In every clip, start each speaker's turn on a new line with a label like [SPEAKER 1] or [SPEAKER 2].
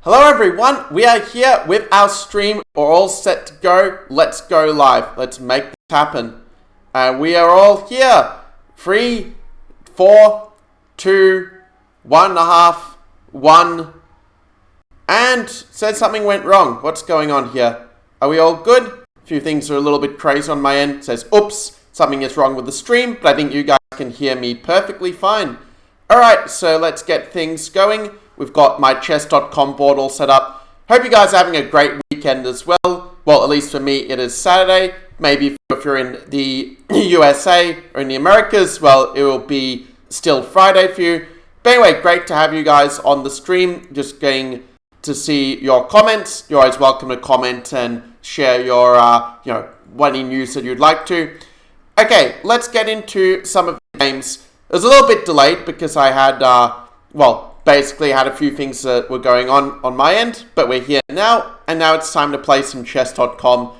[SPEAKER 1] Hello everyone, we are here with our stream. We're all set to go. Let's go live. Let's make this happen. We are all here. 3, 4, 2, 1.5, 1. And said something went wrong. What's going on here? Are we all good? A few things are a little bit crazy on my end. It says, oops, something is wrong with the stream, but I think you guys can hear me perfectly fine. Alright, so let's get things going. We've got my chess.com board all set up. Hope you guys are having a great weekend as well. Well, at least for me, it is Saturday. Maybe if you're in the USA or in the Americas, well, it will be still Friday for you. But anyway, great to have you guys on the stream. Just getting to see your comments. You're always welcome to comment and share your, any news that you'd like to. Okay, let's get into some of the games. It was a little bit delayed because I had, basically had a few things that were going on my end, but we're here now, and now it's time to play some chess.com.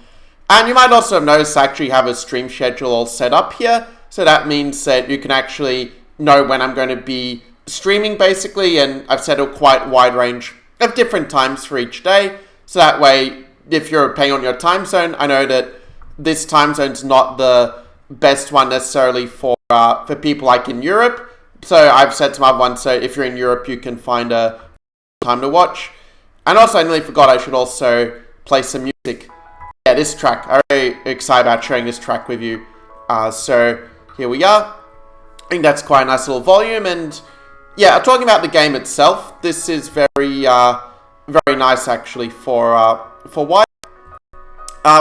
[SPEAKER 1] And you might also have noticed I actually have a stream schedule all set up here, so that means that you can actually know when I'm going to be streaming, basically, and I've set a quite wide range of different times for each day, so that way, if you're paying on your time zone, I know that this time zone's not the best one necessarily for people like in Europe. So I've set some other ones, so if you're in Europe, you can find a time to watch. And also, I nearly forgot I should also play some music. Yeah, this track. I'm very excited about sharing this track with you. So here we are. I think that's quite a nice little volume. And yeah, talking about the game itself, this is very nice actually for white.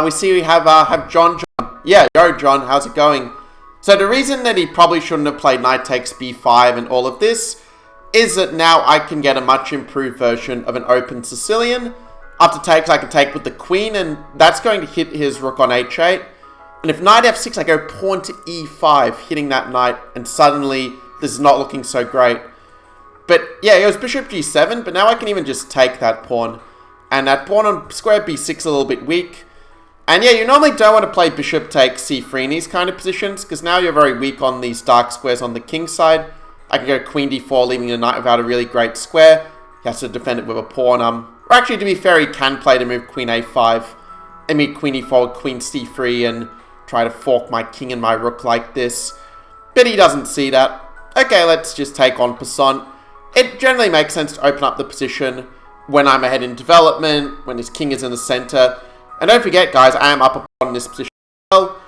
[SPEAKER 1] We see we have John. Yeah, yo John, how's it going? So the reason that he probably shouldn't have played knight takes b5 and all of this is that now I can get a much improved version of an open Sicilian. After takes, I can take with the queen, and that's going to hit his rook on h8. And if knight f6, I go pawn to e5, hitting that knight, and suddenly this is not looking so great. But yeah, it was bishop g7, but now I can even just take that pawn. And that pawn on square b6 is a little bit weak. And yeah, you normally don't want to play bishop takes c3 in these kind of positions, because now you're very weak on these dark squares on the king side. I can go queen d4, leaving the knight without a really great square. He has to defend it with a pawn. Or actually, to be fair, he can play to move queen a5. I mean, queen e4, queen c3, and try to fork my king and my rook like this. But he doesn't see that. Okay, let's just take en passant. It generally makes sense to open up the position when I'm ahead in development, when his king is in the center. And don't forget, guys, I am up a pawn in this position as well.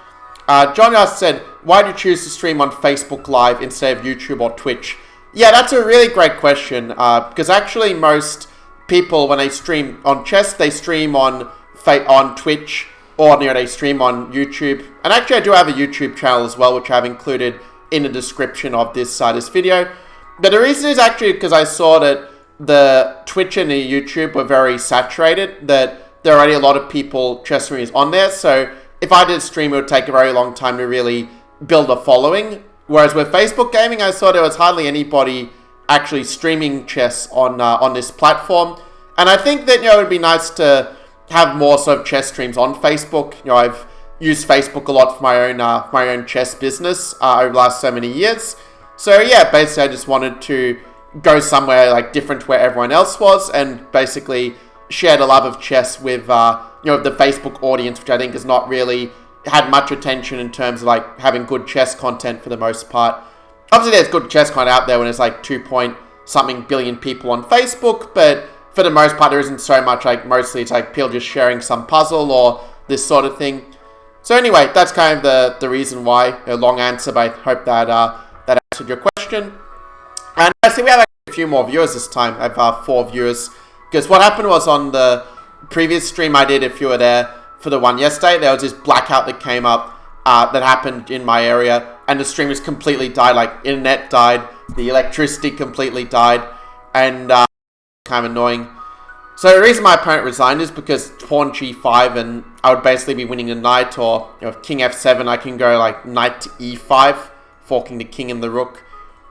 [SPEAKER 1] John asked said, why do you choose to stream on Facebook Live instead of YouTube or Twitch? Yeah, that's a really great question. Because actually most people, when they stream on chess, they stream on Twitch or they stream on YouTube. And actually, I do have a YouTube channel as well, which I've included in the description of this video. But the reason is actually because I saw that the Twitch and the YouTube were very saturated, that there are already a lot of people, chess streamers on there, so if I did stream, it would take a very long time to really build a following. Whereas with Facebook gaming, I saw there was hardly anybody actually streaming chess on this platform. And I think that, it would be nice to have more sort of chess streams on Facebook. I've used Facebook a lot for my own chess business over the last so many years. So yeah, basically I just wanted to go somewhere like different to where everyone else was, and basically shared a love of chess with the Facebook audience, which I think has not really had much attention in terms of like having good chess content for the most part. Obviously there's good chess content out there when there's like 2-point-something billion people on Facebook, but for the most part there isn't so much. Like mostly it's like people just sharing some puzzle or this sort of thing. So anyway, that's kind of the reason why. A long answer, but I hope that that answered your question. And I see we have a few more viewers this time. I have 4 viewers. Because what happened was on the previous stream I did, if you were there for the one yesterday, there was this blackout that came up that happened in my area, and the stream just completely died. Like, internet died, the electricity completely died, and kind of annoying. So the reason my opponent resigned is because pawn g5, and I would basically be winning the knight, or king f7, I can go like knight to e5, forking the king and the rook.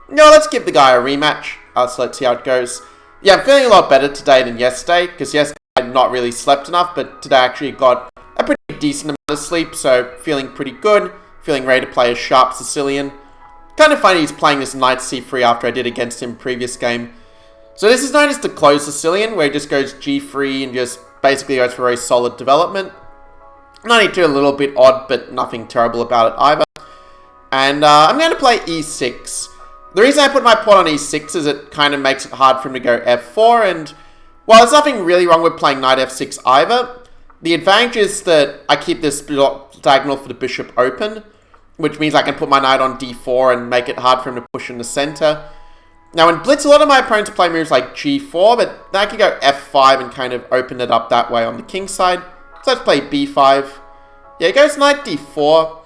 [SPEAKER 1] Let's give the guy a rematch, so let's see how it goes. Yeah, I'm feeling a lot better today than yesterday, because yesterday I had not really slept enough, but today I actually got a pretty decent amount of sleep, so feeling pretty good, feeling ready to play a sharp Sicilian. Kind of funny he's playing this knight c3 after I did against him previous game. So this is known as the Closed Sicilian, where he just goes g3 and just basically goes for very solid development. 92 a little bit odd, but nothing terrible about it either. And I'm going to play e6. The reason I put my pawn on e6 is it kind of makes it hard for him to go f4, and while there's nothing really wrong with playing knight f6 either, the advantage is that I keep this diagonal for the bishop open, which means I can put my knight on d4 and make it hard for him to push in the center. Now in Blitz, a lot of my opponents play moves like g4, but then I can go f5 and kind of open it up that way on the king side. So let's play b5. Yeah, he goes knight d4.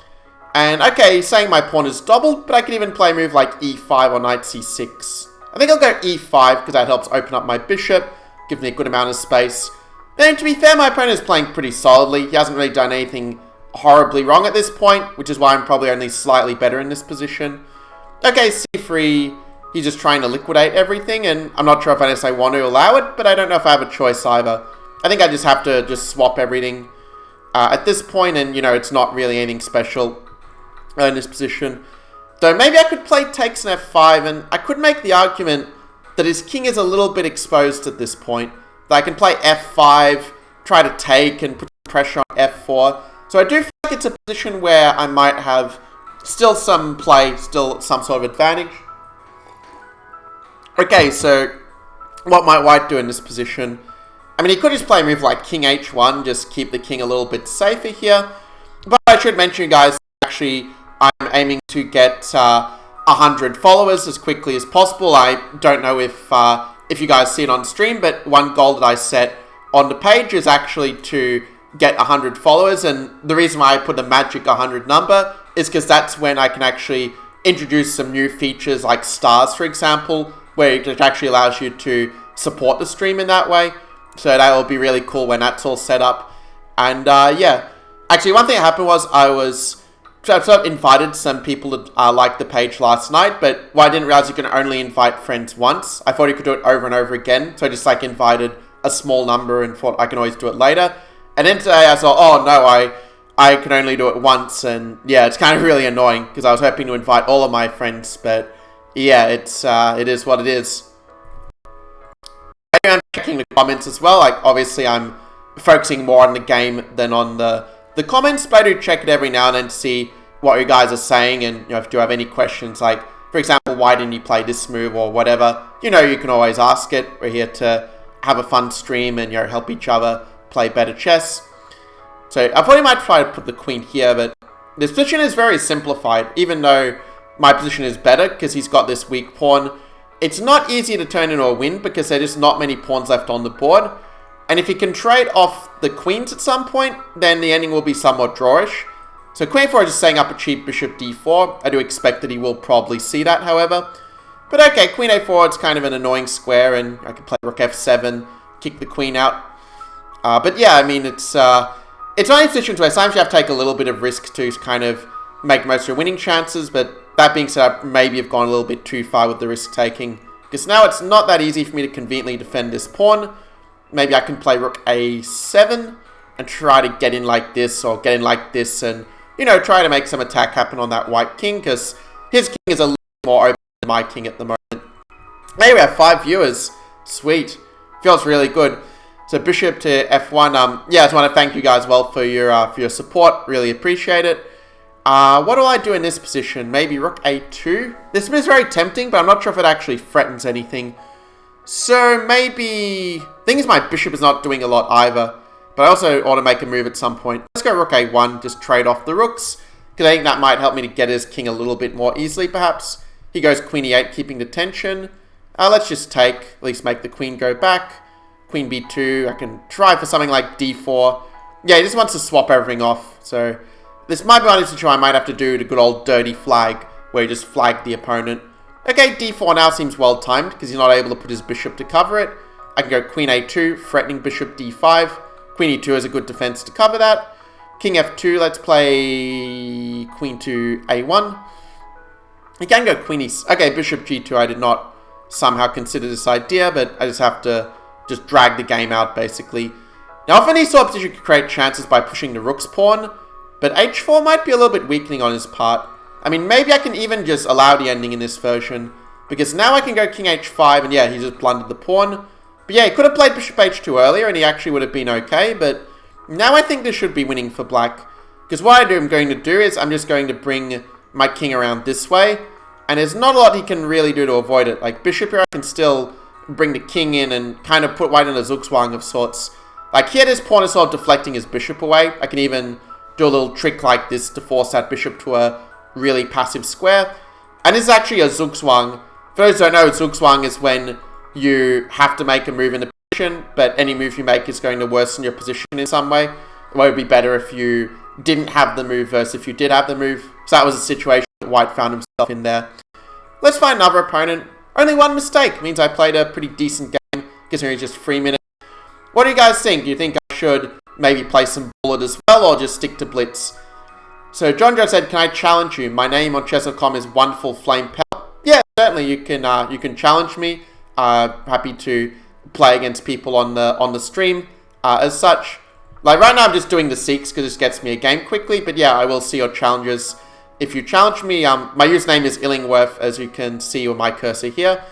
[SPEAKER 1] And okay, he's saying my pawn is doubled, but I can even play a move like e5 or knight c6. I think I'll go e5 because that helps open up my bishop, give me a good amount of space. Then to be fair, my opponent is playing pretty solidly. He hasn't really done anything horribly wrong at this point, which is why I'm probably only slightly better in this position. Okay, c3, he's just trying to liquidate everything, and I'm not sure if I want to allow it, but I don't know if I have a choice either. I think I just have to just swap everything at this point, and you know, it's not really anything special in this position. Though maybe I could play takes an f5, and I could make the argument that his king is a little bit exposed at this point. That I can play f5, try to take, and put pressure on f4. So I do feel like it's a position where I might have still some play, still some sort of advantage. Okay, so what might white do in this position? I mean, he could just play a move like king h1, just keep the king a little bit safer here. But I should mention, you guys, actually, I'm aiming to get 100 followers as quickly as possible. I don't know if you guys see it on stream, but one goal that I set on the page is actually to get 100 followers, and the reason why I put a magic 100 number is because that's when I can actually introduce some new features like stars, for example, where it actually allows you to support the stream in that way. So that will be really cool when that's all set up. And yeah, actually one thing that happened was I sort of invited some people that liked the page last night, but I didn't realize you can only invite friends once. I thought you could do it over and over again, so I just like invited a small number and thought I can always do it later. And then today I thought, oh no, I can only do it once, and yeah, it's kind of really annoying because I was hoping to invite all of my friends, but yeah, it is what it is. I'm checking the comments as well. Like obviously I'm focusing more on the game than on the comments, but I do check it every now and then to see what you guys are saying, and you know, if you have any questions, like for example, why didn't you play this move or whatever, you know, you can always ask it. We're here to have a fun stream and, you know, help each other play better chess. So I thought he might try to put the queen here, but this position is very simplified, even though my position is better because he's got this weak pawn. It's not easy to turn into a win because there's just not many pawns left on the board. And if he can trade off the queens at some point, then the ending will be somewhat drawish. So queen 4 is just setting up a cheap bishop d4. I do expect that he will probably see that, however. But okay, queen a4, it's kind of an annoying square, and I can play rook f7, kick the queen out. But yeah, I mean, it's only situations where sometimes you have to take a little bit of risk to kind of make most of your winning chances. But that being said, I maybe have gone a little bit too far with the risk taking, because now it's not that easy for me to conveniently defend this pawn. Maybe I can play rook a7 and try to get in like this, or get in like this, and, you know, try to make some attack happen on that white king, because his king is a little more open than my king at the moment. Hey, we have 5 viewers. Sweet. Feels really good. So bishop to f1. Yeah, I just want to thank you guys well for your support. Really appreciate it. What do I do in this position? Maybe rook a2. This is very tempting, but I'm not sure if it actually threatens anything. So maybe... Thing is, my bishop is not doing a lot either, but I also ought to make a move at some point. Let's go rook a1, just trade off the rooks, because I think that might help me to get his king a little bit more easily, perhaps. He goes queen e8, keeping the tension. Let's just take, at least make the queen go back. Queen b2, I can try for something like d4. Yeah, he just wants to swap everything off, so... This might be one situation I might have to do the good old dirty flag, where you just flag the opponent. Okay, d4 now seems well timed, because he's not able to put his bishop to cover it. I can go queen a2, threatening bishop d5. Queen e2 is a good defense to cover that. King f2, let's play queen to a1. You can go queen e... Okay, bishop g2, I did not somehow consider this idea, but I just have to just drag the game out, basically. Now, often these sort of positions can create chances by pushing the rook's pawn, but h4 might be a little bit weakening on his part. I mean, maybe I can even just allow the ending in this version, because now I can go king h5, and yeah, he just blundered the pawn. But yeah, he could have played bishop h2 earlier, and he actually would have been okay, but now I think this should be winning for black, because what I'm going to do is I'm just going to bring my king around this way, and there's not a lot he can really do to avoid it. Like, bishop here, I can still bring the king in and kind of put white in a zugzwang of sorts. Like, here, this pawn is sort of deflecting his bishop away. I can even do a little trick like this to force that bishop to a really passive square. And this is actually a zugzwang. For those who don't know, zugzwang is when you have to make a move in the position, but any move you make is going to worsen your position in some way. It would be better if you didn't have the move versus if you did have the move. So that was a situation that white found himself in there. Let's find another opponent. Only one mistake means I played a pretty decent game, considering just 3 minutes. What do you guys think? Do you think I should maybe play some bullet as well, or just stick to blitz? So John Joe said, "Can I challenge you? My name on chess.com is Wonderful Flame Power." Yeah, certainly you can challenge me. Happy to play against people on the stream as such. Like right now, I'm just doing the seeks because this gets me a game quickly. But yeah, I will see your challenges if you challenge me. My username is Illingworth, as you can see with my cursor here.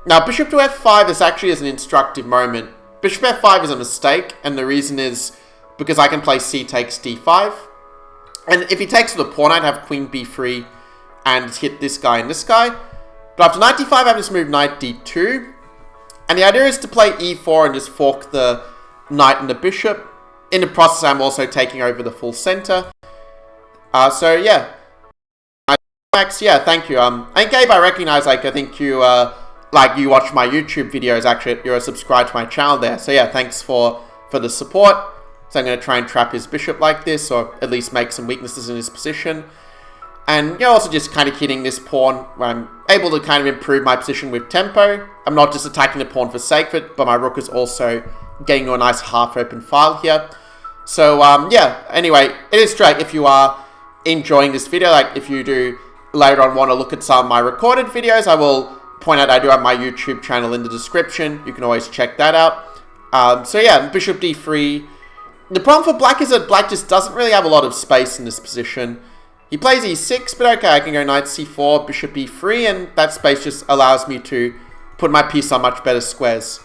[SPEAKER 1] Now, bishop to f5, this actually is an instructive moment. Bishop f5 is a mistake, and the reason is because I can play c takes d5. And if he takes with a pawn, I'd have queen b3 and hit this guy and this guy. But after knight d5, I have this move knight d2. And the idea is to play e4 and just fork the knight and the bishop. In the process, I'm also taking over the full center. So yeah. Max, yeah, thank you. And Gabe, I recognize, like, I think you, you watch my YouTube videos. Actually, you're subscribed to my channel there. So yeah, thanks for the support. So I'm going to try and trap his bishop like this, or at least make some weaknesses in his position. And you're also just kind of hitting this pawn, where I'm able to kind of improve my position with tempo. I'm not just attacking the pawn for sake of it, but my rook is also getting to a nice half-open file here. So, yeah, anyway, it is straight if you are enjoying this video. Like, if you do later on want to look at some of my recorded videos, I will point out I do have my YouTube channel in the description. You can always check that out. So, yeah, bishop d3. The problem for black is that black just doesn't really have a lot of space in this position. He plays e6, but okay, I can go knight c4, bishop e3, and that space just allows me to put my piece on much better squares.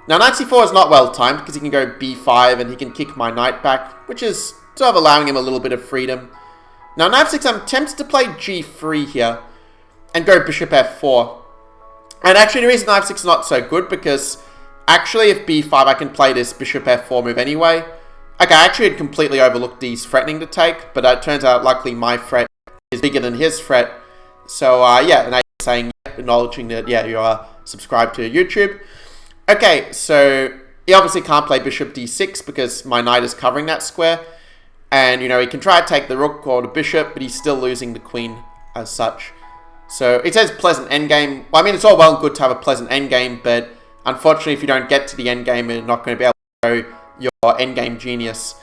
[SPEAKER 1] Now, knight c4 is not well timed, because he can go b5, and he can kick my knight back, which is sort of allowing him a little bit of freedom. Now, knight f6, I'm tempted to play g3 here, and go bishop f4. And actually, the reason knight f6 is not so good, because actually, if b5, I can play this bishop f4 move anyway. Okay, I actually had completely overlooked these threatening to take, but it turns out, luckily, my threat is bigger than his threat. So, yeah, and I'm saying, acknowledging that, yeah, you are subscribed to YouTube. Okay, so he obviously can't play bishop d6 because my knight is covering that square. And, you know, he can try to take the rook or the bishop, but he's still losing the queen as such. So, it says pleasant endgame. Well, I mean, it's all well and good to have a pleasant endgame, but unfortunately, if you don't get to the endgame, you're not going to be able to go your endgame genius.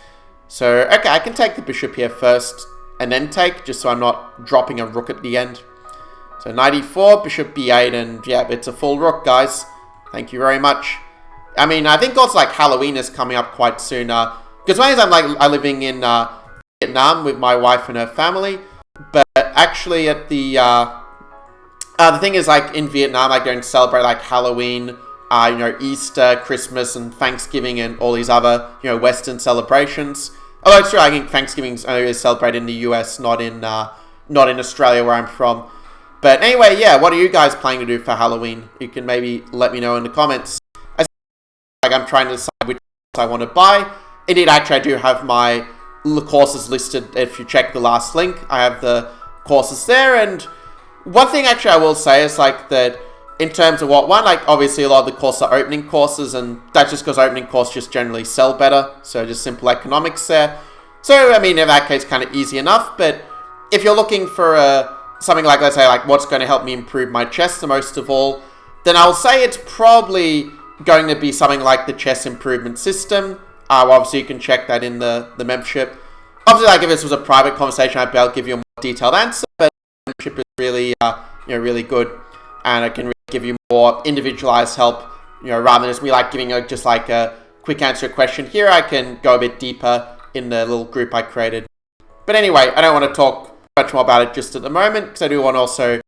[SPEAKER 1] So, okay, I can take the bishop here first, and then take, just so I'm not dropping a rook at the end. So, knight e4, bishop b8, and yeah, it's a full rook, guys. Thank you very much. I mean, I think also, like, Halloween is coming up quite soon. Because one is I'm living in Vietnam with my wife and her family. But actually, at the thing is, like, in Vietnam, I don't celebrate, like, Halloween, you know, Easter, Christmas, and Thanksgiving, and all these other, you know, Western celebrations. Although it's true, I think Thanksgiving is celebrated in the US, not in Australia, where I'm from. But anyway, yeah, what are you guys planning to do for Halloween? You can maybe let me know in the comments. As like, I'm trying to decide which I want to buy. Indeed, actually, I do have my courses listed. If you check the last link, I have the courses there. And one thing, actually, I will say is, like, that in terms of like, obviously, a lot of the courses are opening courses, and that's just because opening courses just generally sell better. So, just simple economics there. So, I mean, in that case, kind of easy enough. But if you're looking for something like, let's say, like, what's going to help me improve my chess the most of all, then I'll say it's probably going to be something like the Chess Improvement System. Obviously, you can check that in the membership. Obviously, like, if this was a private conversation, I'd be able to give you a more detailed answer, but the membership is really, you know, really good, and I can really give you more individualized help, you know, rather than just me, like, giving just, like, a quick answer question here. I can go a bit deeper in the little group I created. But anyway, I don't want to talk much more about it just at the moment, because I do want to also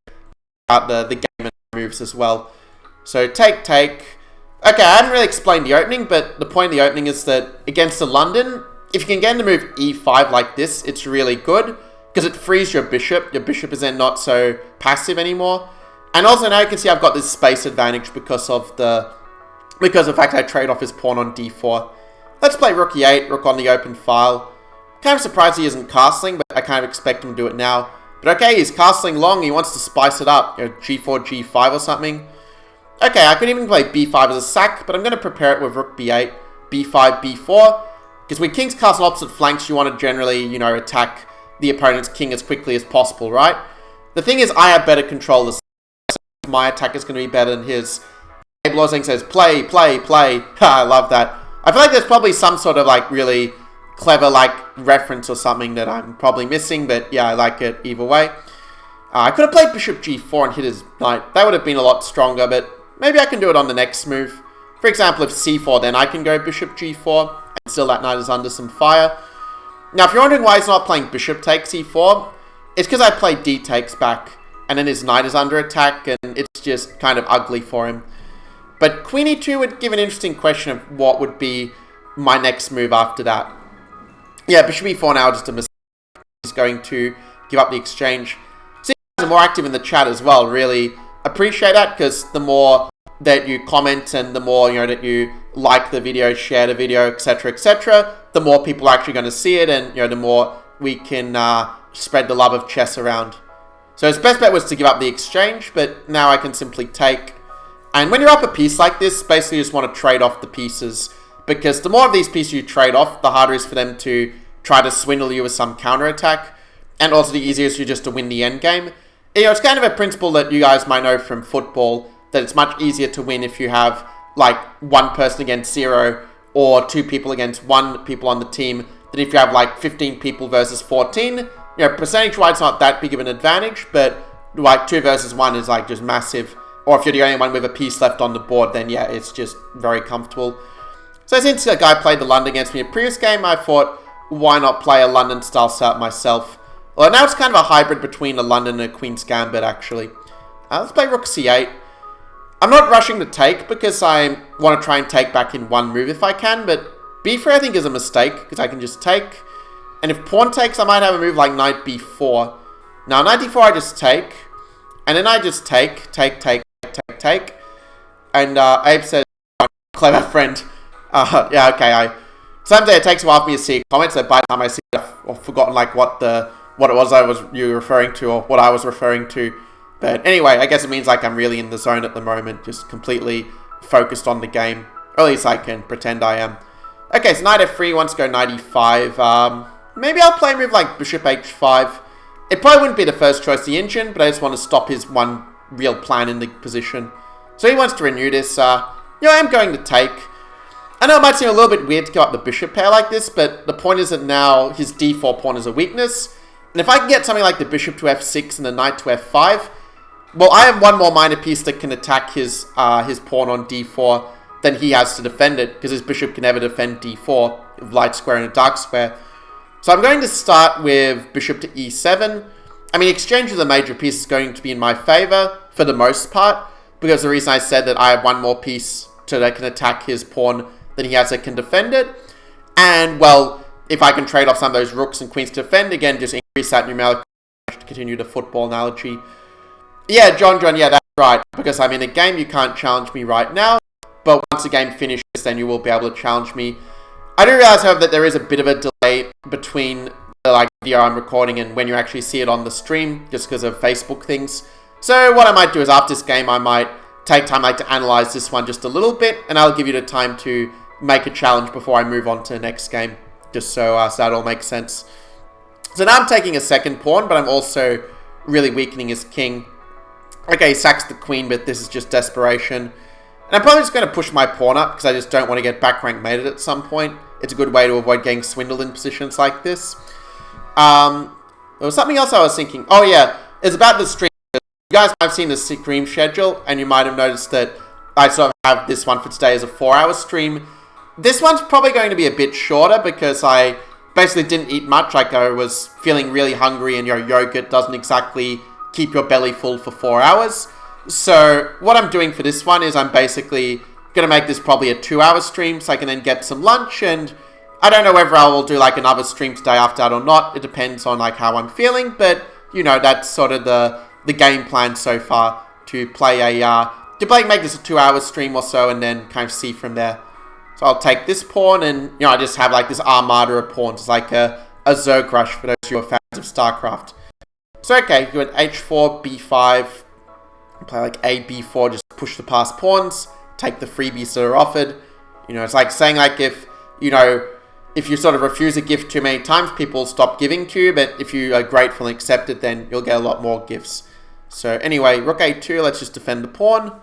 [SPEAKER 1] about the game and moves as well. So take. Okay, I haven't really explained the opening, but the point of the opening is that against the London, if you can get him to move e5 like this, it's really good because it frees your bishop. Your bishop is then not so passive anymore. And also now you can see I've got this space advantage because of the fact I trade off his pawn on d4. Let's play rook e8, rook on the open file. Kind of surprised he isn't castling, but I kind of expect him to do it now. But okay, he's castling long, he wants to spice it up. You know, g4, g5 or something. Okay, I could even play b5 as a sack, but I'm going to prepare it with rook b8, b5, b4. Because when kings castle opposite flanks, you want to generally, you know, attack the opponent's king as quickly as possible, right? The thing is, I have better control of the so my attack is going to be better than his. Blazing says, play. I love that. I feel like there's probably some sort of, like, really clever, like, reference or something that I'm probably missing, but yeah, I like it either way. I could have played bishop g4 and hit his knight. That would have been a lot stronger, but maybe I can do it on the next move. For example, if c4, then I can go bishop g4, and still that knight is under some fire. Now, if you're wondering why he's not playing bishop takes e4, it's because I played d takes back, and then his knight is under attack, and it's just kind of ugly for him. But queen e2 would give an interesting question of what would be my next move after that. Yeah, bishop e4 now just a mistake. He's going to give up the exchange. So you guys are more active in the chat as well. Really appreciate that, because the more that you comment and the more, you know, that you like the video, share the video, etc., the more people are actually going to see it, and, you know, the more we can spread the love of chess around. So his best bet was to give up the exchange, but now I can simply take. And when you're up a piece like this, basically you just want to trade off the pieces, because the more of these pieces you trade off, the harder it is for them to try to swindle you with some counterattack, and also the easier it is for you just to win the endgame. You know, it's kind of a principle that you guys might know from football, that it's much easier to win if you have, like, one person against 0, or 2 people against 1 people on the team, than if you have, like, 15 people versus 14. You know, percentage-wise, it's not that big of an advantage, but, like, 2 versus 1 is, like, just massive. Or if you're the only one with a piece left on the board, then yeah, it's just very comfortable. So since a guy played the London against me in a previous game, I thought, why not play a London-style setup myself? Well, now it's kind of a hybrid between a London and a Queen's Gambit, actually. Let's play rook c8. I'm not rushing to take, because I want to try and take back in one move if I can, but b3 I think is a mistake, because I can just take. And if pawn takes, I might have a move like knight b4. Now, knight d4 I just take, and then I just take. And Abe says, clever friend. Yeah, okay. Sometimes it takes a while for me to see comments, so by the time I see it, I've forgotten like what it was you were referring to, or what I was referring to. But anyway, I guess it means like I'm really in the zone at the moment, just completely focused on the game. Or at least I can pretend I am. Okay, so knight f3 wants to go knight e5. Maybe I'll play a move like bishop h5. It probably wouldn't be the first choice of the engine, but I just want to stop his one real plan in the position. So he wants to renew this. I am going to take. I know it might seem a little bit weird to go up the bishop pair like this, but the point is that now his d4 pawn is a weakness. And if I can get something like the bishop to f6 and the knight to f5, well, I have one more minor piece that can attack his pawn on d4 than he has to defend it, because his bishop can never defend d4, a light square and a dark square. So I'm going to start with bishop to e7. I mean, exchange of the major piece is going to be in my favor for the most part, because the reason I said that I have one more piece that can attack his pawn than he has that can defend it. And, well, if I can trade off some of those rooks and queens to defend, again, just increase that numerical to continue the football analogy. Yeah, John, yeah, that's right, because I'm in a game, you can't challenge me right now, but once the game finishes, then you will be able to challenge me. I do realize, however, that there is a bit of a delay between the video I'm recording and when you actually see it on the stream, just because of Facebook things. So what I might do is after this game, I might take time to analyze this one just a little bit, and I'll give you the time to make a challenge before I move on to the next game, just so that all makes sense. So now I'm taking a second pawn, but I'm also really weakening his king. Okay, he sacks the queen, but this is just desperation. And I'm probably just going to push my pawn up, because I just don't want to get back rank mated at some point. It's a good way to avoid getting swindled in positions like this. There was something else I was thinking. Oh yeah, it's about the stream. You guys might have seen the stream schedule, and you might have noticed that I sort of have this one for today as a 4-hour stream. This one's probably going to be a bit shorter, because I basically didn't eat much. Like, I was feeling really hungry, and your yogurt doesn't exactly keep your belly full for 4 hours. So what I'm doing for this one is I'm basically going to make this probably a 2-hour stream so I can then get some lunch, and I don't know whether I will do like another stream today after that or not. It depends on like how I'm feeling, but you know, that's sort of the game plan so far, to play make this a 2-hour stream or so and then kind of see from there. So I'll take this pawn and, you know, I just have like this armada of pawns. It's like a Zerg rush for those who are fans of StarCraft. So okay, you went H4, B5, play like A, B4, just push the past pawns, take the freebies that are offered. You know, it's like saying like if you sort of refuse a gift too many times, people stop giving to you, but if you are grateful and accept it, then you'll get a lot more gifts. So anyway, Rook A2, let's just defend the pawn.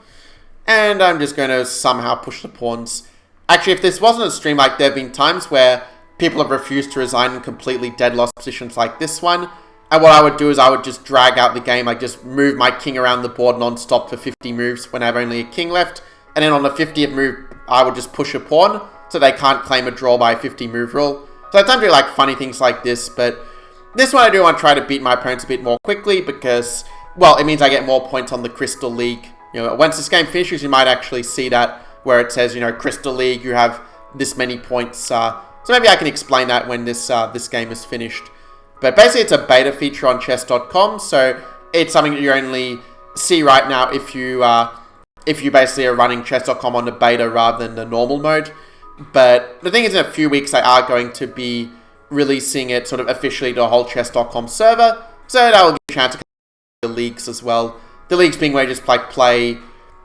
[SPEAKER 1] And I'm just going to somehow push the pawns. Actually, if this wasn't a stream, like there have been times where people have refused to resign in completely dead lost positions like this one. And what I would do is I would just drag out the game. I just move my king around the board non-stop for 50 moves when I have only a king left. And then on the 50th move, I would just push a pawn so they can't claim a draw by a 50 move rule. So I don't do like funny things like this, but this one I do want to try to beat my opponents a bit more quickly because, well, it means I get more points on the Crystal League. You know, once this game finishes, you might actually see that where it says, you know, Crystal League, you have this many points. So maybe I can explain that when this game is finished. But basically, it's a beta feature on chess.com, so it's something that you only see right now if you basically are running chess.com on the beta rather than the normal mode. But the thing is, in a few weeks, they are going to be releasing it sort of officially to the whole chess.com server, so that will give you a chance to the leagues as well. The leagues being where you just play,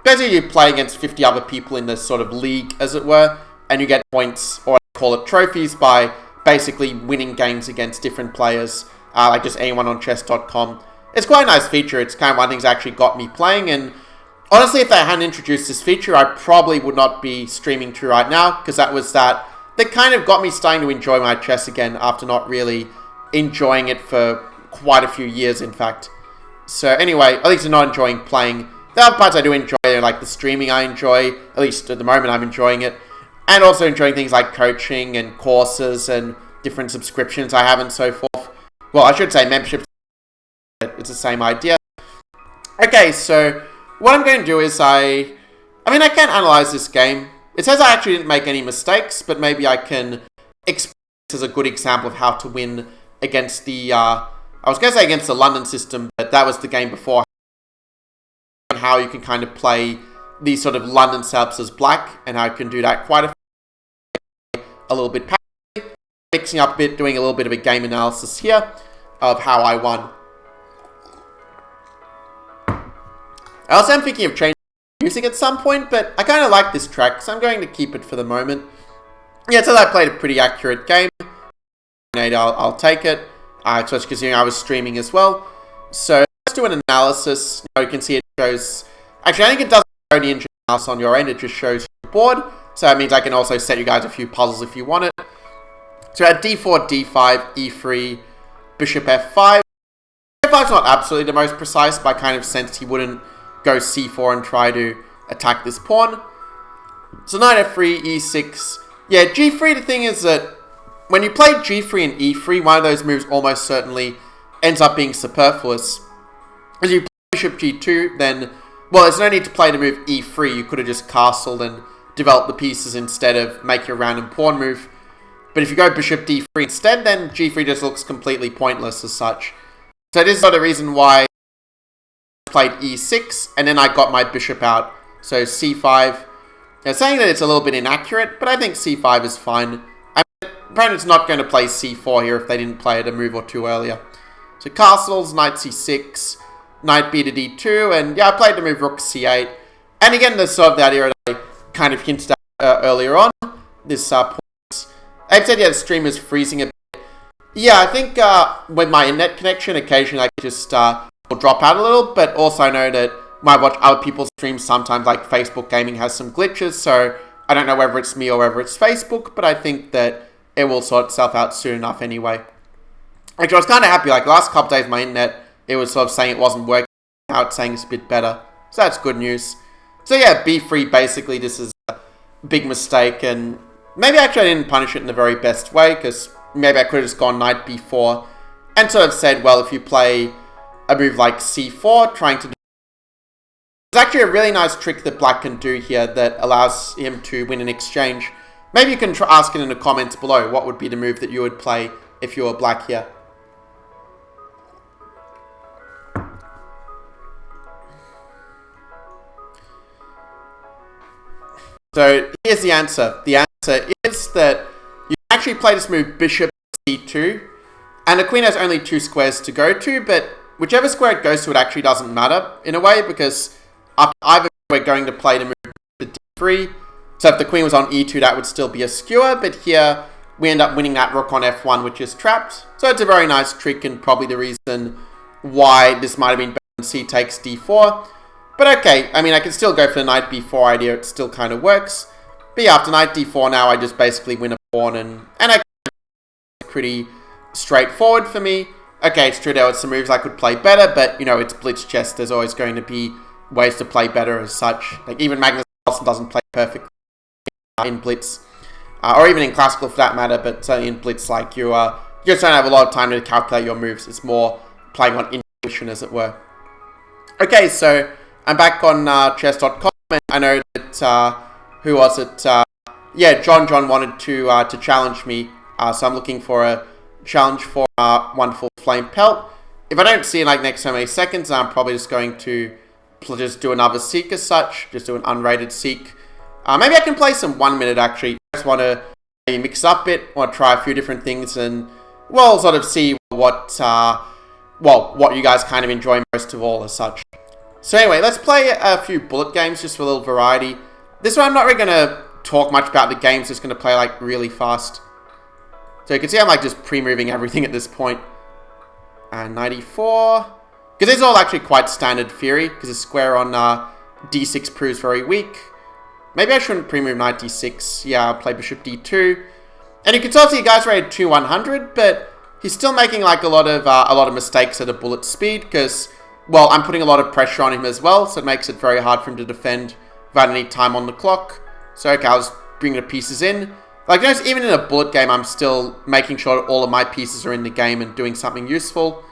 [SPEAKER 1] basically you play against 50 other people in this sort of league, as it were, and you get points, or I call it trophies, by basically winning games against different players, like just anyone on chess.com. It's quite a nice feature. It's kind of one of the things that actually got me playing, and honestly, if they hadn't introduced this feature, I probably would not be streaming to right now, because that kind of got me starting to enjoy my chess again after not really enjoying it for quite a few years, in fact. So anyway, at least I'm not enjoying playing. The other parts I do enjoy, like the streaming I enjoy, at least at the moment I'm enjoying it. And also enjoying things like coaching and courses and different subscriptions I have and so forth. Well, I should say memberships. It's the same idea. Okay, so what I'm going to do is I can't analyze this game. It says I actually didn't make any mistakes, but maybe I can explain this as a good example of how to win against the, I was going to say against the London system, but that was the game before. And how you can kind of play these sort of London setups as black, and how you can do that quite a little bit, mixing up a bit, doing a little bit of a game analysis here of how I won. I also am thinking of changing music at some point, but I kind of like this track, so I'm going to keep it for the moment. Yeah, so I played a pretty accurate game. I'll take it, especially considering I was streaming as well. So let's do an analysis. You can see it shows. Actually, I think it doesn't show the engine analysis on your end. It just shows the board. So that means I can also set you guys a few puzzles if you want it. So at d4, d5, e3, bishop f5. f5's not absolutely the most precise, but I kind of sensed he wouldn't go c4 and try to attack this pawn. So knight f3, e6. Yeah, g3, the thing is that when you play g3 and e3, one of those moves almost certainly ends up being superfluous. As you play bishop g2, then, well, there's no need to play the move e3. You could have just castled and developed the pieces instead of making a random pawn move. But if you go bishop d3 instead, then g3 just looks completely pointless as such. So this is the reason why I played e6, and then I got my bishop out. So c5. Now, saying that it's a little bit inaccurate, but I think c5 is fine. Opponent's not going to play c4 here if they didn't play it a move or two earlier. So castles, knight c6, knight b to d2, and yeah, I played the move rook c8. And again, there's sort of the idea that I kind of hinted at earlier on. This point. Abe said, yeah, the stream is freezing a bit. Yeah, I think with my internet connection, occasionally I just will drop out a little, but also I know that when I watch other people's streams, sometimes like Facebook Gaming has some glitches, so I don't know whether it's me or whether it's Facebook, but I think that it will sort itself out soon enough anyway. Actually, I was kind of happy, like last couple days my internet, it was sort of saying it wasn't working, now it's saying it's a bit better, so that's good news. So yeah, b3, basically this is a big mistake, and maybe actually I didn't punish it in the very best way, because maybe I could have just gone knight b4, and sort of said, well, if you play a move like c4, trying to There's actually a really nice trick that black can do here that allows him to win an exchange. Maybe you can ask it in the comments below what would be the move that you would play if you were black here. So here's the answer. The answer is that you can actually play this move bishop c2, and the queen has only 2 squares to go to, but whichever square it goes to, it actually doesn't matter in a way, because after either we're going to play the move to d3. So if the queen was on e2, that would still be a skewer, but here we end up winning that rook on f1, which is trapped. So it's a very nice trick, and probably the reason why this might have been better than c takes d4. But okay, I mean, I can still go for the knight b4 idea. It still kind of works. But yeah, after knight d4 now, I just basically win a pawn, and I pretty straightforward for me. Okay, it's true there were some moves I could play better, but, you know, it's Blitz chess. There's always going to be ways to play better as such. Like, even Magnus Carlsen doesn't play perfectly in Blitz. Or even in Classical for that matter, but certainly in Blitz, like, you just don't have a lot of time to calculate your moves. It's more playing on intuition, as it were. Okay, so I'm back on chess.com, and I know that, who was it? Yeah, John wanted to challenge me, so I'm looking for a challenge for Wonderful Flame Pelt. If I don't see it like next so many seconds, I'm probably just going to just do another seek as such, just do an unrated seek. Maybe I can play some 1 minute actually. I just want to maybe mix up a bit, want to try a few different things, and well, sort of see what you guys kind of enjoy most of all as such. So anyway, let's play a few bullet games just for a little variety. This one I'm not really going to talk much about the games, just going to play like really fast. So you can see I'm like just pre-moving everything at this point. And 94. Because this is all actually quite standard theory, because the square on d6 proves very weak. Maybe I shouldn't pre-move knight d6. Yeah, I'll play bishop d2. And you can tell the guy's rated 2-100, but he's still making like a lot of mistakes at a bullet speed, because, well, I'm putting a lot of pressure on him as well, so it makes it very hard for him to defend without any time on the clock. So okay, I'll just bring the pieces in. Like, notice, even in a bullet game, I'm still making sure that all of my pieces are in the game and doing something useful.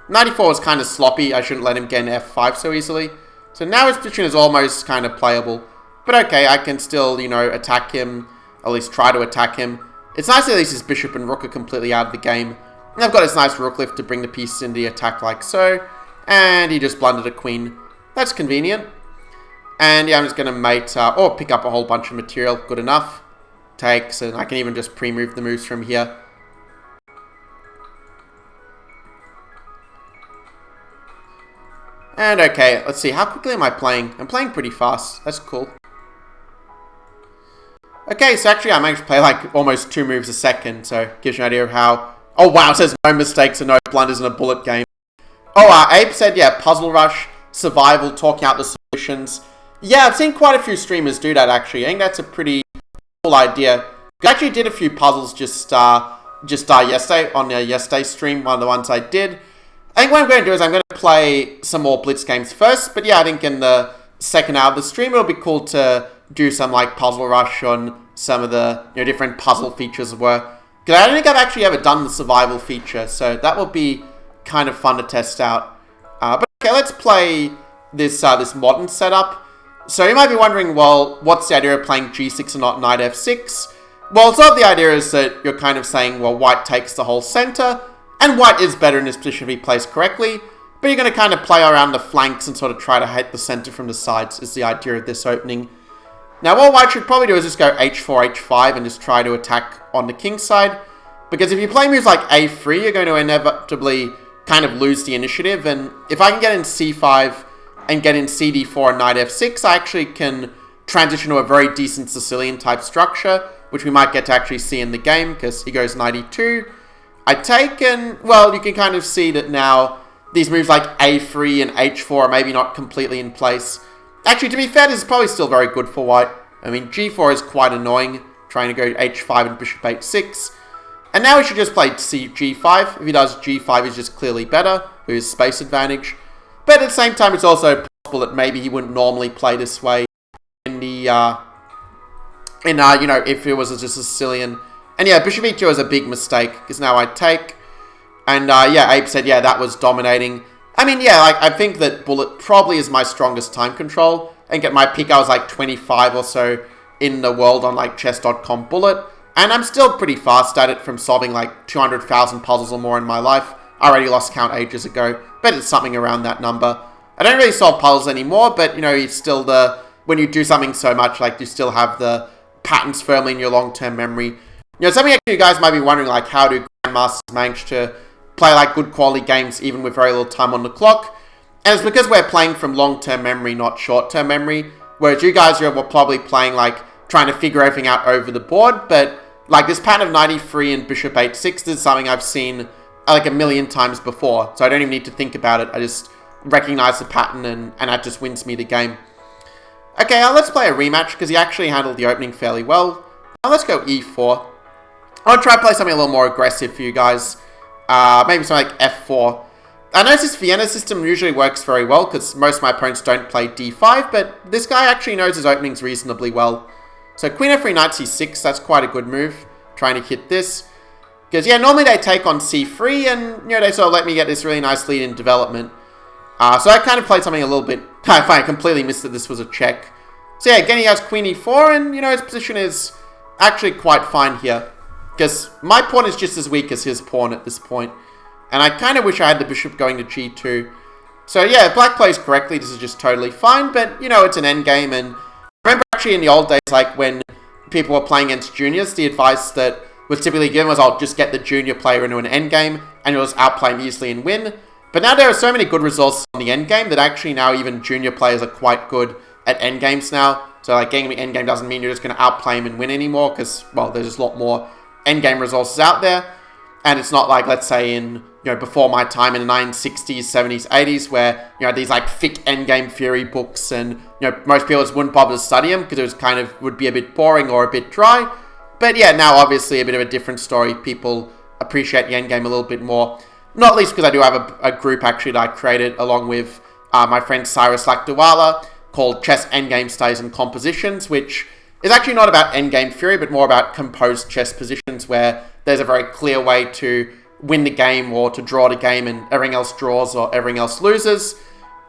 [SPEAKER 1] 94 was kind of sloppy. I shouldn't let him get an f5 so easily. So now his position is almost kind of playable. But okay, I can still, you know, attack him. At least try to attack him. It's nice that at least his bishop and rook are completely out of the game. And I've got this nice rook lift to bring the pieces into the attack like so. And he just blundered a queen. That's convenient. And yeah, I'm just going to mate, or pick up a whole bunch of material. Good enough. Takes, and I can even just pre-move the moves from here. And okay, let's see, how quickly am I playing? I'm playing pretty fast, that's cool. Okay, so actually I managed to play like almost 2 moves a second, so gives you an idea of how... Oh wow, it says no mistakes and no blunders in a bullet game. Oh, Abe said, yeah, Puzzle Rush, Survival, talking out the solutions. Yeah, I've seen quite a few streamers do that actually. I think that's a pretty cool idea. I actually did a few puzzles just yesterday on yesterday's stream, one of the ones I did. I think what I'm going to do is I'm going to play some more Blitz games first, but yeah, I think in the second hour of the stream it'll be cool to do some like Puzzle Rush on some of the, you know, different puzzle features were. Because I don't think I've actually ever done the survival feature, so that will be kind of fun to test out. But okay, let's play this modern setup. So you might be wondering, well, what's the idea of playing g6 and not knight f6? Well, sort of the idea is that you're kind of saying, well, white takes the whole center, and white is better in this position if he plays correctly, but you're going to kind of play around the flanks and sort of try to hit the center from the sides is the idea of this opening. Now, what white should probably do is just go h4, h5, and just try to attack on the king side, because if you play moves like a3, you're going to inevitably kind of lose the initiative, and if I can get in c5 and get in cd4 and knight f6, I actually can transition to a very decent Sicilian type structure, which we might get to actually see in the game, because he goes knight e2. I take, and, well, you can kind of see that now these moves like a3 and h4 are maybe not completely in place. Actually, to be fair, this is probably still very good for white. I mean, g4 is quite annoying, trying to go h5 and bishop h6. And now he should just play g5. If he does g5, he's just clearly better, with his space advantage. But at the same time, it's also possible that maybe he wouldn't normally play this way in the, you know, if it was just a Sicilian. And yeah, bishop e2 is a big mistake, because now I take. And yeah, Abe said, yeah, that was dominating. I mean, yeah, like, I think that bullet probably is my strongest time control. I think at my peak I was like 25 or so in the world on like chess.com bullet. And I'm still pretty fast at it from solving like 200,000 puzzles or more in my life. I already lost count ages ago, but it's something around that number. I don't really solve puzzles anymore, but you know, it's still when you do something so much, like you still have the patterns firmly in your long-term memory. You know, something actually you guys might be wondering, like, how do grandmasters manage to play like good quality games even with very little time on the clock? And it's because we're playing from long-term memory, not short-term memory. Whereas you guys were probably playing like trying to figure everything out over the board. But like this pattern of 93 and bishop 8-6 is something I've seen like a million times before. So I don't even need to think about it. I just recognize the pattern and that just wins me the game. Okay, let's play a rematch because he actually handled the opening fairly well. Now let's go e4. I'll try to play something a little more aggressive for you guys. Maybe something like f4. I notice this Vienna system usually works very well because most of my opponents don't play d5, but this guy actually knows his openings reasonably well. So queen f3, knight c6, that's quite a good move. Trying to hit this. Because, yeah, normally they take on c3 and, you know, they sort of let me get this really nice lead in development. So I kind of played something a little bit... I completely missed that this was a check. So yeah, again he has queen e4 and, you know, his position is actually quite fine here. Because my pawn is just as weak as his pawn at this point. And I kind of wish I had the bishop going to g2. So yeah, if black plays correctly, this is just totally fine. But, you know, it's an endgame. And I remember actually in the old days, like when people were playing against juniors, the advice that was typically given was, I'll just get the junior player into an endgame and you'll just outplay him easily and win. But now there are so many good results on the endgame that actually now even junior players are quite good at endgames now. So like getting the endgame doesn't mean you're just going to outplay him and win anymore because, well, there's just a lot more endgame resources out there. And it's not like, let's say in, you know, before my time in the 1960s, 70s, 80s, where, you know, these like thick endgame theory books and, you know, most people just wouldn't bother to study them because it was kind of, would be a bit boring or a bit dry. But yeah, now obviously a bit of a different story. People appreciate the endgame a little bit more. Not least because I do have a group actually that I created along with my friend Cyrus Lakdawala called Chess Endgame Studies and Compositions, which is actually not about endgame theory, but more about composed chess positions where there's a very clear way to win the game or to draw the game and everything else draws or everything else loses.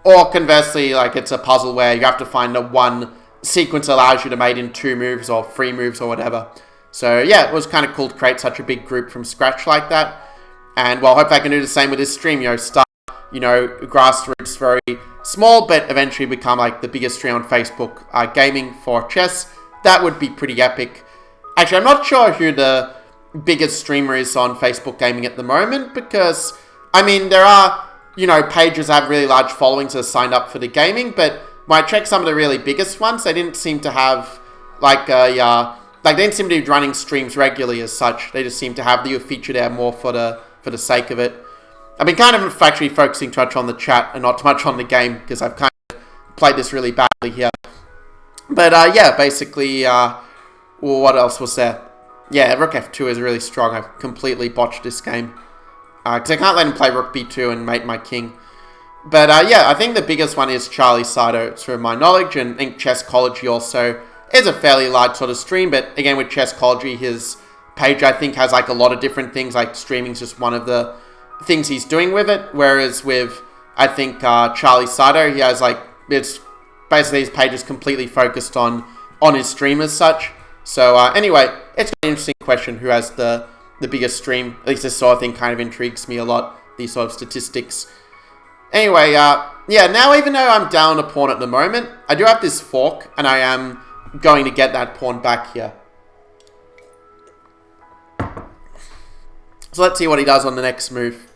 [SPEAKER 1] Or conversely, like it's a puzzle where you have to find the one sequence that allows you to mate in 2 moves or 3 moves or whatever. So yeah, it was kind of cool to create such a big group from scratch like that. And well, I hope I can do the same with this stream, you know, start, you know, grassroots very small, but eventually become like the biggest stream on Facebook gaming for chess. That would be pretty epic. Actually, I'm not sure who the biggest streamer is on Facebook gaming at the moment because, I mean, there are, you know, pages that have really large followings that are signed up for the gaming, but when I checked some of the really biggest ones, they didn't seem to have like a, they didn't seem to be running streams regularly as such. They just seem to have the feature there more for the sake of it. I've been kind of actually focusing too much on the chat and not too much on the game because I've kind of played this really badly here. But yeah, basically, what else was there? Yeah, rook f2 is really strong. I've completely botched this game. Because I can't let him play rook b2 and mate my king. But yeah, I think the biggest one is Charlie Sato, through my knowledge, and I think Chesscology also is a fairly large sort of stream. But again, with Chesscology, his page, I think, has like a lot of different things. Like streaming is just one of the things he's doing with it. Whereas with, I think, Charlie Sato, he has like, it's basically his page is completely focused on his stream as such. So anyway, it's an interesting question, who has the biggest stream. At least this sort of thing kind of intrigues me a lot, these sort of statistics. Anyway, yeah, now even though I'm down a pawn at the moment, I do have this fork, and I am going to get that pawn back here. So let's see what he does on the next move.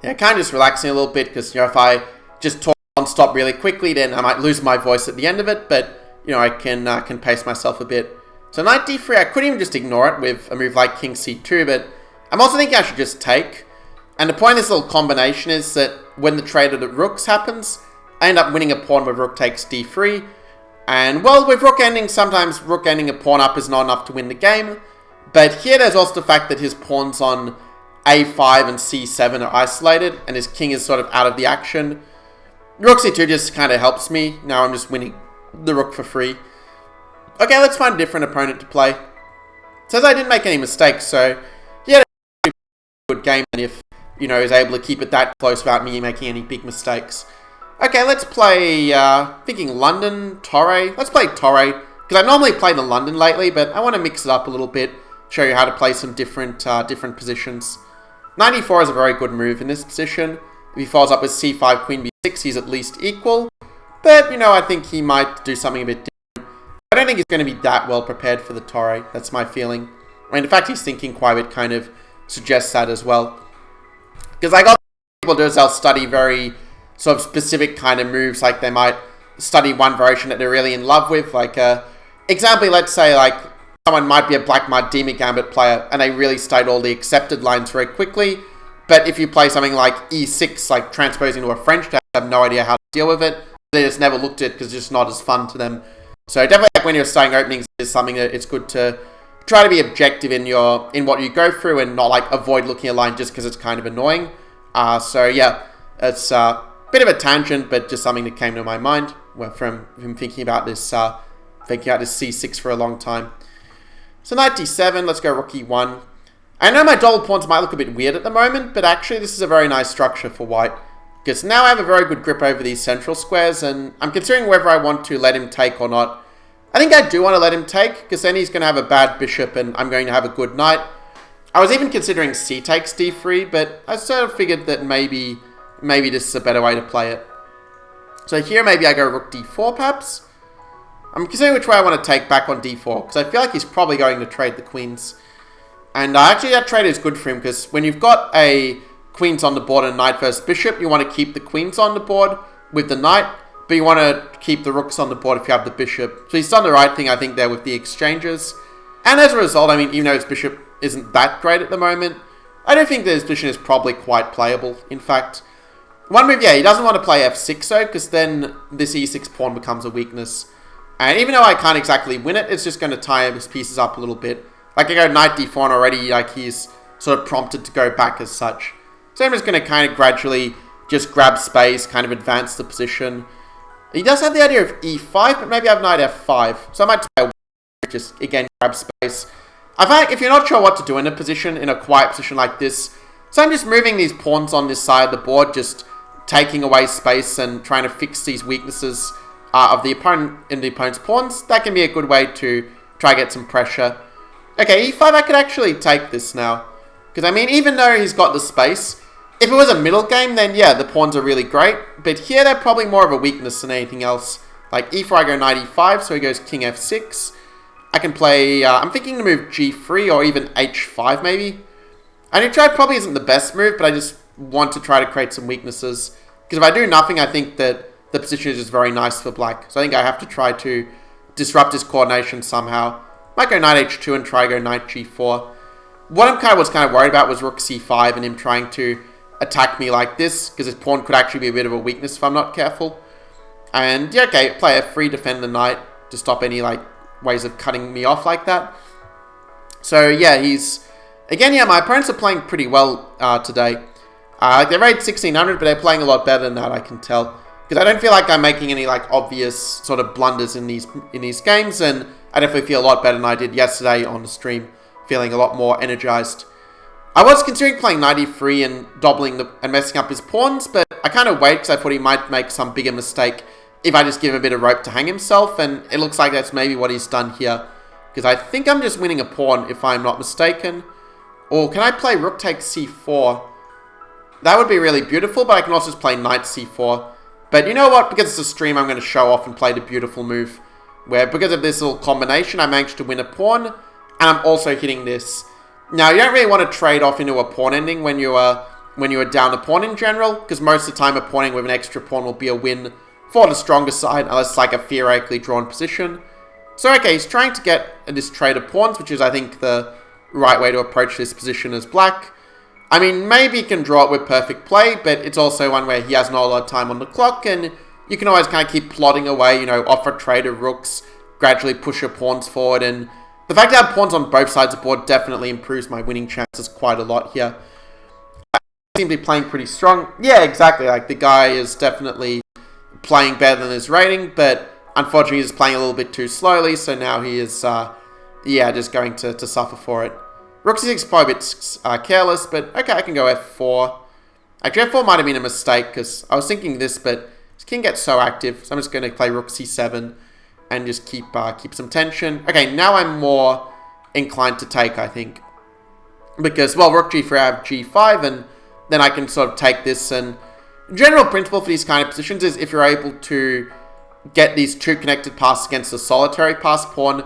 [SPEAKER 1] Yeah, kind of just relaxing a little bit, because, you know, if I just talk non-stop really quickly, then I might lose my voice at the end of it, but, you know, I can pace myself a bit. So knight d3, I could even just ignore it with a move like king c2, but I'm also thinking I should just take. And the point of this little combination is that when the trade of the rooks happens, I end up winning a pawn with rook takes d3. And, well, with rook ending, sometimes rook ending a pawn up is not enough to win the game. But here there's also the fact that his pawns on a5 and c7 are isolated, and his king is sort of out of the action. Rook c2 just kind of helps me. Now I'm just winning the rook for free. Okay, let's find a different opponent to play. It says I didn't make any mistakes, so yeah, good game and if, you know, he's able to keep it that close without me making any big mistakes. Okay, let's play, thinking London, Torre. Let's play Torre, because I normally play the London lately, but I want to mix it up a little bit, show you how to play some different positions. 94 is a very good move in this position. If he follows up with c5, queen b6, he's at least equal. But, you know, I think he might do something a bit different. I don't think he's going to be that well prepared for the Torre. That's my feeling. I mean, the fact he's thinking quite a bit kind of suggests that as well. Because like what people do is they'll study very sort of specific kind of moves. Like they might study one variation that they're really in love with. Like, example, let's say like someone might be a Black Mardima Gambit player and they really studied all the accepted lines very quickly. But if you play something like e6, like transposing to a French, they have no idea how to deal with it. They just never looked at it because it's just not as fun to them. So definitely like when you're studying openings, it's something that it's good to try to be objective in what you go through and not like avoid looking at a line just because it's kind of annoying. So yeah, it's a bit of a tangent, but just something that came to my mind from thinking about this c6 for a long time. So knight d7, let's go rook e1. I know my double pawns might look a bit weird at the moment, but actually this is a very nice structure for white. Because now I have a very good grip over these central squares, and I'm considering whether I want to let him take or not. I think I do want to let him take, because then he's going to have a bad bishop and I'm going to have a good knight. I was even considering c takes d3, but I sort of figured that maybe this is a better way to play it. So here maybe I go rook d4 perhaps. I'm considering which way I want to take back on d4, because I feel like he's probably going to trade the queens. And actually that trade is good for him, because when you've got a queens on the board and knight versus bishop, you want to keep the queens on the board with the knight, but you want to keep the rooks on the board if you have the bishop. So he's done the right thing, I think, there with the exchanges. And as a result, I mean, even though his bishop isn't that great at the moment, I don't think that his position is probably quite playable, in fact. One move, yeah, he doesn't want to play f6 though, because then this e6 pawn becomes a weakness. And even though I can't exactly win it, it's just going to tie his pieces up a little bit. Like I go knight d4 and already, like he's sort of prompted to go back as such. So I'm just going to kind of gradually just grab space, kind of advance the position. He does have the idea of e5, but maybe I have knight f5. So I might just, again, grab space. I find like if you're not sure what to do in a quiet position like this, so I'm just moving these pawns on this side of the board, just taking away space and trying to fix these weaknesses of the opponent in the opponent's pawns. That can be a good way to try to get some pressure. Okay, e5, I could actually take this now. Because, I mean, even though he's got the space, if it was a middle game, then yeah, the pawns are really great. But here, they're probably more of a weakness than anything else. Like e4, I go knight e5, so he goes king f6. I can play, I'm thinking to move g3 or even h5 maybe. And h5 probably isn't the best move, but I just want to try to create some weaknesses. Because if I do nothing, I think that the position is just very nice for black. So I think I have to try to disrupt his coordination somehow. Might go knight h2 and try to go knight g4. What I was kind of worried about was rook c5 and him trying to attack me like this, because his pawn could actually be a bit of a weakness if I'm not careful. And yeah, okay, play f3, defend the knight to stop any like ways of cutting me off like that. So yeah, again, yeah, my opponents are playing pretty well today. They're rated 1600, but they're playing a lot better than that, I can tell. Because I don't feel like I'm making any like obvious sort of blunders in these games, and I definitely feel a lot better than I did yesterday on the stream, feeling a lot more energized. I was considering playing knight e3 and doubling and messing up his pawns, but I kind of waited because I thought he might make some bigger mistake if I just give him a bit of rope to hang himself, and it looks like that's maybe what he's done here. Because I think I'm just winning a pawn if I'm not mistaken. Or can I play rook takes c4? That would be really beautiful, but I can also just play knight c4. But you know what? Because it's a stream, I'm going to show off and play the beautiful move. Where because of this little combination, I managed to win a pawn. And I'm also hitting this. Now, you don't really want to trade off into a pawn ending when you are down a pawn in general. Because most of the time, a pawn ending with an extra pawn will be a win for the stronger side. Unless it's like a theoretically drawn position. So, okay, he's trying to get this trade of pawns, which is, I think, the right way to approach this position as black. I mean, maybe he can draw it with perfect play, but it's also one where he has not a lot of time on the clock, and you can always kind of keep plodding away, you know, offer trade of rooks, gradually push your pawns forward, and the fact that I have pawns on both sides of the board definitely improves my winning chances quite a lot here. I seem to be playing pretty strong. Yeah, exactly, like, the guy is definitely playing better than his rating, but unfortunately he's playing a little bit too slowly, so now he is, yeah, just going to suffer for it. Rook c6 is probably a bit careless, but okay, I can go f4. Actually, f4 might have been a mistake, because I was thinking this, but his king gets so active, so I'm just going to play rook c7 and just keep some tension. Okay, now I'm more inclined to take, I think. Because, well, rook g3, I have g5, and then I can sort of take this. And general principle for these kind of positions is if you're able to get these two connected passes against a solitary pass pawn,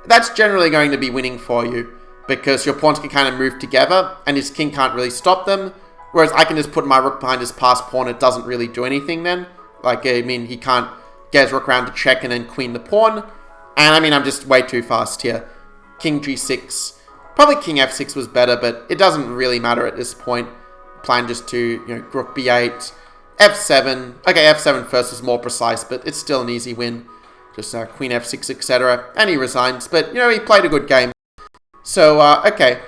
[SPEAKER 1] that's generally going to be winning for you, because your pawns can kind of move together, and his king can't really stop them. Whereas I can just put my rook behind his pass pawn, it doesn't really do anything then. Like, I mean, he can't get his rook around to check and then queen the pawn. And I mean, I'm just way too fast here. King g6. Probably king f6 was better, but it doesn't really matter at this point. Plan just to, you know, rook b8, f7. Okay, f7 first is more precise, but it's still an easy win. Just queen f6, etc. And he resigns, but, you know, he played a good game. So, okay.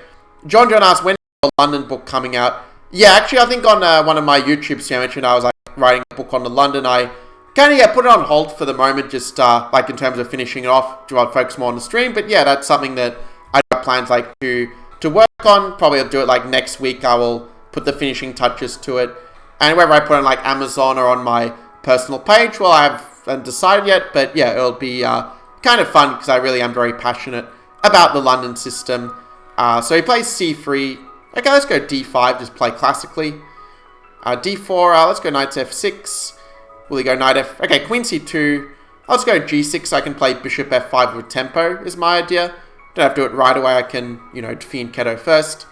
[SPEAKER 1] John asked, when is the London book coming out? Yeah, actually, I think on one of my YouTubes, I mentioned I was like writing a book on the London. I kind of put it on hold for the moment, just like in terms of finishing it off, to focus more on the stream. But yeah, that's something that I have plans like to work on. Probably I'll do it like next week. I will put the finishing touches to it, and whether I put it on like Amazon or on my personal page, well, I haven't decided yet. But yeah, it'll be kind of fun because I really am very passionate about the London system. So he plays c3. Okay, let's go d5, just play classically. d4, let's go knight f6. Will he go knight f... Okay, queen c2. Let's go g6, so I can play bishop f5 with tempo, is my idea. Don't have to do it right away, I can, you know, fianchetto first.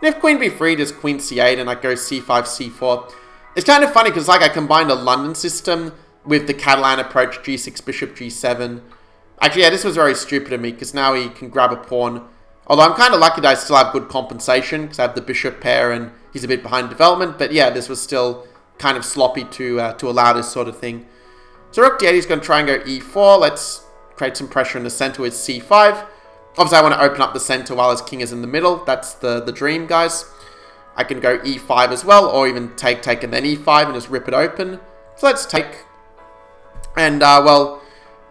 [SPEAKER 1] And if queen b3, just queen c8, and I go c5, c4. It's kind of funny, because like I combined a London system with the Catalan approach, g6, bishop, g7. Actually, yeah, this was very stupid of me, because now he can grab a pawn. Although I'm kind of lucky that I still have good compensation, because I have the bishop pair and he's a bit behind development. But yeah, this was still kind of sloppy to allow this sort of thing. So rook d8, he's going to try and go e4. Let's create some pressure in the center with c5. Obviously, I want to open up the center while his king is in the middle. That's the dream, guys. I can go e5 as well, or even take, and then e5 and just rip it open. So let's take. And, well,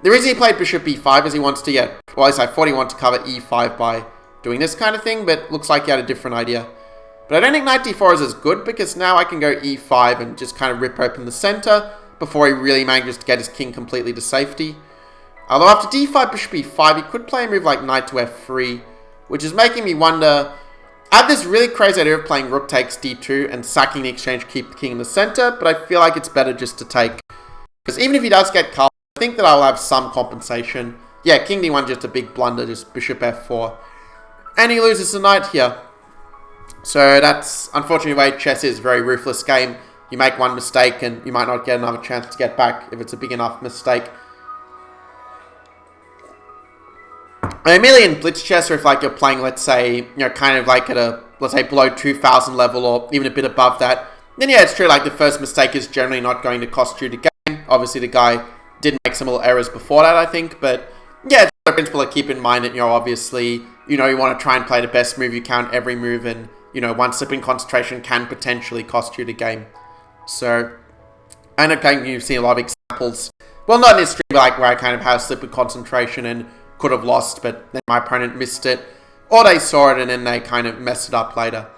[SPEAKER 1] the reason he played bishop e5 is he wants to get... Well, at least I thought he wanted to cover e5 by doing this kind of thing, but looks like he had a different idea. But I don't think knight d4 is as good, because now I can go e5 and just kind of rip open the center before he really manages to get his king completely to safety. Although after d5, bishop e5, he could play a move like knight to f3, which is making me wonder... I have this really crazy idea of playing rook takes d2 and sacking the exchange to keep the king in the center, but I feel like it's better just to take. Because even if he does get culled, I think that I'll have some compensation. Yeah, king d1, just a big blunder, just bishop f4. And he loses the knight here. So that's, unfortunately, the way chess is, a very ruthless game. You make one mistake and you might not get another chance to get back if it's a big enough mistake. And merely in Blitz chess, or if like you're playing, let's say, you know, kind of like at a, let's say, below 2000 level or even a bit above that, then yeah, it's true, like the first mistake is generally not going to cost you the game. Obviously, the guy did make some little errors before that, I think, but yeah, it's a principle to keep in mind that, you know, obviously, you know, you want to try and play the best move you can every move, and, you know, one slip in concentration can potentially cost you the game. So, and again, you've seen a lot of examples, well, not in this stream, but like where I kind of had a slip in concentration and could have lost, but then my opponent missed it, or they saw it and then they kind of messed it up later.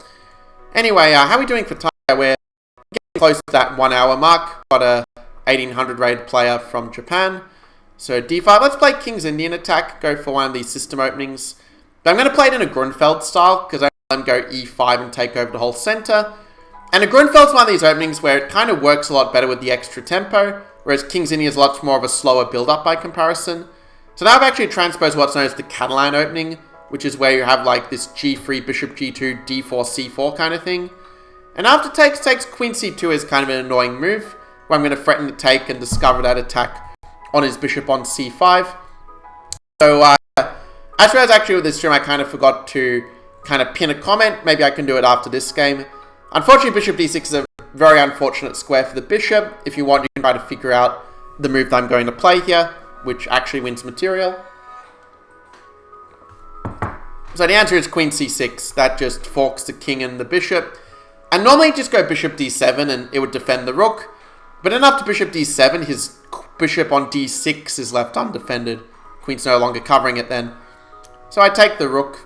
[SPEAKER 1] Anyway, how are we doing for time? We're getting close to that 1 hour mark. Got a 1800 rated player from Japan. So d5, let's play King's Indian attack, go for one of these system openings. But I'm going to play it in a Grunfeld style, because I let him go e5 and take over the whole center. And a Grunfeld's one of these openings where it kind of works a lot better with the extra tempo, whereas King's Indian is a lot more of a slower build-up by comparison. So now I've actually transposed what's known as the Catalan opening, which is where you have like this g3, bishop g2, d4, c4 kind of thing. And after takes queen c2 is kind of an annoying move, where I'm going to threaten to take and discover that attack on his bishop on c5. So as well as actually with this stream, I kind of forgot to kind of pin a comment. Maybe I can do it after this game. Unfortunately, bishop d6 is a very unfortunate square for the bishop. If you want, you can try to figure out the move that I'm going to play here, which actually wins material. So the answer is queen c6. That just forks the king and the bishop. And normally just go bishop d7 and it would defend the rook. But then after bishop d7, his bishop on d6 is left undefended. Queen's no longer covering it then. So I take the rook.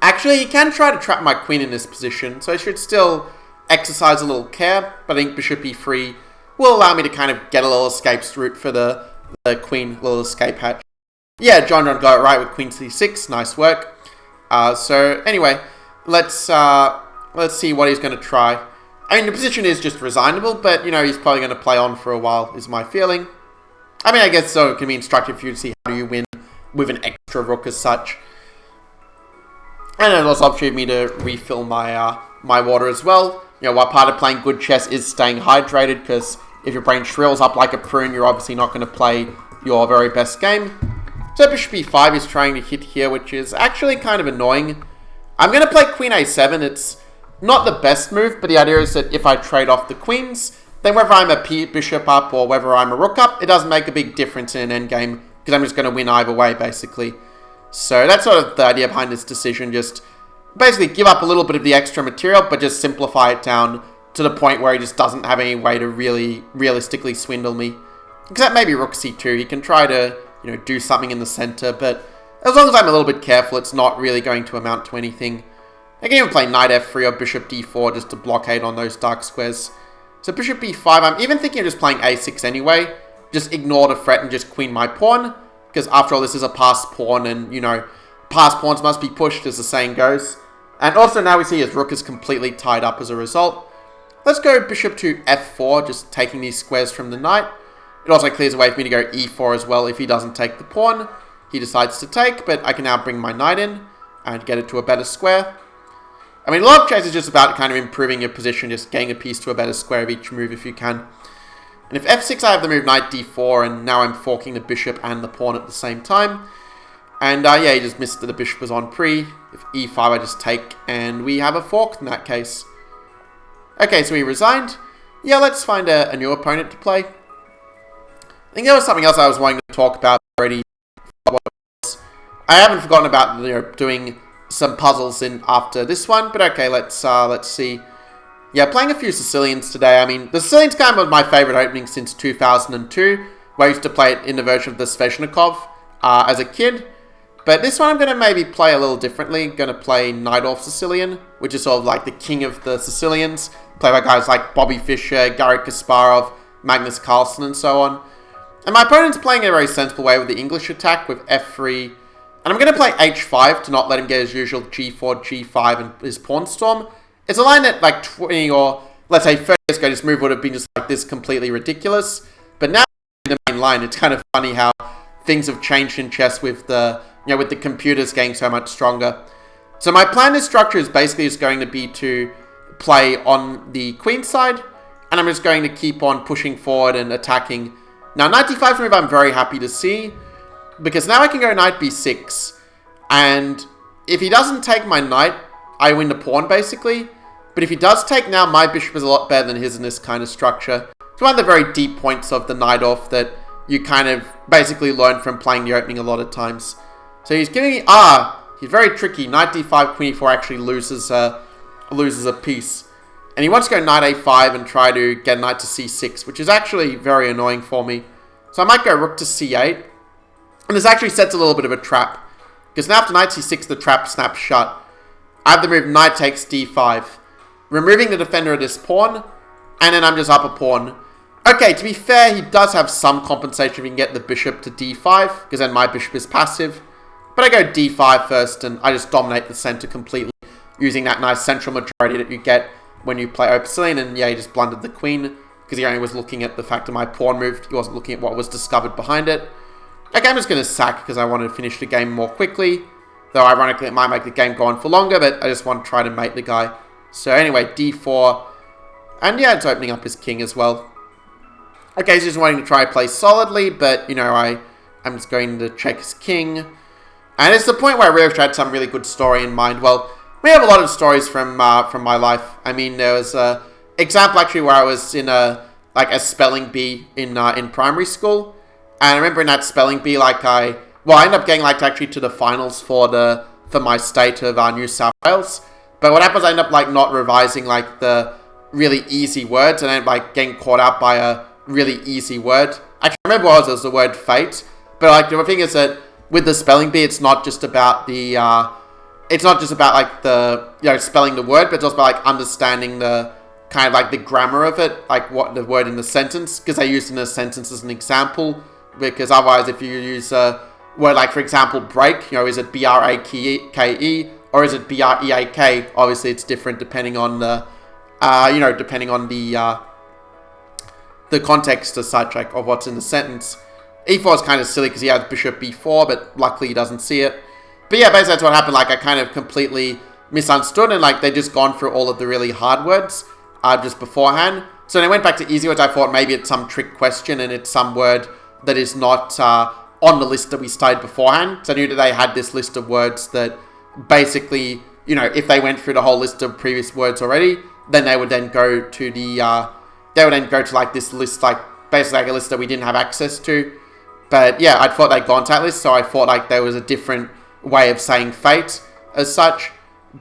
[SPEAKER 1] Actually, he can try to trap my queen in this position, so I should still exercise a little care, but I think bishop e3 will allow me to kind of get a little escape route for the queen, little escape hatch. Yeah, John got it right with queen c6, nice work. So anyway, let's see what he's going to try. I mean, the position is just resignable, but, you know, he's probably going to play on for a while, is my feeling. I mean, I guess so it can be instructive for you to see how do you win with an extra rook as such. And it also opportunity for me to refill my my water as well. You know, while part of playing good chess is staying hydrated, because if your brain shrills up like a prune, you're obviously not going to play your very best game. So bishop e5 is trying to hit here, which is actually kind of annoying. I'm going to play queen a7. It's not the best move, but the idea is that if I trade off the queens, then whether I'm a bishop up or whether I'm a rook up, it doesn't make a big difference in an endgame, because I'm just going to win either way, basically. So that's sort of the idea behind this decision. Just basically give up a little bit of the extra material, but just simplify it down to the point where he just doesn't have any way to really realistically swindle me. Except maybe rook c2. He can try to, you know, do something in the center, but as long as I'm a little bit careful, it's not really going to amount to anything. I can even play knight f3 or bishop d4 just to blockade on those dark squares. So bishop b5, I'm even thinking of just playing a6 anyway. Just ignore the threat and just queen my pawn. Because after all, this is a passed pawn, and, you know, passed pawns must be pushed, as the saying goes. And also now we see his rook is completely tied up as a result. Let's go bishop to f4, just taking these squares from the knight. It also clears a way for me to go e4 as well if he doesn't take the pawn. He decides to take, but I can now bring my knight in and get it to a better square. I mean, a lot of chess is just about kind of improving your position, just getting a piece to a better square of each move if you can. And if f6, I have the move knight d4, and now I'm forking the bishop and the pawn at the same time. And yeah, he just missed that the bishop was on pre. If e5, I just take, and we have a fork in that case. Okay, so he resigned. Yeah, let's find a new opponent to play. I think there was something else I was wanting to talk about already. I haven't forgotten about, you know, doing some puzzles in after this one, but okay, let's see. Yeah, playing a few Sicilians today. I mean, the Sicilians kind of was my favorite opening since 2002, where I used to play it in the version of the Sveshnikov as a kid. But this one I'm going to maybe play a little differently. Going to play Untitled Sicilian, which is sort of like the king of the Sicilians. Played by guys like Bobby Fischer, Garry Kasparov, Magnus Carlsen, and so on. And my opponent's playing in a very sensible way with the English attack with f3. And I'm going to play h5 to not let him get his usual g4, g5, and his pawn storm. It's a line that, like, 20 or, let's say, 30 years ago, this move would have been just like this, completely ridiculous. But now, in the main line, it's kind of funny how things have changed in chess with the, you know, with the computers getting so much stronger. So my plan in structure is basically just going to be to play on the queen side, and I'm just going to keep on pushing forward and attacking. Now, knight d5 is a move I'm very happy to see, because now I can go knight b6, and if he doesn't take my knight, I win the pawn, basically. But if he does take now, my bishop is a lot better than his in this kind of structure. It's one of the very deep points of the knight off that you kind of basically learn from playing the opening a lot of times. So he's giving me, he's very tricky. Knight d5, queen e4 actually loses a piece. And he wants to go knight a5 and try to get knight to c6, which is actually very annoying for me. So I might go rook to c8. And this actually sets a little bit of a trap, because now after knight c6, the trap snaps shut. I have the move knight takes d5, removing the defender of this pawn, and then I'm just up a pawn. Okay, to be fair, he does have some compensation if he can get the bishop to d5, because then my bishop is passive. But I go d5 first, and I just dominate the center completely, using that nice central majority that you get when you play Open Sicilian. And yeah, he just blundered the queen, because he only was looking at the fact that my pawn moved. He wasn't looking at what was discovered behind it. Okay, I'm just going to sack, because I want to finish the game more quickly. Though, ironically, it might make the game go on for longer, but I just want to try to mate the guy. So, anyway, d4. And, yeah, it's opening up his king as well. Okay, he's just wanting to try to play solidly, but, you know, I'm just going to check his king. And it's the point where I really had some really good story in mind. Well, we have a lot of stories from my life. I mean, there was an example, actually, where I was in a spelling bee in primary school. And I remember in that spelling bee, I ended up getting actually to the finals for my state of New South Wales. But what happens, I end up not revising the really easy words, and I end up getting caught out by a really easy word. Actually, I remember what it was the word fate. But the thing is that with the spelling bee, it's not just about the it's not just about like the, spelling the word, but it's also about like understanding the kind of like the grammar of it, like what the word in the sentence, because I used in a sentence as an example, because otherwise if you use a word like, for example, break, is it B-R-A-K-E or is it B-R-E-A-K? Obviously it's different depending on the, depending on the context as such, like of what's in the sentence. E4 is kind of silly because he has bishop B4, but luckily he doesn't see it. But yeah, basically that's what happened. Like I kind of completely misunderstood, and like they just gone through all of the really hard words just beforehand. So when I went back to easy words, I thought maybe it's some trick question and it's some word that is not on the list that we studied beforehand. So I knew that they had this list of words that basically, if they went through the whole list of previous words already, then they would then go to the like this list, like basically like a list that we didn't have access to. But yeah, I thought they'd gone to that list, so I thought like there was a different way of saying fate as such.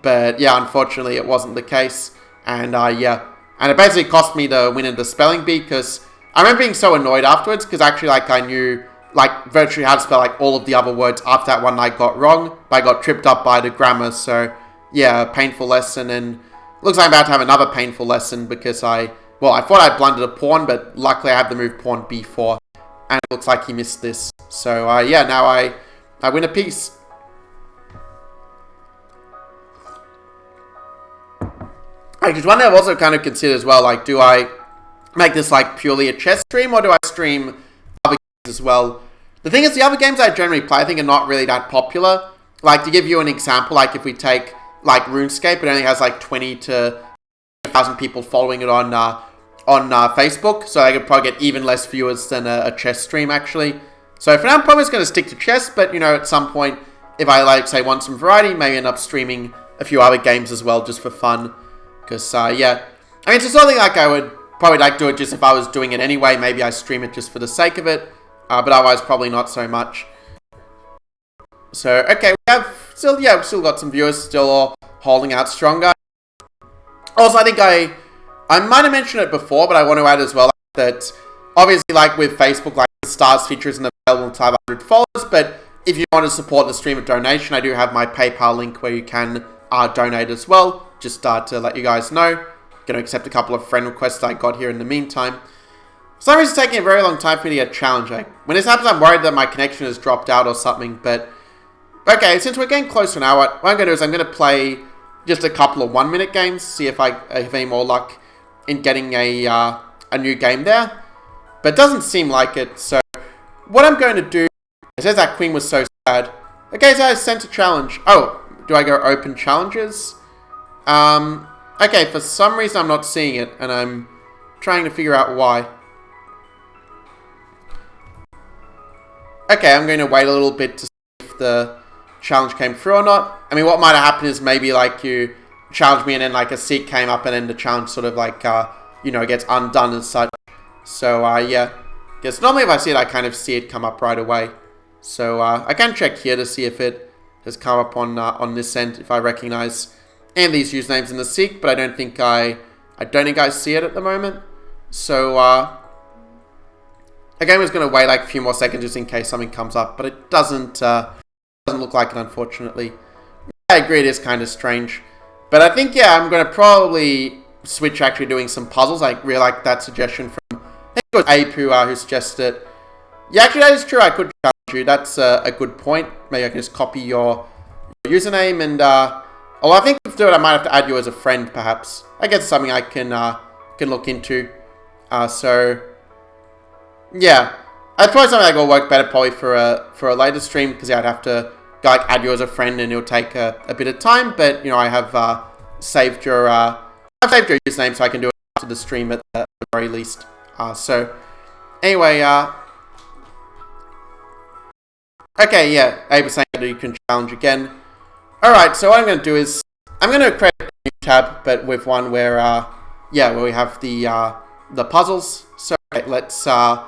[SPEAKER 1] But yeah, unfortunately it wasn't the case. And and it basically cost me the win in the spelling bee, because I remember being so annoyed afterwards, because actually like I knew like virtually how to spell like all of the other words after that one I got wrong, but I got tripped up by the grammar. So yeah, painful lesson, and looks like I'm about to have another painful lesson because I thought I blundered a pawn, but luckily I have the move pawn b4, and it looks like he missed this. So now I win a piece. Because one thing I've also kind of considered as well, like, do I make this like purely a chess stream, or do I stream other games as well? The thing is, the other games I generally play, I think, are not really that popular. Like, to give you an example, like if we take like RuneScape, it only has like 20 to 1,000 people following it on Facebook, so I could probably get even less viewers than a chess stream actually. So for now, I'm probably just going to stick to chess, but at some point, if I like say want some variety, maybe end up streaming a few other games as well, just for fun. Because yeah, I mean, it's the sort of thing like I would probably like do it just if I was doing it anyway. Maybe I stream it just for the sake of it, but otherwise probably not so much. So okay, we've still got some viewers, still all holding out stronger. Also, I think I might have mentioned it before, but I want to add as well that obviously, like with Facebook, like the stars feature isn't available until 100 followers. But if you want to support the stream with donation, I do have my PayPal link where you can donate as well. Just to let you guys know. Going to accept a couple of friend requests I got here in the meantime. For some reason, it's taking a very long time for me to get challenged. When this happens, I'm worried that my connection has dropped out or something. But okay, since we're getting close to an hour, what I'm going to do is I'm going to play just a couple of 1-minute games, see if I have any more luck in getting a new game there. But it doesn't seem like it. So what I'm going to do, it says that queen was so sad. Okay, so I sent a challenge. Oh, do I go open challenges? Okay, for some reason I'm not seeing it, and I'm trying to figure out why. Okay, I'm going to wait a little bit to see if the challenge came through or not. I mean, what might have happened is maybe like you challenged me and then like a seat came up and then the challenge sort of like, gets undone and such. So, yeah. Because normally if I see it, I kind of see it come up right away. So, I can check here to see if it has come up on this end, if I recognize and these usernames in the seek, but I don't think I see it at the moment. So again, I was going to wait like a few more seconds just in case something comes up, but it doesn't look like it, unfortunately. I agree, it is kind of strange, but I think I'm going to probably switch actually doing some puzzles. I really like that suggestion from I think it was Ape who suggested it. Yeah, actually that is true. I could challenge you. That's a good point. Maybe I can just copy your username and. Although I think to do it, I might have to add you as a friend, perhaps. I guess it's something I can look into. So, yeah, that's probably something that will work better probably for a later stream, because I'd have to add you as a friend, and it'll take a bit of time. But I have saved your username, so I can do it after the stream at the very least. So, anyway, okay, yeah, Abe was saying that you can challenge again. Alright, so what I'm going to do is, I'm going to create a new tab, but with one where, where we have the puzzles. So, okay, let's go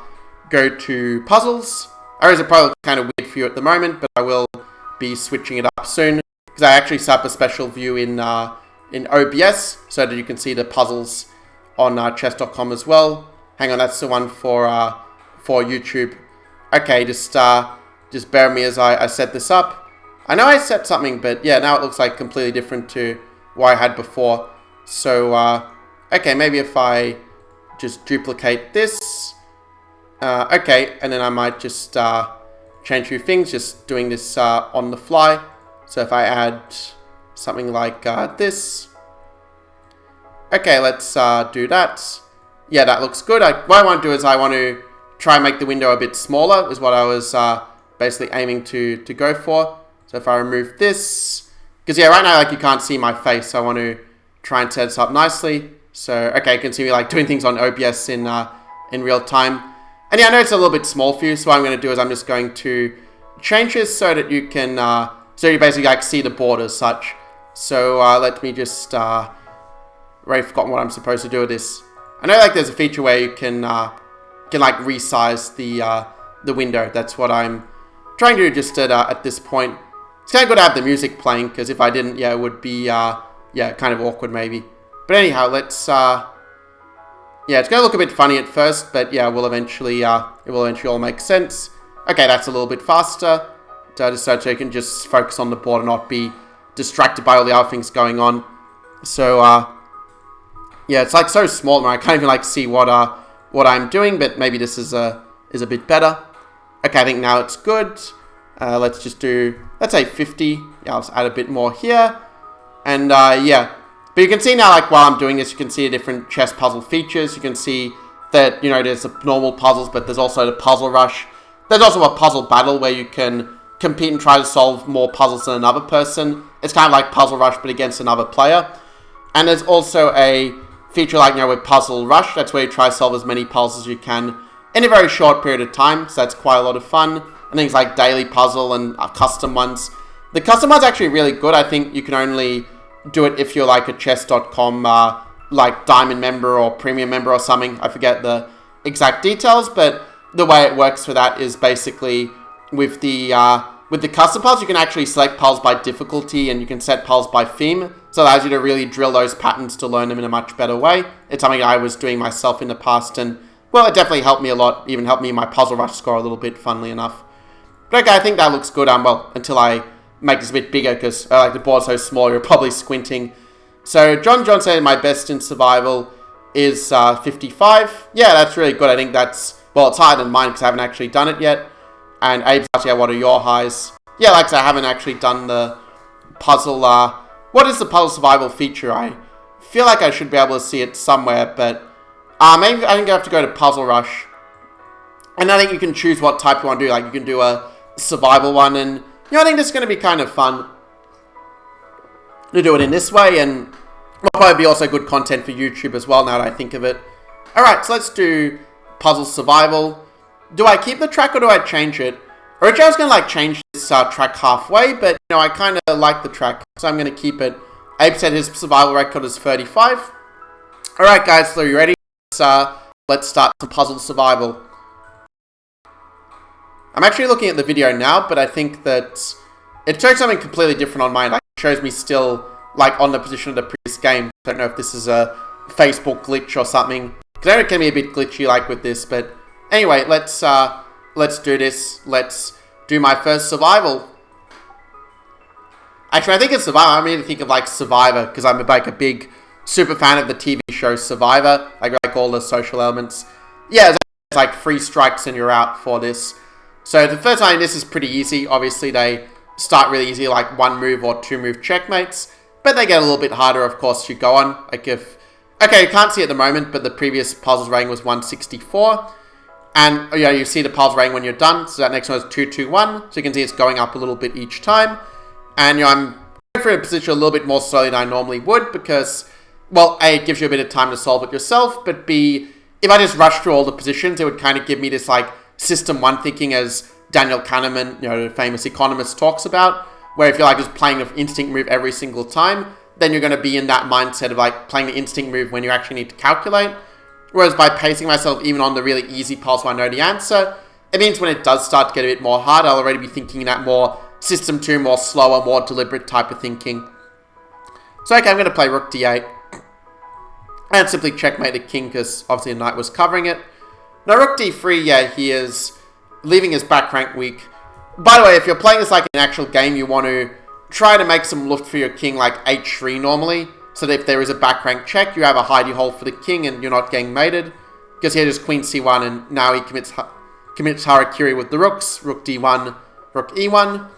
[SPEAKER 1] to puzzles. I realize it probably looks kind of weird for you at the moment, but I will be switching it up soon, because I actually set up a special view in OBS, so that you can see the puzzles on chess.com as well. Hang on, that's the one for YouTube. Okay, just bear with me as I set this up. I know I set something, but yeah, now it looks like completely different to what I had before. So, okay, maybe if I just duplicate this. Okay, and then I might just change a few things, just doing this on the fly. So if I add something like this. Okay, let's do that. Yeah, that looks good. What I want to do is I want to try and make the window a bit smaller, is what I was basically aiming to go for. So if I remove this, because yeah, right now like you can't see my face, so I want to try and set this up nicely. So okay, you can see me like doing things on OBS in real time. And yeah, I know it's a little bit small for you, so what I'm going to do is I'm just going to change this so that you can, so you basically like see the board as such. So let me just, already forgotten what I'm supposed to do with this. I know like there's a feature where you can like resize the window. That's what I'm trying to do just at this point. It's kind of good to have the music playing, because if I didn't, yeah, it would be, yeah, kind of awkward maybe. But anyhow, let's, yeah, it's going to look a bit funny at first, but yeah, it will eventually all make sense. Okay, that's a little bit faster. Just so you can just focus on the board and not be distracted by all the other things going on. So, yeah, it's like so small, I can't even like see what I'm doing, but maybe this is a bit better. Okay, I think now it's good. Let's just do, let's say 50. Yeah, I'll just add a bit more here. And yeah, but you can see now, like while I'm doing this, you can see the different chess puzzle features. You can see that, you know, there's the normal puzzles, but there's also the puzzle rush. There's also a puzzle battle where you can compete and try to solve more puzzles than another person. It's kind of like puzzle rush, but against another player. And there's also a feature like, you know, with puzzle rush. That's where you try to solve as many puzzles as you can in a very short period of time. So that's quite a lot of fun. And things like daily puzzle and custom ones. The custom one's actually really good. I think you can only do it if you're like a chess.com like diamond member or premium member or something. I forget the exact details, but the way it works for that is basically with the custom puzzles, you can actually select puzzles by difficulty, and you can set puzzles by theme. So it allows you to really drill those patterns to learn them in a much better way. It's something I was doing myself in the past, and well, it definitely helped me a lot. Even helped me in my puzzle rush score a little bit, funnily enough. But okay, I think that looks good. Well, until I make this a bit bigger, because like the board's so small, you're probably squinting. So John said my best in survival is 55. Yeah, that's really good. I think that's, well, it's higher than mine because I haven't actually done it yet. And Abe's asked, yeah, what are your highs? Yeah, like I said, I haven't actually done the puzzle. What is the puzzle survival feature? I feel like I should be able to see it somewhere, but maybe I think I have to go to Puzzle Rush. And I think you can choose what type you want to do. Like you can do a survival one, and you know, I think this is going to be kind of fun to do it in this way, and will probably be also good content for YouTube as well, now that I think of it. Alright, so let's do puzzle survival. Do I keep the track or do I change it? Originally I was going to like change this track halfway, but you know, I kind of like the track, so I'm going to keep it. Abe said his survival record is 35. Alright guys, so are you ready? Let's start some puzzle survival. I'm actually looking at the video now, but I think that it shows something completely different on mine. Like, it shows me still like on the position of the previous game. I don't know if this is a Facebook glitch or something, because I know it can be a bit glitchy like with this, but anyway, let's do this. Let's do my first survival. Actually, I think it's survival. I mean, to think of like Survivor, because I'm like a big super fan of the TV show Survivor. I like all the social elements. Yeah, it's like 3 strikes and you're out for this. So the first time, this is pretty easy. Obviously, they start really easy, like 1 move or 2 move checkmates. But they get a little bit harder, of course, as you go on. Like if... Okay, you can't see it at the moment, but the previous puzzles rating was 164. And, you know, you see the puzzle rating when you're done. So that next one is 221. So you can see it's going up a little bit each time. And, you know, I'm going for a position a little bit more slowly than I normally would because, well, A, it gives you a bit of time to solve it yourself. But B, if I just rush through all the positions, it would kind of give me this, like, System 1 thinking, as Daniel Kahneman, you know, the famous economist, talks about, where if you're like just playing an instinct move every single time, then you're going to be in that mindset of like playing the instinct move when you actually need to calculate. Whereas by pacing myself even on the really easy puzzle where I know the answer, it means when it does start to get a bit more hard, I'll already be thinking that more System 2, more slower, more deliberate type of thinking. So okay, I'm going to play Rook D8. And simply checkmate the king because obviously the knight was covering it. Now Rook D3, yeah, he is leaving his back rank weak. By the way, if you're playing this like an actual game, you want to try to make some luft for your king like h3 normally, so that if there is a back rank check, you have a hidey hole for the king and you're not getting mated. Because here just queen c1 and now he commits harakiri with the rooks, rook d1, rook e1.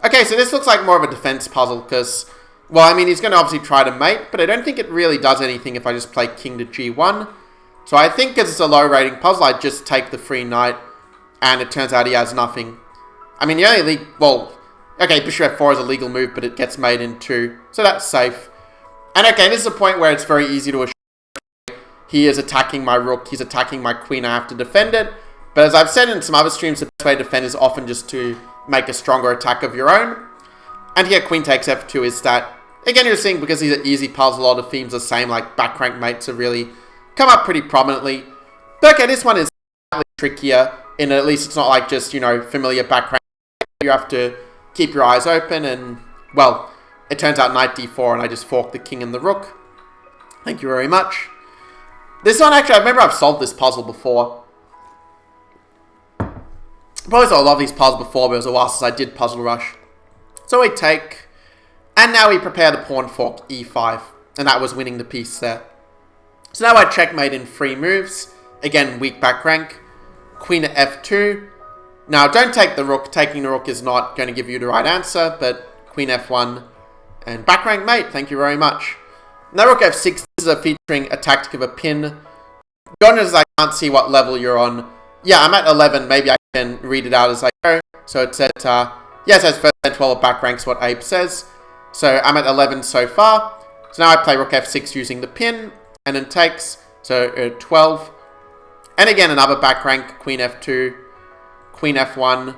[SPEAKER 1] Okay, so this looks like more of a defense puzzle because, well, I mean, he's going to obviously try to mate, but I don't think it really does anything if I just play king to g1. So I think because it's a low rating puzzle, I just take the free knight, and it turns out he has nothing. I mean, the only okay, bishop f4 is a legal move, but it gets made in 2, so that's safe. And okay, this is a point where it's very easy to assure he is attacking my rook, he's attacking my queen, I have to defend it. But as I've said in some other streams, the best way to defend is often just to make a stronger attack of your own. And here, queen takes f2 is that. Again, you're seeing, because these are easy puzzles, a lot of themes are the same, like back rank mates have really come up pretty prominently. But okay, this one is slightly trickier, in at least it's not like just, you know, familiar back rank. You have to keep your eyes open, and, well, it turns out knight d4, and I just fork the king and the rook. Thank you very much. This one, actually, I remember I've solved this puzzle before. Probably saw a lot of these puzzles before, but it was a while since I did Puzzle Rush. So we take, and now we prepare the pawn fork e5, and that was winning the piece there. So now I checkmate in 3 moves. Again, weak back rank. Queen at f2. Now, don't take the rook. Taking the rook is not going to give you the right answer, but queen f1 and back rank mate. Thank you very much. Now, rook f6 is featuring a tactic of a pin. John is I can't see what level you're on. Yeah, I'm at 11. Maybe I can read it out as I go. So it says, yeah, it says first and 12 back ranks what Abe says. So I'm at 11 so far. So now I play rook f6 using the pin, and then takes, so 12. And again, another back rank, queen f2, queen f1.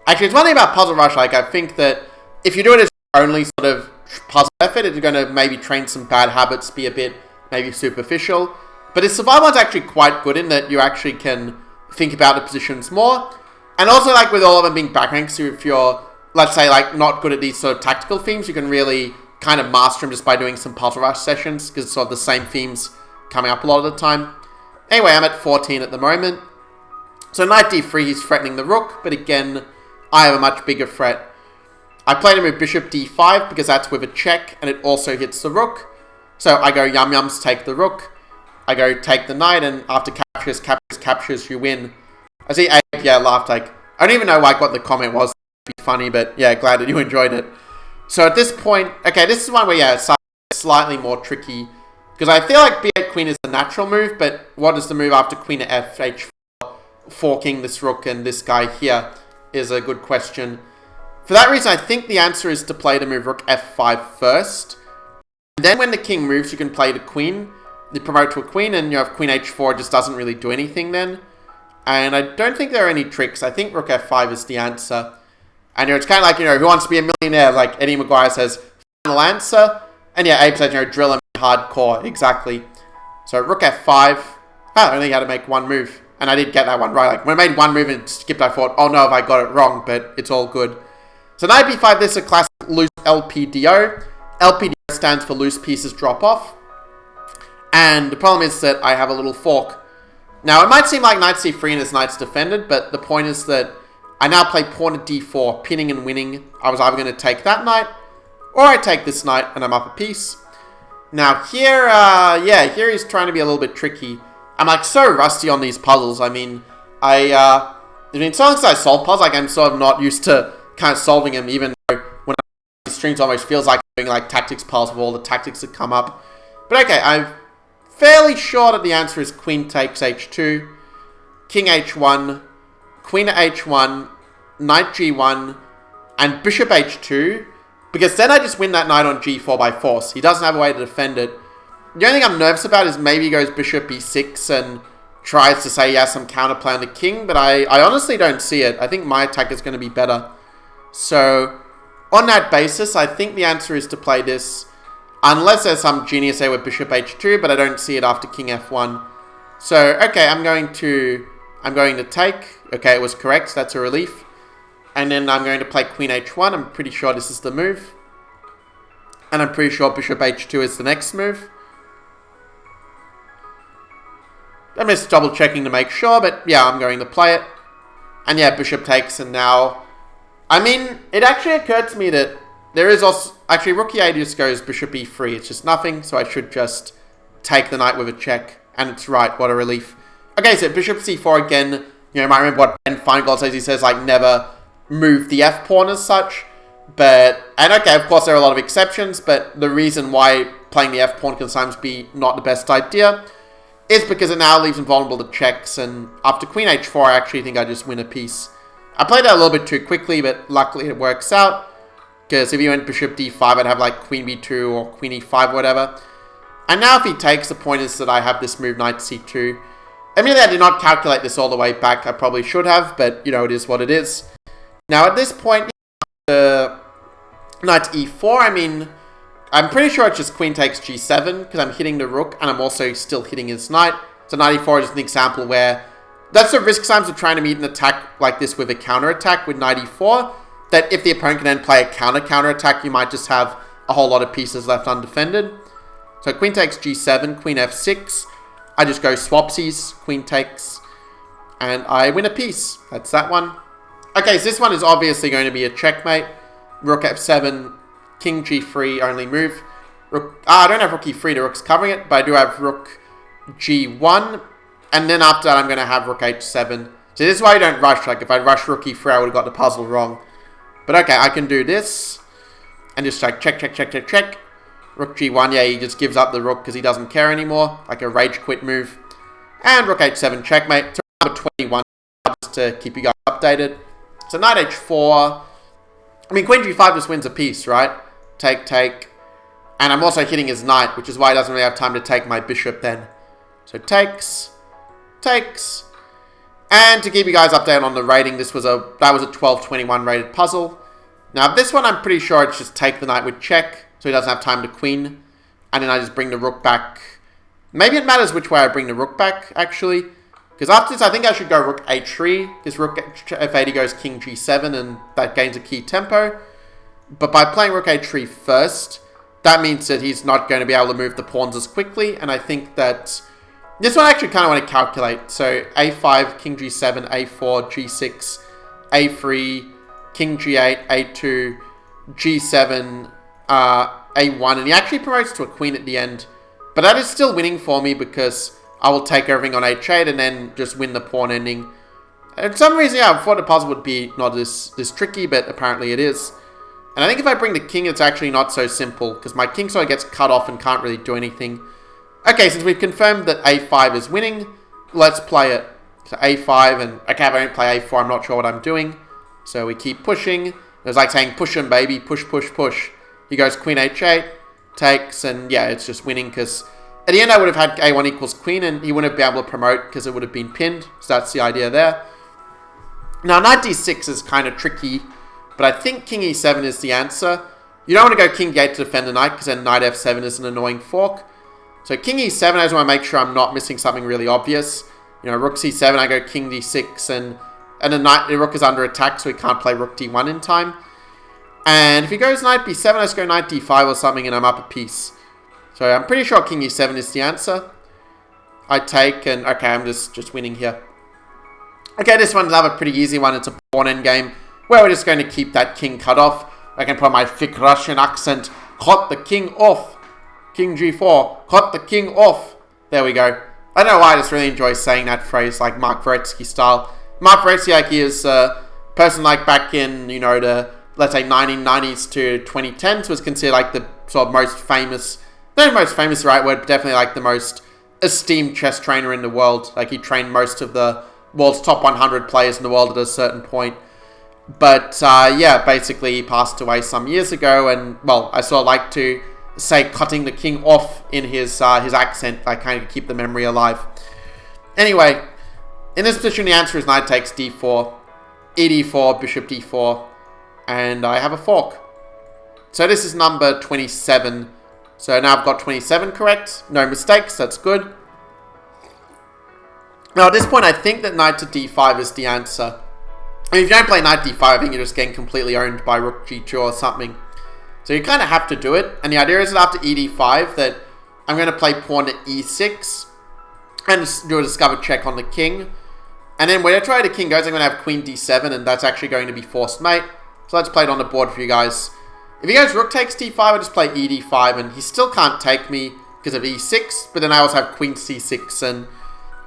[SPEAKER 1] Actually, it's one thing about Puzzle Rush, like, I think that if you do it as your only sort of puzzle effort, it's going to maybe train some bad habits, be a bit maybe superficial. But his survival one's actually quite good in that you actually can think about the positions more. And also, like, with all of them being back ranks, so if you're, let's say, like, not good at these sort of tactical themes, you can really kind of master them just by doing some Puzzle Rush sessions, because it's sort of the same themes coming up a lot of the time. Anyway, I'm at 14 at the moment. So knight d3, he's threatening the rook, but again, I have a much bigger threat. I played him with bishop d5 because that's with a check, and it also hits the rook. So I go yum-yums, take the rook. I go take the knight, and after captures, you win. I see Abe, yeah, laughed, like, I don't even know like what the comment was. It'd be funny, but yeah, glad that you enjoyed it. So at this point, okay, this is one where, yeah, it's slightly more tricky. Because I feel like b8 queen is the natural move, but what is the move after queen at f h4, forking this rook and this guy here is a good question. For that reason, I think the answer is to play the move rook f5 first. And then when the king moves, you can play the queen. You promote to a queen, and you have queen h4 just doesn't really do anything then. And I don't think there are any tricks. I think rook f5 is the answer. And it's kind of like, who wants to be a millionaire? Like Eddie Maguire says, final answer. And yeah, Abe said, drill him hardcore. Exactly. So rook f5. I only had to make one move. And I did get that one right. Like when I made one move and skipped, I thought, oh no, have I got it wrong? But it's all good. So knight b5, this is a classic loose LPDO. LPDO stands for loose pieces drop off. And the problem is that I have a little fork. Now, it might seem like knight c3 and his knight's defended, but the point is that I now play pawn at d4, pinning and winning. I was either going to take that knight, or I take this knight, and I'm up a piece. Now, here, here he's trying to be a little bit tricky. I'm, like, so rusty on these puzzles. I mean, so long as I solve puzzles, like, I'm sort of not used to kind of solving them, even though when I streams almost feels like I'm doing, like, tactics puzzles with all the tactics that come up. But, okay, I'm fairly sure that the answer is queen takes h2, king h1, queen at h1, knight g1, and bishop h2, because then I just win that knight on g4 by force. He doesn't have a way to defend it. The only thing I'm nervous about is maybe he goes bishop b6 and tries to say he has some counterplay on the king, but I honestly don't see it. I think my attack is going to be better. So, on that basis, I think the answer is to play this, unless there's some genius there with bishop h2, but I don't see it after king f1. So, okay, I'm going to take. Okay, it was correct, so that's a relief. And then I'm going to play queen h1. I'm pretty sure this is the move. And I'm pretty sure bishop h2 is the next move. I'm just double checking to make sure, but yeah, I'm going to play it. And yeah, bishop takes, and now I mean, it actually occurred to me that there is also... Actually, rook e8 just goes bishop e3. It's just nothing, so I should just take the knight with a check. And it's right, what a relief. Okay, so bishop c4 again. You know, you might remember what Ben Feingold says. He says, like, never move the f-pawn as such. But, and okay, of course there are a lot of exceptions, but the reason why playing the f-pawn can sometimes be not the best idea is because it now leaves him vulnerable to checks, and after queen h4, I actually think I just win a piece. I played that a little bit too quickly, but luckily it works out, because if he went bishop d5, I'd have like queen b2 or queen e5 or whatever. And now if he takes, the point is that I have this move knight c2. Admittedly, I did not calculate this all the way back. I probably should have, but you know, it is what it is. Now at this point, knight e4, I mean, I'm pretty sure it's just queen takes g7, because I'm hitting the rook, and I'm also still hitting his knight. So knight e4 is just an example where that's the risk sometimes of trying to meet an attack like this with a counter-attack with knight e4, that if the opponent can then play a counter-attack, you might just have a whole lot of pieces left undefended. So queen takes g7, queen f6. I just go swapsies, queen takes, and I win a piece. That's that one. Okay, so this one is obviously going to be a checkmate. Rook f7, king g3, only move. Rook, I don't have rook e3, the rook's covering it, but I do have rook g1. And then after that, I'm going to have rook h7. So this is why you don't rush. Like, if I'd rushed rook e3, I would have got the puzzle wrong. But okay, I can do this. And just like check, check, check, check, check. Rook g1, yeah, he just gives up the rook because he doesn't care anymore. Like a rage quit move. And rook h7, checkmate. So number 21, just to keep you guys updated. So knight h4. I mean, queen g5 just wins a piece, right? Take, take. And I'm also hitting his knight, which is why he doesn't really have time to take my bishop then. So takes, takes. And to keep you guys updated on the rating, that was a 12-21 rated puzzle. Now this one, I'm pretty sure it's just take the knight with check, so he doesn't have time to queen. And then I just bring the rook back. Maybe it matters which way I bring the rook back, actually. Because after this, I think I should go rook h3. Because rook f8 goes king g7, and that gains a key tempo. But by playing rook h3 first, that means that he's not going to be able to move the pawns as quickly. And I think that this one I actually kind of want to calculate. So a5, king g7, a4, g6, a3, king g8, a2, g7, a1. And he actually promotes to a queen at the end. But that is still winning for me because I will take everything on h8 and then just win the pawn ending. And for some reason, yeah, I thought the puzzle would be not this tricky, but apparently it is. And I think if I bring the king, it's actually not so simple, because my king sort of gets cut off and can't really do anything. Okay, since we've confirmed that a5 is winning, let's play it. So a5, and okay, if I don't play a4, I'm not sure what I'm doing. So we keep pushing. It's like saying, push him, baby, push, push, push. He goes queen h8, takes, and yeah, it's just winning, because at the end I would have had a1 equals queen, and he wouldn't be able to promote, because it would have been pinned. So that's the idea there. Now, knight d6 is kind of tricky, but I think king e7 is the answer. You don't want to go king g8 to defend the knight, because then knight f7 is an annoying fork. So king e7, I just want to make sure I'm not missing something really obvious. You know, rook c7, I go king d6, and the rook is under attack, so he can't play rook d1 in time. And if he goes knight b7, I just go knight d5 or something, and I'm up a piece. So I'm pretty sure king e7 is the answer. I take, and okay, I'm just winning here. Okay, this one's another pretty easy one. It's a pawn endgame, where we're just going to keep that king cut off. I can put my thick Russian accent. Cut the king off. King g4. Cut the king off. There we go. I don't know why I just really enjoy saying that phrase, like Mark Veretsky style. Mark Veretsky, like, he is a person like back in, you know, the, let's say, 1990s to 2010s, was considered like the sort of most famous, not most famous the right word, but definitely like the most esteemed chess trainer in the world. Like, he trained most of the world's top 100 players in the world at a certain point. But yeah, basically he passed away some years ago, and well, I sort of like to say cutting the king off in his accent, like kind of keep the memory alive. Anyway, in this position the answer is knight takes d4, e4, bishop d4, and I have a fork. So this is number 27. So now I've got 27 correct, no mistakes, that's good. Now at this point I think that knight to d5 is the answer. I mean, if you don't play knight d5, I think you're just getting completely owned by rook g2 or something. So you kind of have to do it. And the idea is that after ed5 that I'm going to play pawn to e6 and do a discovered check on the king. And then whenever the king goes, I'm going to have queen d7, and that's actually going to be forced mate. So let's play it on the board for you guys. If he goes rook takes d5, I just play e d5, and he still can't take me because of e6, but then I also have queen c6, and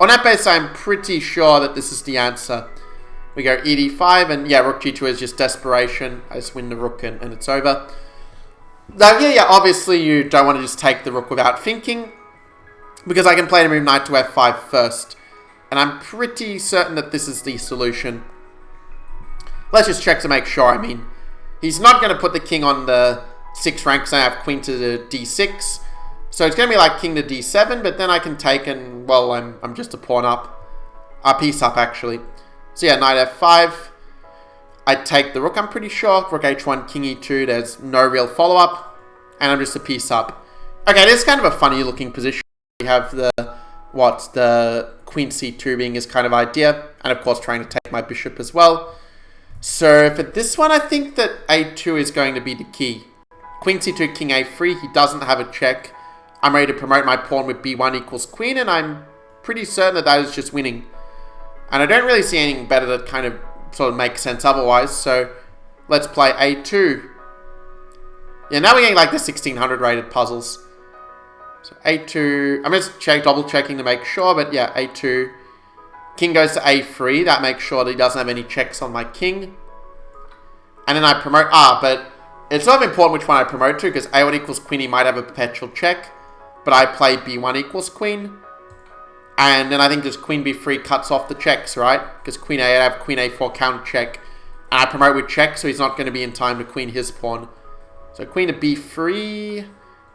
[SPEAKER 1] on that basis, I'm pretty sure that this is the answer. We go e d5, and yeah, rook g2 is just desperation. I just win the rook, and it's over. Now, yeah, obviously you don't want to just take the rook without thinking, because I can play the move knight to f5 first. And I'm pretty certain that this is the solution. Let's just check to make sure. I mean, he's not going to put the king on the 6 rank, because I have queen to the d6. So it's going to be like king to d7, but then I can take and, well, I'm just a pawn up. A piece up, actually. So yeah, knight f5. I take the rook, I'm pretty sure. Rook h1, king e2, there's no real follow-up. And I'm just a piece up. Okay, this is kind of a funny looking position. We have the queen c2 being his kind of idea. And of course trying to take my bishop as well. So for this one, I think that a2 is going to be the key. Queen c2, king a3, he doesn't have a check. I'm ready to promote my pawn with b1 equals queen, and I'm pretty certain that that is just winning. And I don't really see anything better that kind of sort of makes sense otherwise, so let's play a2. Yeah, now we're getting like the 1600 rated puzzles. So a2, I'm just double checking to make sure, but yeah, a2. King goes to a3, that makes sure that he doesn't have any checks on my king. And then I promote, but it's sort of important which one I promote to, because a1 equals queen, he might have a perpetual check. But I play b1 equals queen. And then I think just queen b3 cuts off the checks, right? Because queen a, I have queen a4 counter check. And I promote with check, so he's not going to be in time to queen his pawn. So queen to b3.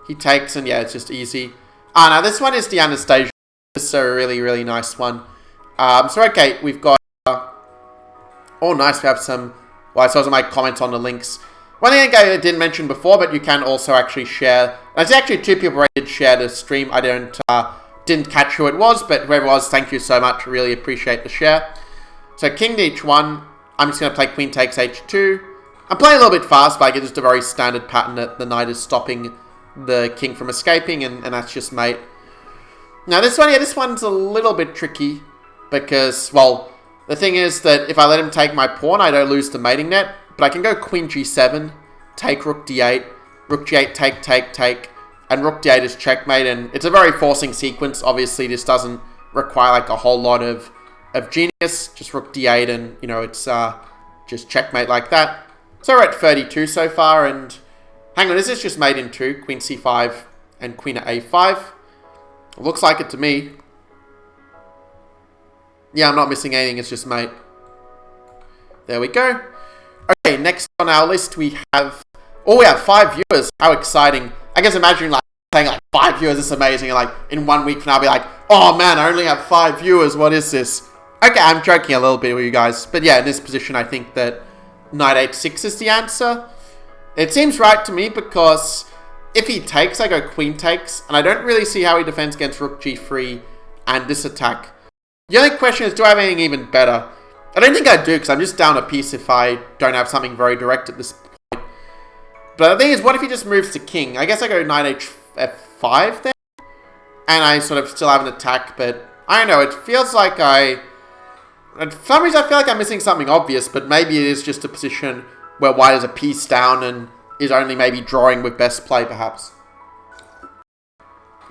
[SPEAKER 1] He takes, and yeah, it's just easy. Now this one is the Anastasia. This is a really, really nice one. So okay, we've got... oh, nice, we have some... well, I saw some of my comments on the links. One thing I didn't mention before, but you can also actually share... there's actually 2 people already did share the stream. I didn't catch who it was, but whoever it was, thank you so much. Really appreciate the share. So king to h1. I'm just going to play queen takes h2. I'm playing a little bit fast, but I get just a very standard pattern that the knight is stopping the king from escaping, and that's just mate. Now this one, yeah, this one's a little bit tricky, because, well, the thing is that if I let him take my pawn, I don't lose the mating net, but I can go queen g7, take rook d8, rook g8, take, and rook d8 is checkmate, and it's a very forcing sequence. Obviously, this doesn't require like a whole lot of genius, just rook d8, and, you know, it's just checkmate like that. So we're at 32 so far, and hang on, is this just mate in 2? Queen c5 and queen at a5. It looks like it to me. Yeah, I'm not missing anything, it's just mate. There we go. Okay, next on our list we have... oh, we have 5 viewers. How exciting. I guess imagine like saying like 5 viewers, it's amazing. And like in 1 week from now I'll be like, oh man, I only have 5 viewers. What is this? Okay, I'm joking a little bit with you guys. But yeah, in this position I think that knight h6 is the answer. It seems right to me, because if he takes, I go queen takes. And I don't really see how he defends against rook g3 and this attack. The only question is, do I have anything even better? I don't think I do, because I'm just down a piece if I don't have something very direct at this point. But the thing is, what if he just moves to king? I guess I go knight f5 then. And I sort of still have an attack, but I don't know. It feels like for some reason I feel like I'm missing something obvious, but maybe it is just a position where white is a piece down and is only maybe drawing with best play, perhaps.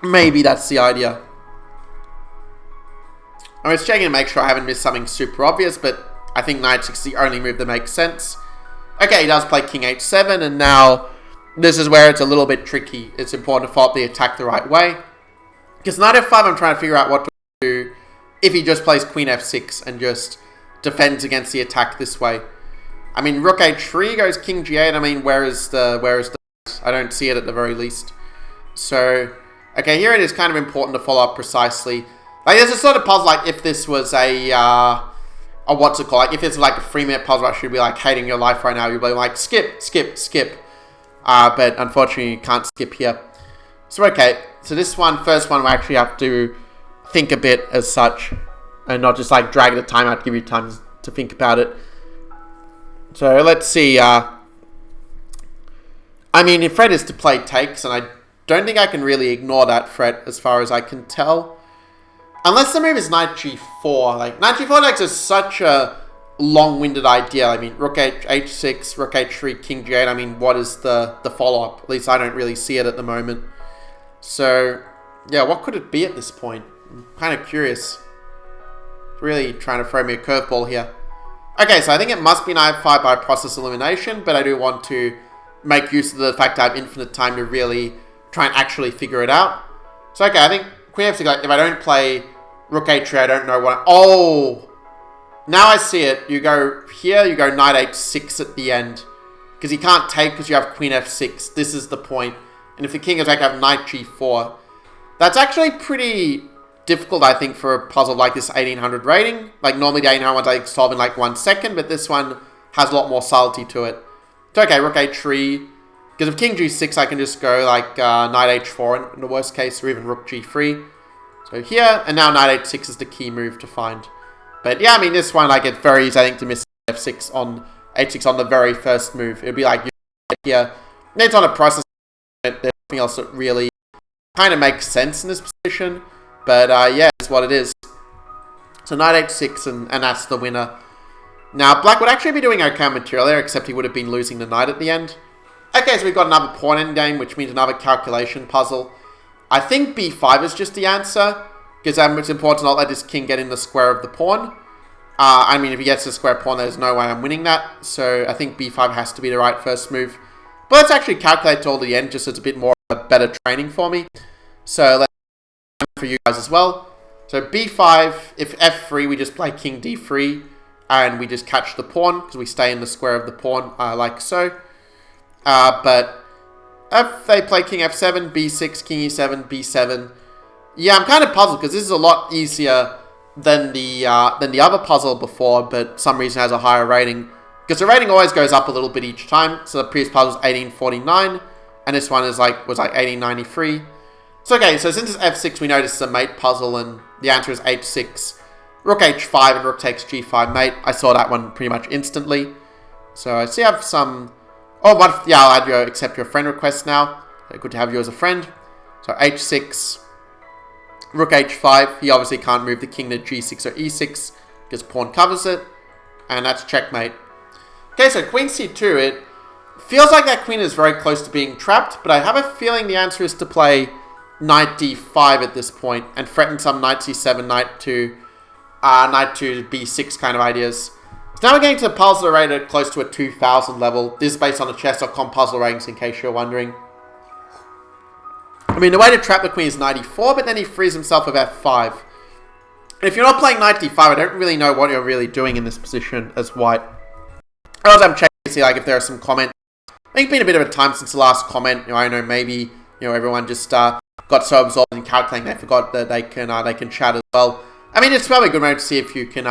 [SPEAKER 1] Maybe that's the idea. I'm just checking to make sure I haven't missed something super obvious, but I think knight 6 is the only move that makes sense. Okay, he does play king h7, and now this is where it's a little bit tricky. It's important to follow up the attack the right way. Because knight f5, I'm trying to figure out what to do if he just plays queen f6 and just defends against the attack this way. I mean, rook h3 goes king g8. I mean, where is the... I don't see it at the very least. So, okay, here it is kind of important to follow up precisely. Like, there's a sort of puzzle, like, if this was a what's it called? Like, if it's like a 3-minute puzzle, I should be, like, hating your life right now. You'll be like, skip. But unfortunately, you can't skip here. So, okay. So, this one, first one, we actually have to think a bit as such. And not just, like, drag the time out to give you time to think about it. So, let's see. I mean, if threat is to play takes, and I don't think I can really ignore that threat as far as I can tell. Unless the move is knight g4. Like, knight g4 takes is such a long-winded idea. I mean, rook h6, rook h3, king g8. I mean, what is the follow-up? At least I don't really see it at the moment. So, yeah, what could it be at this point? I'm kind of curious. Really trying to throw me a curveball here. Okay, so I think it must be knight f5 by process elimination, but I do want to make use of the fact I have infinite time to really try and actually figure it out. So, okay, I think queen f6, like, if I don't play rook h3, I don't know what... Oh! Now I see it. You go here, you go knight h6 at the end. Because you can't take because you have queen f6. This is the point. And if the king is like, I have knight g4. That's actually pretty difficult, I think, for a puzzle like this 1800 rating. Like, normally the 1800 ones I solve in like 1 second, but this one has a lot more subtlety to it. So, okay, rook h3. Because if king g6, I can just go like knight h4 in the worst case, or even rook g3. So here, and now knight h6 is the key move to find. But yeah, I mean, this one, like, it's very easy, I think, to miss f6 on h6 on the very first move. It would be like, here, and it's on a process. There's nothing else that really kind of makes sense in this position. But yeah, it's what it is. So knight h6, and that's the winner. Now, black would actually be doing okay on material there, except he would have been losing the knight at the end. Okay, so we've got another pawn endgame, which means another calculation puzzle. I think b5 is just the answer, because it's important to not let this king get in the square of the pawn. I mean, if he gets the square pawn, there's no way I'm winning that. So I think b5 has to be the right first move. But let's actually calculate till the end, just so it's a bit more of a better training for me. So let's for you guys as well. So b5, if f3, we just play king d3, and we just catch the pawn, because we stay in the square of the pawn, like so. But if they play king f7, b6, king e7, b7. Yeah, I'm kind of puzzled, because this is a lot easier than the other puzzle before, but some reason has a higher rating. Because the rating always goes up a little bit each time. So the previous puzzle was 1849, and this one was like 1893. So okay, so since it's f6, we know this is a mate puzzle, and the answer is h6. Rook h5 and rook takes g5 mate. I saw that one pretty much instantly. So I see I have some... Oh, yeah, I'll add you, accept your friend request now. Good to have you as a friend. So h6, rook h5. He obviously can't move the king to g6 or e6 because pawn covers it. And that's checkmate. Okay, so queen c2. It feels like that queen is very close to being trapped, but I have a feeling the answer is to play knight d5 at this point and threaten some knight c7, knight to b6 kind of ideas. So now we're getting to the puzzle rated close to a 2000 level. This is based on the chess.com puzzle ratings, in case you're wondering. I mean, the way to trap the queen is knight e4, but then he frees himself with f5. And if you're not playing knight d5, I don't really know what you're really doing in this position as white. As I'm checking to see like if there are some comments. I think it's been a bit of a time since the last comment. I know maybe everyone just got so absorbed in calculating they forgot that they can chat as well. I mean, it's probably a good moment to see if you can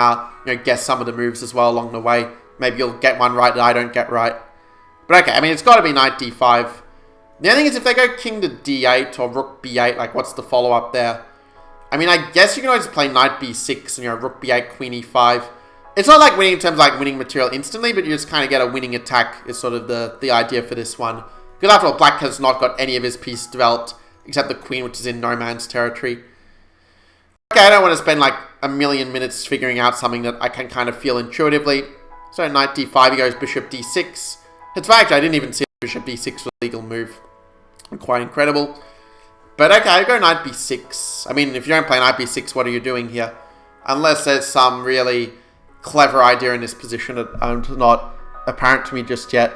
[SPEAKER 1] guess some of the moves as well along the way. Maybe you'll get one right that I don't get right. But okay, I mean, it's got to be knight d5. The only thing is if they go king to d8 or rook b8, like what's the follow-up there? I mean, I guess you can always play knight b6 and rook b8, queen e5. It's not like winning in terms of like winning material instantly, but you just kind of get a winning attack is sort of the idea for this one. Because after all, black has not got any of his pieces developed except the queen, which is in no man's territory. Okay, I don't want to spend like a million minutes figuring out something that I can kind of feel intuitively. So knight d5, he goes bishop d6. It's fact, I didn't even see bishop d6 was a legal move. Quite incredible. But okay, I go knight b6. I mean, if you don't play knight b6, what are you doing here? Unless there's some really clever idea in this position that is not apparent to me just yet.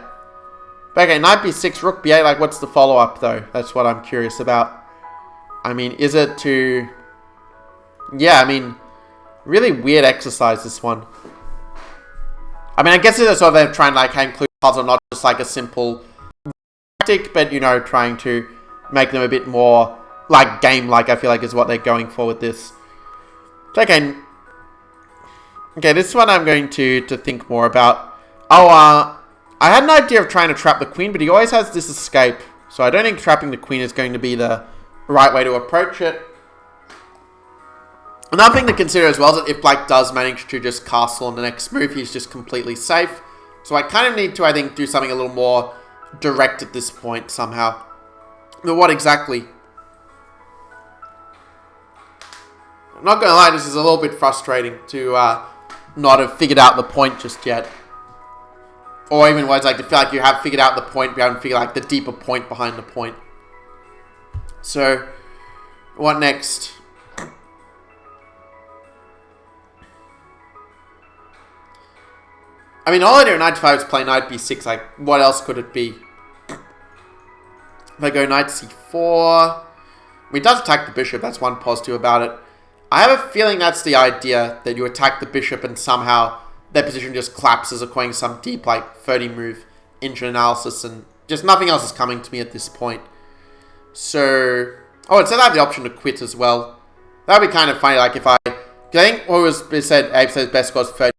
[SPEAKER 1] But okay, knight b6, rook b8, like what's the follow-up though? That's what I'm curious about. I mean, is it to... Yeah, I mean, really weird exercise, this one. I mean, I guess it's sort of them trying to like include puzzle, not just like a simple tactic, but trying to make them a bit more like game-like, I feel like is what they're going for with this. Okay, this one I'm going to think more about. Oh, I had an idea of trying to trap the queen, but he always has this escape. So I don't think trapping the queen is going to be the right way to approach it. Another thing to consider as well is that if black does manage to just castle on the next move, he's just completely safe. So I kind of need to, I think, do something a little more direct at this point somehow. But what exactly? I'm not going to lie, this is a little bit frustrating to not have figured out the point just yet. Or even words like to feel like you have figured out the point, but you haven't figured like the deeper point behind the point. So, what next? I mean, all I do at knight 5 is play knight b6. Like, what else could it be? If I go knight c4... I mean, it does attack the bishop. That's one positive about it. I have a feeling that's the idea, that you attack the bishop and somehow their position just collapses according to some deep, like, 30 move engine analysis, and just nothing else is coming to me at this point. So... Oh, it said I have the option to quit as well. That would be kind of funny, like, if I think what was said, Abe says best score is 30.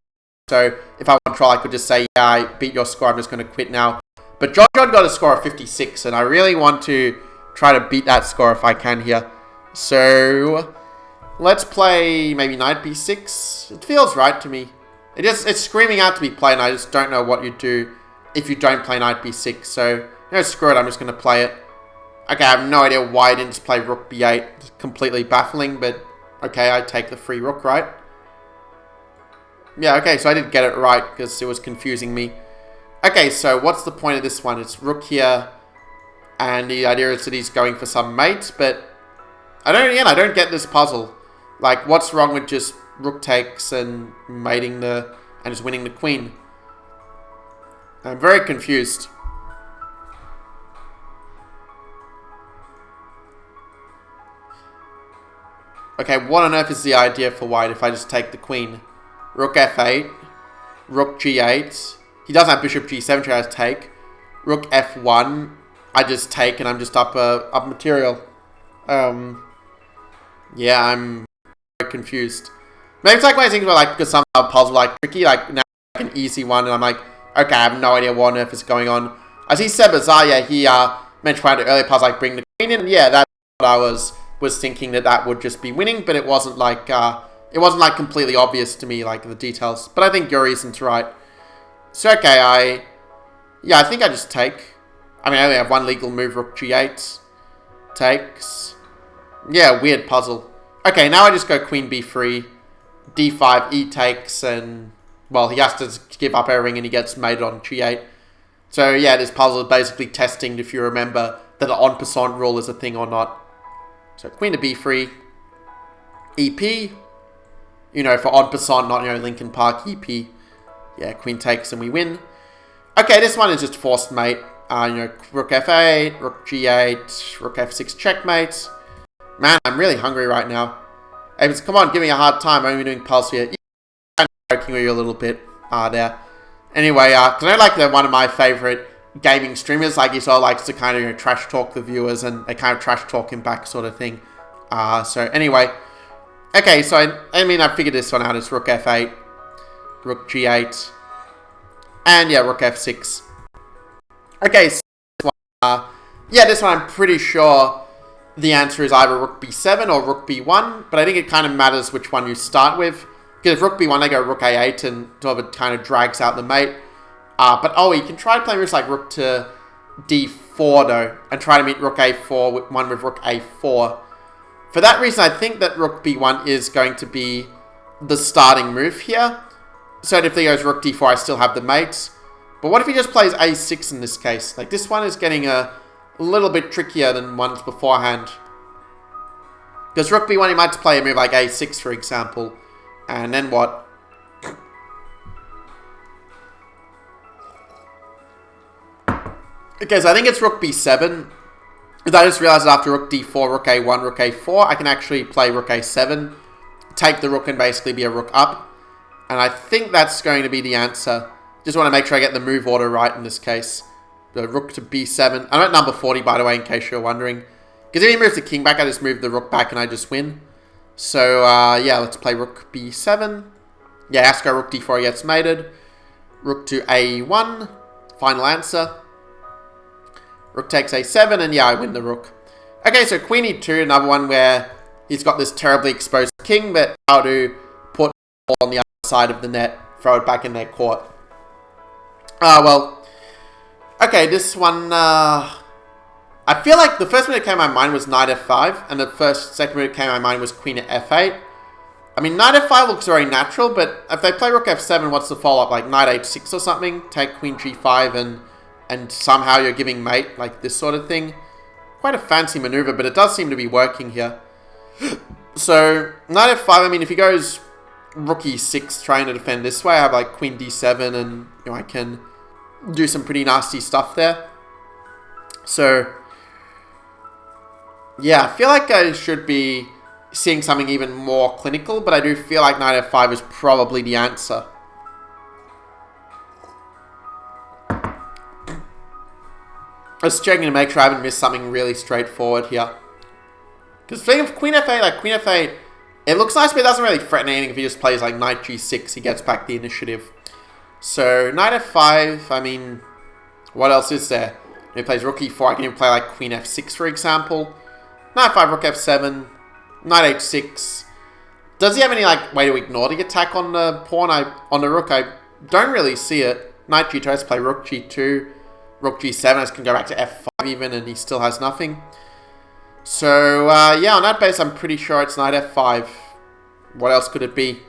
[SPEAKER 1] So, if I want to try, I could just say, yeah, I beat your score, I'm just going to quit now. But John got a score of 56, and I really want to try to beat that score if I can here. So, let's play maybe knight b6. It feels right to me. It's screaming out to be played, and I just don't know what you do if you don't play knight b6. So, screw it, I'm just going to play it. Okay, I have no idea why I didn't just play rook b8. It's completely baffling, but okay, I take the free rook, right? Yeah, okay, so I did get it right because it was confusing me. Okay, so what's the point of this one? It's rook here, and the idea is that he's going for some mate, but I don't get this puzzle. Like, what's wrong with just rook takes and mating and just winning the queen? I'm very confused. Okay, what on earth is the idea for white if I just take the queen? Rook f8, rook g8. He doesn't have bishop g7, so I just take. Rook f1. I just take, and I'm just up material. Yeah, I'm very confused. Maybe it's like when I think about like because some puzzle like tricky, like now like an easy one, and I'm like, okay, I have no idea what on earth is going on. I see Sebazaya, he mentioned one of the earlier puzzles like bring the queen in. Yeah, that's what I was thinking that would just be winning, but it wasn't like completely obvious to me, like the details. But I think your reason's right. So okay, I think I just take. I mean, I only have one legal move, rook g8. Takes. Yeah, weird puzzle. Okay, now I just go queen b3, d5, e takes, and well, he has to give up everything and he gets mated on g8. So yeah, this puzzle is basically testing if you remember that the en passant rule is a thing or not. So queen to b3, EP, for en passant, not, Linkin Park, EP. Yeah, queen takes and we win. Okay, this one is just forced mate. Rook f8, rook g8, rook f6 checkmate. Man, I'm really hungry right now. Ames, come on, give me a hard time. I'm only doing pulse here. I'm joking with you a little bit there. Anyway, because I know like they're one of my favorite gaming streamers. Like he sort of likes to kind of trash talk the viewers and they kind of trash talk him back sort of thing. So anyway. Okay, so I figured this one out. It's rook f8, rook g8, and yeah, rook f6. Okay, so this one I'm pretty sure the answer is either rook b7 or rook b1, but I think it kind of matters which one you start with. Because if rook b1, I go rook a8 and sort of it kind of drags out the mate. But you can try to play moves like rook to d4 though, and try to meet rook a4 with one with rook a4. For that reason, I think that rook b1 is going to be the starting move here. So if he goes rook d4, I still have the mates. But what if he just plays a6 in this case? Like this one is getting a little bit trickier than ones beforehand. Because rook b1, he might play a move like a6, for example. And then what? Okay, so I think it's rook b7. Because I just realized that after rook d4, rook a1, rook a4, I can actually play rook a7, take the rook and basically be a rook up. And I think that's going to be the answer. Just want to make sure I get the move order right in this case. The rook to b7. I'm at number 40, by the way, in case you're wondering. Because if he moves the king back, I just move the rook back and I just win. So, yeah, let's play rook b7. Yeah, Asco rook d4 gets mated. Rook to a1. Final answer. Rook takes a7, and yeah, I win the rook. Okay, so queen e2, another one where he's got this terribly exposed king, but how to put the ball on the other side of the net, throw it back in their court. Well, okay, this one, I feel like the first move that came to my mind was knight f5, and the second move that came to my mind was queen at f8. I mean, knight f5 looks very natural, but if they play rook f7, what's the follow-up? Like knight h6 or something? Take queen g5 and somehow you're giving mate, like this sort of thing. Quite a fancy maneuver, but it does seem to be working here. So, knight f5, I mean, if he goes rook e6 trying to defend this way, I have like queen d7 and, you know, I can do some pretty nasty stuff there. So, yeah, I feel like I should be seeing something even more clinical, but I do feel like knight f5 is probably the answer. Just checking to make sure I haven't missed something really straightforward here. Because speaking of queen f8, like queen f8, it looks nice, but it doesn't really threaten anything. If he just plays like knight g6, he gets back the initiative. So knight f5, I mean, what else is there? If he plays rook e4, I can even play like queen f6, for example. Knight f5, rook f7, knight h6. Does he have any like way to ignore the attack on the pawn? On the rook, I don't really see it. Knight g2, let's play rook g2. Rook g7, I can go back to f5 even, and he still has nothing. So, yeah, on that base, I'm pretty sure it's knight f5. What else could it be?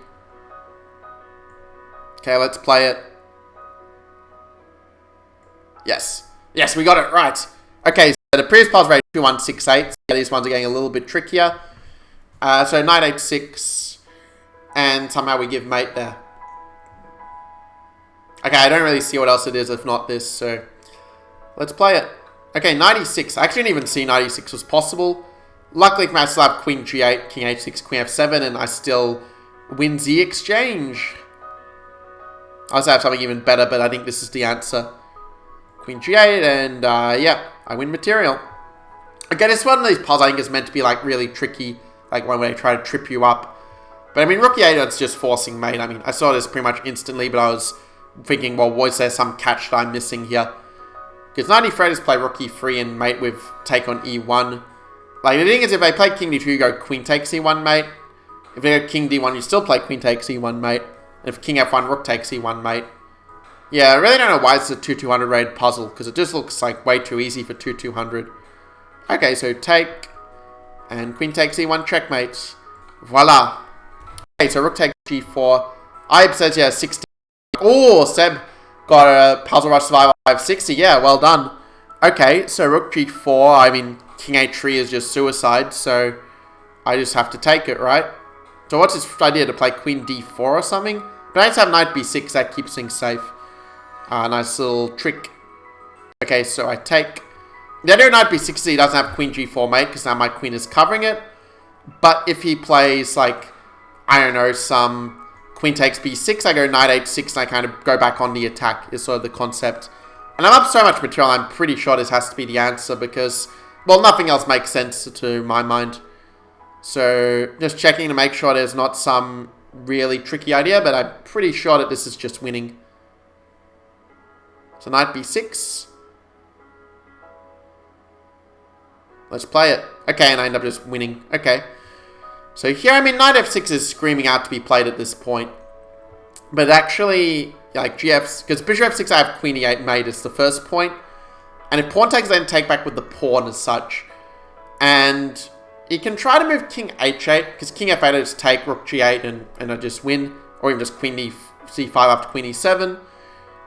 [SPEAKER 1] Okay, let's play it. Yes. Yes, we got it right. Okay, so the previous pulse rate 2168. So these ones are getting a little bit trickier. So knight h6, and somehow we give mate there. Okay, I don't really see what else it is if not this, so let's play it. Okay, knight e6. I actually didn't even see knight e6 was possible. Luckily for me, I still have queen g8, king h6, queen f7, and I still win the exchange. I also have something even better, but I think this is the answer. Queen g8, and yeah, I win material. Okay, this one of these puzzles I think is meant to be like really tricky, like when they try to trip you up. But I mean, rook e8, it's just forcing mate. I mean, I saw this pretty much instantly, but I was thinking, well, was there some catch that I'm missing here? Because knight e3 is play rook e3 and mate with take on e1. Like, the thing is, if they play king d2, you go queen takes e1 mate. If they go king d1, you still play queen takes e1 mate. And if king f1, rook takes e1 mate. Yeah, I really don't know why it's a 2-200 rated puzzle, because it just looks like way too easy for 2-200. Okay, so take, and queen takes e1 checkmate. Voila. Okay, so rook takes g4. Ibe says, yeah, 16. Oh, Seb got a puzzle rush survival 560. Yeah, well done. Okay, so rook g4. I mean, king h3 is just suicide, so I just have to take it, right? So what's his idea, to play queen d4 or something? But I just have knight b6, that keeps things safe. Nice little trick. Okay, so I take. The idea of knight b6 is he doesn't have queen g4 mate, because now my queen is covering it. But if he plays, like, I don't know, some queen takes b6, I go knight h6, and I kind of go back on the attack, is sort of the concept. And I'm up so much material, I'm pretty sure this has to be the answer, because, well, nothing else makes sense to my mind. So, just checking to make sure there's not some really tricky idea, but I'm pretty sure that this is just winning. So, knight b6. Let's play it. Okay, and I end up just winning. Okay. So here, I mean, knight f6 is screaming out to be played at this point. But actually, like, because bishop f6, I have queen e8 mate as the first point. And if pawn takes, then take back with the pawn as such. And you can try to move king h8, because king f8, I just take rook g8 and I just win. Or even just queen c5 after queen e7.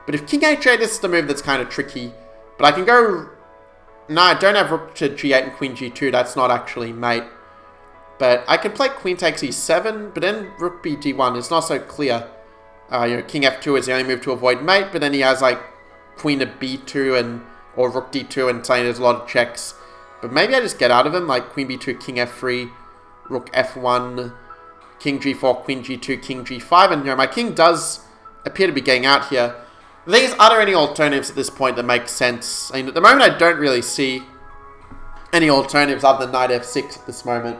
[SPEAKER 1] But if king h8, this is the move that's kind of tricky. But I can go. No, I don't have rook to g8 and queen g2. That's not actually mate. But I can play queen takes e7. But then rook b d1 is not so clear. You know, king f2 is the only move to avoid mate. But then he has like queen to b2 or rook d2 and saying there's a lot of checks. But maybe I just get out of him. Like queen b2, king f3, rook f1, king g4, queen g2, king g5. And you know, my king does appear to be getting out here. The thing is, are there any alternatives at this point that make sense? I mean, at the moment, I don't really see any alternatives other than knight f6 at this moment.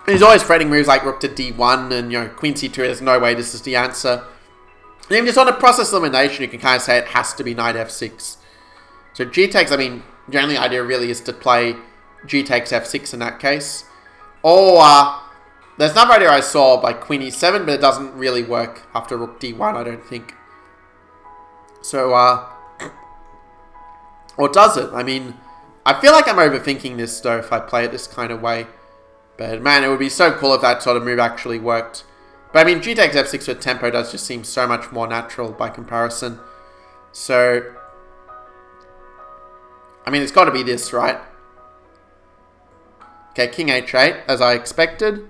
[SPEAKER 1] He's always threatening moves like rook to d1 and, you know, queen c2. There's no way this is the answer. And even just on a process elimination, you can kind of say it has to be knight f6. So g takes, I mean, the only idea really is to play g takes f6 in that case. Or, there's another idea I saw by queen e7, but it doesn't really work after rook d1, I don't think. So, or does it? I mean, I feel like I'm overthinking this, though, if I play it this kind of way. But man, it would be so cool if that sort of move actually worked. But I mean, G takes f6 with tempo does just seem so much more natural by comparison. So, I mean, it's got to be this, right? Okay, king h8, as I expected.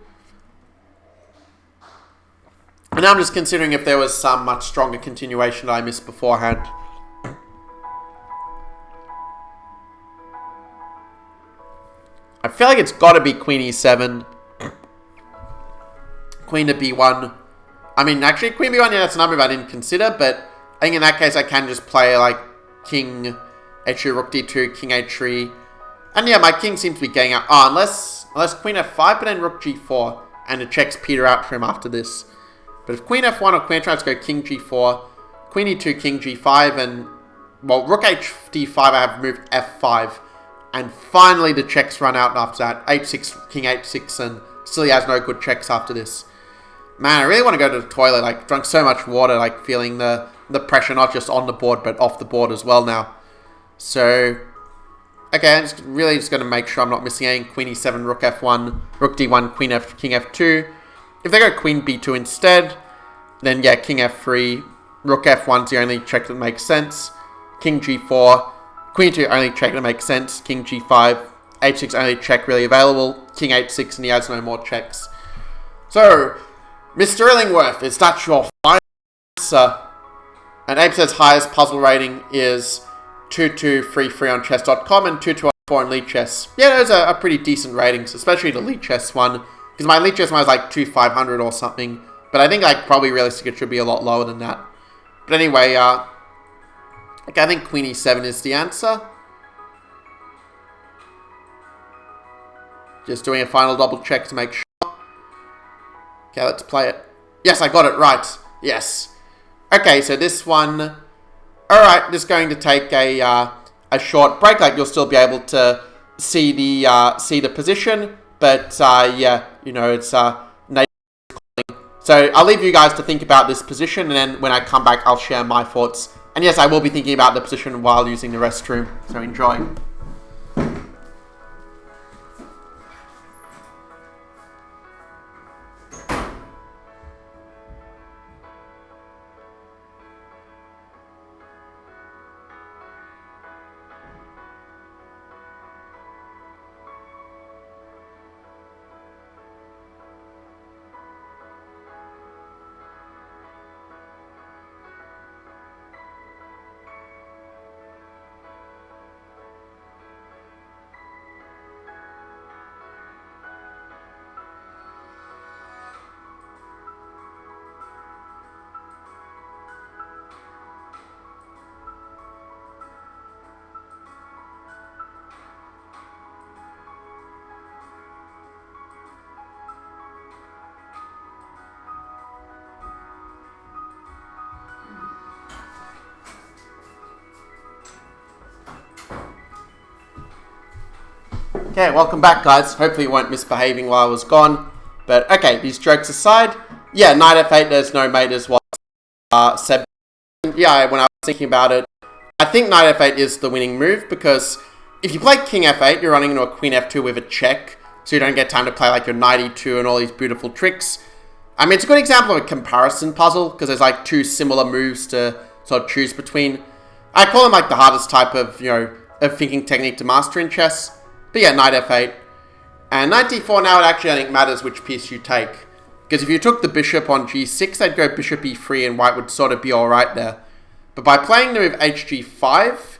[SPEAKER 1] And now I'm just considering if there was some much stronger continuation that I missed beforehand. I feel like it's got to be queen e7. Queen to b1. I mean, actually, queen b1, yeah, that's another move I didn't consider, but I think in that case I can just play like king h2, rook d2, king h3. And yeah, my king seems to be getting out. Oh, unless queen f5, but then rook g4. And the checks peter out for him after this. But if queen f1 or queen tries to go king g4, queen e2, king g5, and, well, rook h d5, I have moved f5. And finally the checks run out after that. h6, king h6, and still he has no good checks after this. Man, I really want to go to the toilet. Like, drunk so much water, like, feeling the pressure not just on the board, but off the board as well now. So, okay, I'm just really just going to make sure I'm not missing any. Queen e7, rook f1, rook d1, queen f, king f2. If they go queen b2 instead, then yeah, king f3, rook f1's the only check that makes sense. King g4, queen 2 only check that makes sense. King g5, h6 only check really available. King h6 and he has no more checks. So, Mr. Illingworth, is that your final answer? And Abe says highest puzzle rating is 2233 on chess.com and 2204 on Lead Chess. Yeah, those are pretty decent ratings, especially the Lead Chess one. Because my Lead Chess one was like 2500 or something. But I think like probably realistically it should be a lot lower than that. But anyway, okay, I think queen e7 is the answer. Just doing a final double check to make sure. Okay, let's play it. Yes, I got it right. Yes. Okay, so this one. Alright, just going to take a short break. Like, you'll still be able to see the position. But, yeah, you know, it's native calling. So, I'll leave you guys to think about this position. And then when I come back, I'll share my thoughts. And yes, I will be thinking about the position while using the restroom. So, enjoy. Okay, welcome back, guys. Hopefully you weren't misbehaving while I was gone. But, okay, these jokes aside, yeah, knight f8, there's no mate as what Seb. Yeah, when I was thinking about it, I think knight f8 is the winning move, because if you play king f8, you're running into a queen f2 with a check, so you don't get time to play like your knight e2 and all these beautiful tricks. I mean, it's a good example of a comparison puzzle, because there's like two similar moves to sort of choose between. I call them like the hardest type of, you know, of thinking technique to master in chess. But yeah, knight f8. And knight d4 now, it actually I think matters which piece you take. Because if you took the bishop on g6, they'd go bishop e3 and white would sort of be alright there. But by playing the move hg5,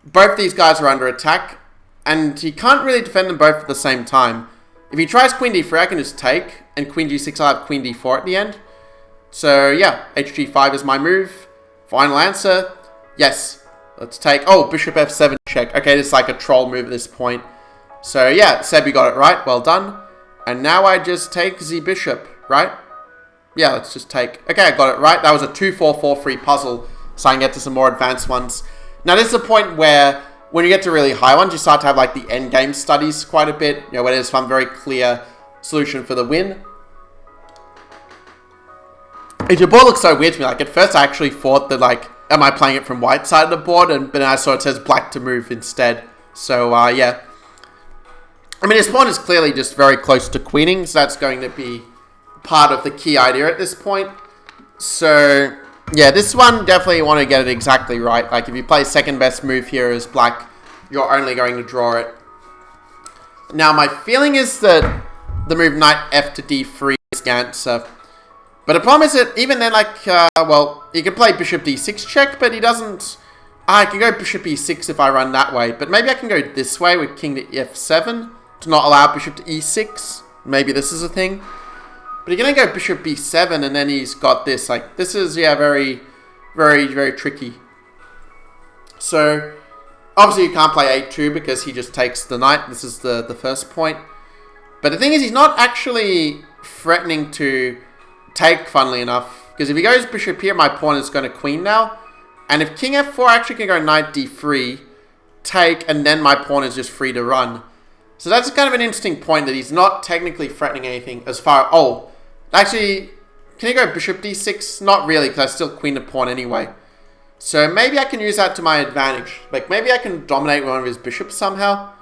[SPEAKER 1] both these guys are under attack. And he can't really defend them both at the same time. If he tries queen d3, I can just take. And queen g6, I'll have queen d4 at the end. So yeah, hg5 is my move. Final answer, yes. Let's take, oh, bishop f7 check. Okay, this is like a troll move at this point. So yeah, Seb, you got it right. Well done. And now I just take the bishop, right? Yeah, let's just take. Okay, I got it right. That was a 2-4-4-3 puzzle, so I can get to some more advanced ones. Now, this is a point where, when you get to really high ones, you start to have like the endgame studies quite a bit. You know, where there's one very clear solution for the win. And your board looks so weird to me. Like, at first I actually thought that, like, am I playing it from white side of the board? But then I saw it says black to move instead. So, yeah. I mean, his pawn is clearly just very close to queening, so that's going to be part of the key idea at this point. So, yeah, this one definitely want to get it exactly right. Like, if you play second best move here as black, you're only going to draw it. Now, my feeling is that the move knight f to d3 is the answer. But the problem is that even then, like, well, you can play bishop d6 check, but he doesn't... I can go bishop e6 if I run that way. But maybe I can go this way with king to f7 to not allow bishop to e6. Maybe this is a thing. But you're going to go bishop b7 and then he's got this. Like, this is, yeah, very, very, very tricky. So, obviously you can't play a2 because he just takes the knight. This is the first point. But the thing is, he's not actually threatening to take, funnily enough. Because if he goes bishop here, my pawn is going to queen now. And if king f4, I actually can go knight d3, take, and then my pawn is just free to run. So that's kind of an interesting point that he's not technically threatening anything as far... Oh, actually, can he go bishop d6? Not really, because I still queen the pawn anyway. So maybe I can use that to my advantage. Like, maybe I can dominate one of his bishops somehow.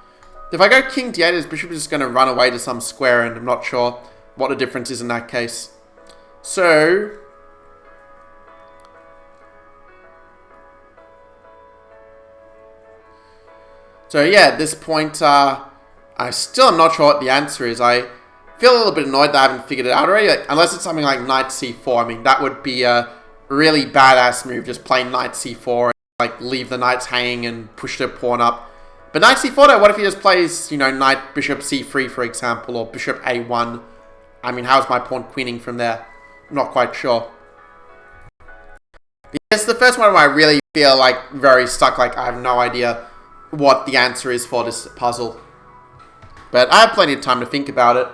[SPEAKER 1] If I go king d8, his bishop is just going to run away to some square, and I'm not sure what the difference is in that case. So... So yeah, at this point, I still am not sure what the answer is. I feel a little bit annoyed that I haven't figured it out already. Like, unless it's something like knight c4. I mean, that would be a really badass move, just playing knight c4 and like leave the knights hanging and push their pawn up. But knight c4 though, what if he just plays, you know, knight bishop c3 for example, or bishop a1? I mean, how's my pawn queening from there? I'm not quite sure. But it's the first one where I really feel like very stuck, like I have no idea what the answer is for this puzzle. But I have plenty of time to think about it.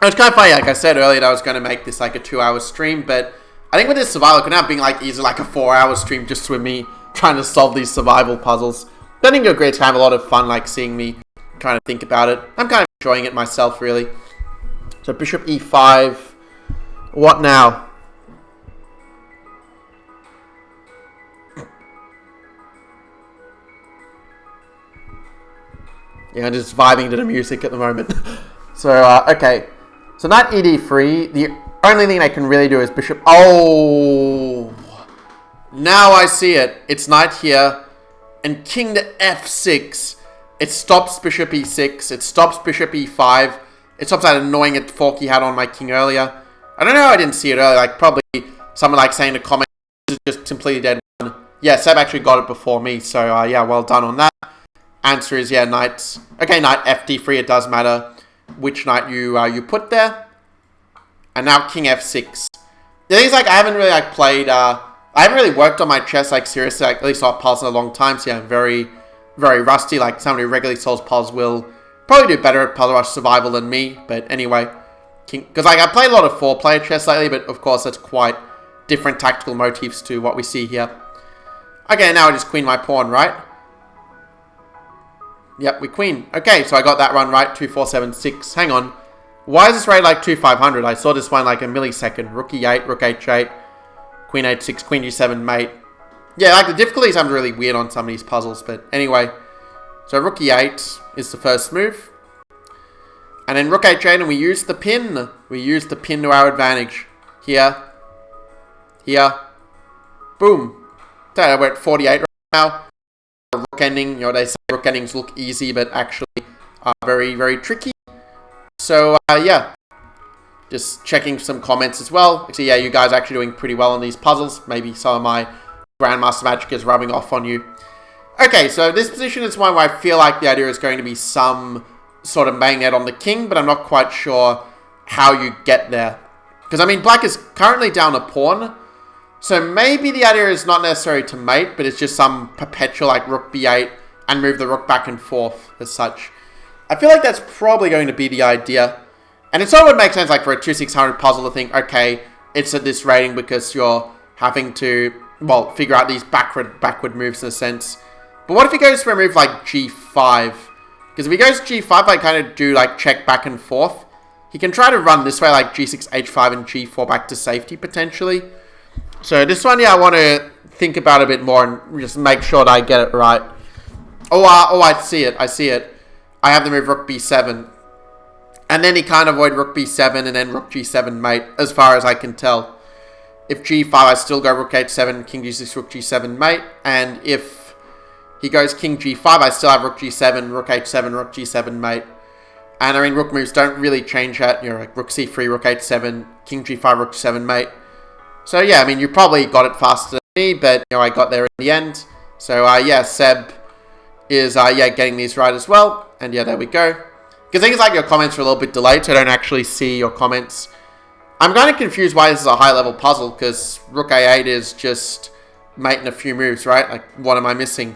[SPEAKER 1] It was kind of funny, like I said earlier, that I was going to make this like a 2-hour stream, but I think with this survival, it could now be like easily like a 4-hour stream just with me trying to solve these survival puzzles. But I think it'll be great to have a lot of fun, like seeing me trying to think about it. I'm kind of enjoying it myself, really. So bishop e5. What now? Yeah, I'm just vibing to the music at the moment. So, okay. So, knight ed3. The only thing I can really do is bishop... Oh! Now I see it. It's knight here. And king to f6. It stops bishop e6. It stops bishop e5. It stops that annoying fork he had on my king earlier. I don't know how I didn't see it earlier. Like, probably someone like saying in the comments, this is just completely dead one. Yeah, Seb actually got it before me. So, yeah, well done on that. Answer is, yeah, knight... Okay, knight f d3, it does matter which knight you put there. And now king f6. The thing is, like, I haven't really, like, played... I haven't really worked on my chess, like, seriously, like, at least not puzzles in a long time. So, yeah, I'm very, very rusty. Like, somebody who regularly solves puzzles will probably do better at Puzzle Rush Survival than me. But anyway, because, like, I played a lot of 4-player chess lately, but, of course, that's quite different tactical motifs to what we see here. Okay, now I just queen my pawn, right? Yep, we queen. Okay, so I got that run right. 2, 4, 7, 6. Hang on. Why is this rated like 2, 500? I saw this one like a millisecond. Rook e8, rook h8, queen h6, queen g7, mate. Yeah, like the difficulty sounds really weird on some of these puzzles. But anyway, so rook e8 is the first move. And then rook h8, and we use the pin. We use the pin to our advantage. Here. Here. Boom. So we're at 48 right now. Rook ending, you know, they say rook endings look easy, but actually are very, very tricky. So, yeah. Just checking some comments as well. So, yeah, you guys are actually doing pretty well on these puzzles. Maybe some of my Grandmaster Magic is rubbing off on you. Okay, so this position is one where I feel like the idea is going to be some sort of mainnet on the king, but I'm not quite sure how you get there. Because, I mean, black is currently down a pawn. So maybe the idea is not necessarily to mate, but it's just some perpetual like rook b8 and move the rook back and forth as such. I feel like that's probably going to be the idea. And it sort of would make sense like for a 2-600 puzzle to think, okay, it's at this rating because you're having to, well, figure out these backward moves in a sense. But what if he goes for a move like g5? Because if he goes g5, I kind of do like check back and forth. He can try to run this way like g6, h5 and g4 back to safety potentially. So this one, yeah, I want to think about a bit more and just make sure that I get it right. Oh, I see it. I see it. I have the move rook b7. And then he can't avoid rook b7 and then rook g7 mate, as far as I can tell. If g5, I still go rook h7, king g6, rook g7 mate. And if he goes king g5, I still have rook g7, rook h7, rook g7 mate. And I mean, rook moves don't really change that. You know, like rook c3, rook h7, king g5, rook g7 mate. So yeah, I mean, you probably got it faster than me, but you know, I got there in the end. So yeah, Seb is getting these right as well. And yeah, there we go. Because things like your comments are a little bit delayed, so I don't actually see your comments. I'm kind of confused why this is a high-level puzzle, because rook a8 is just mating a few moves, right? Like, what am I missing?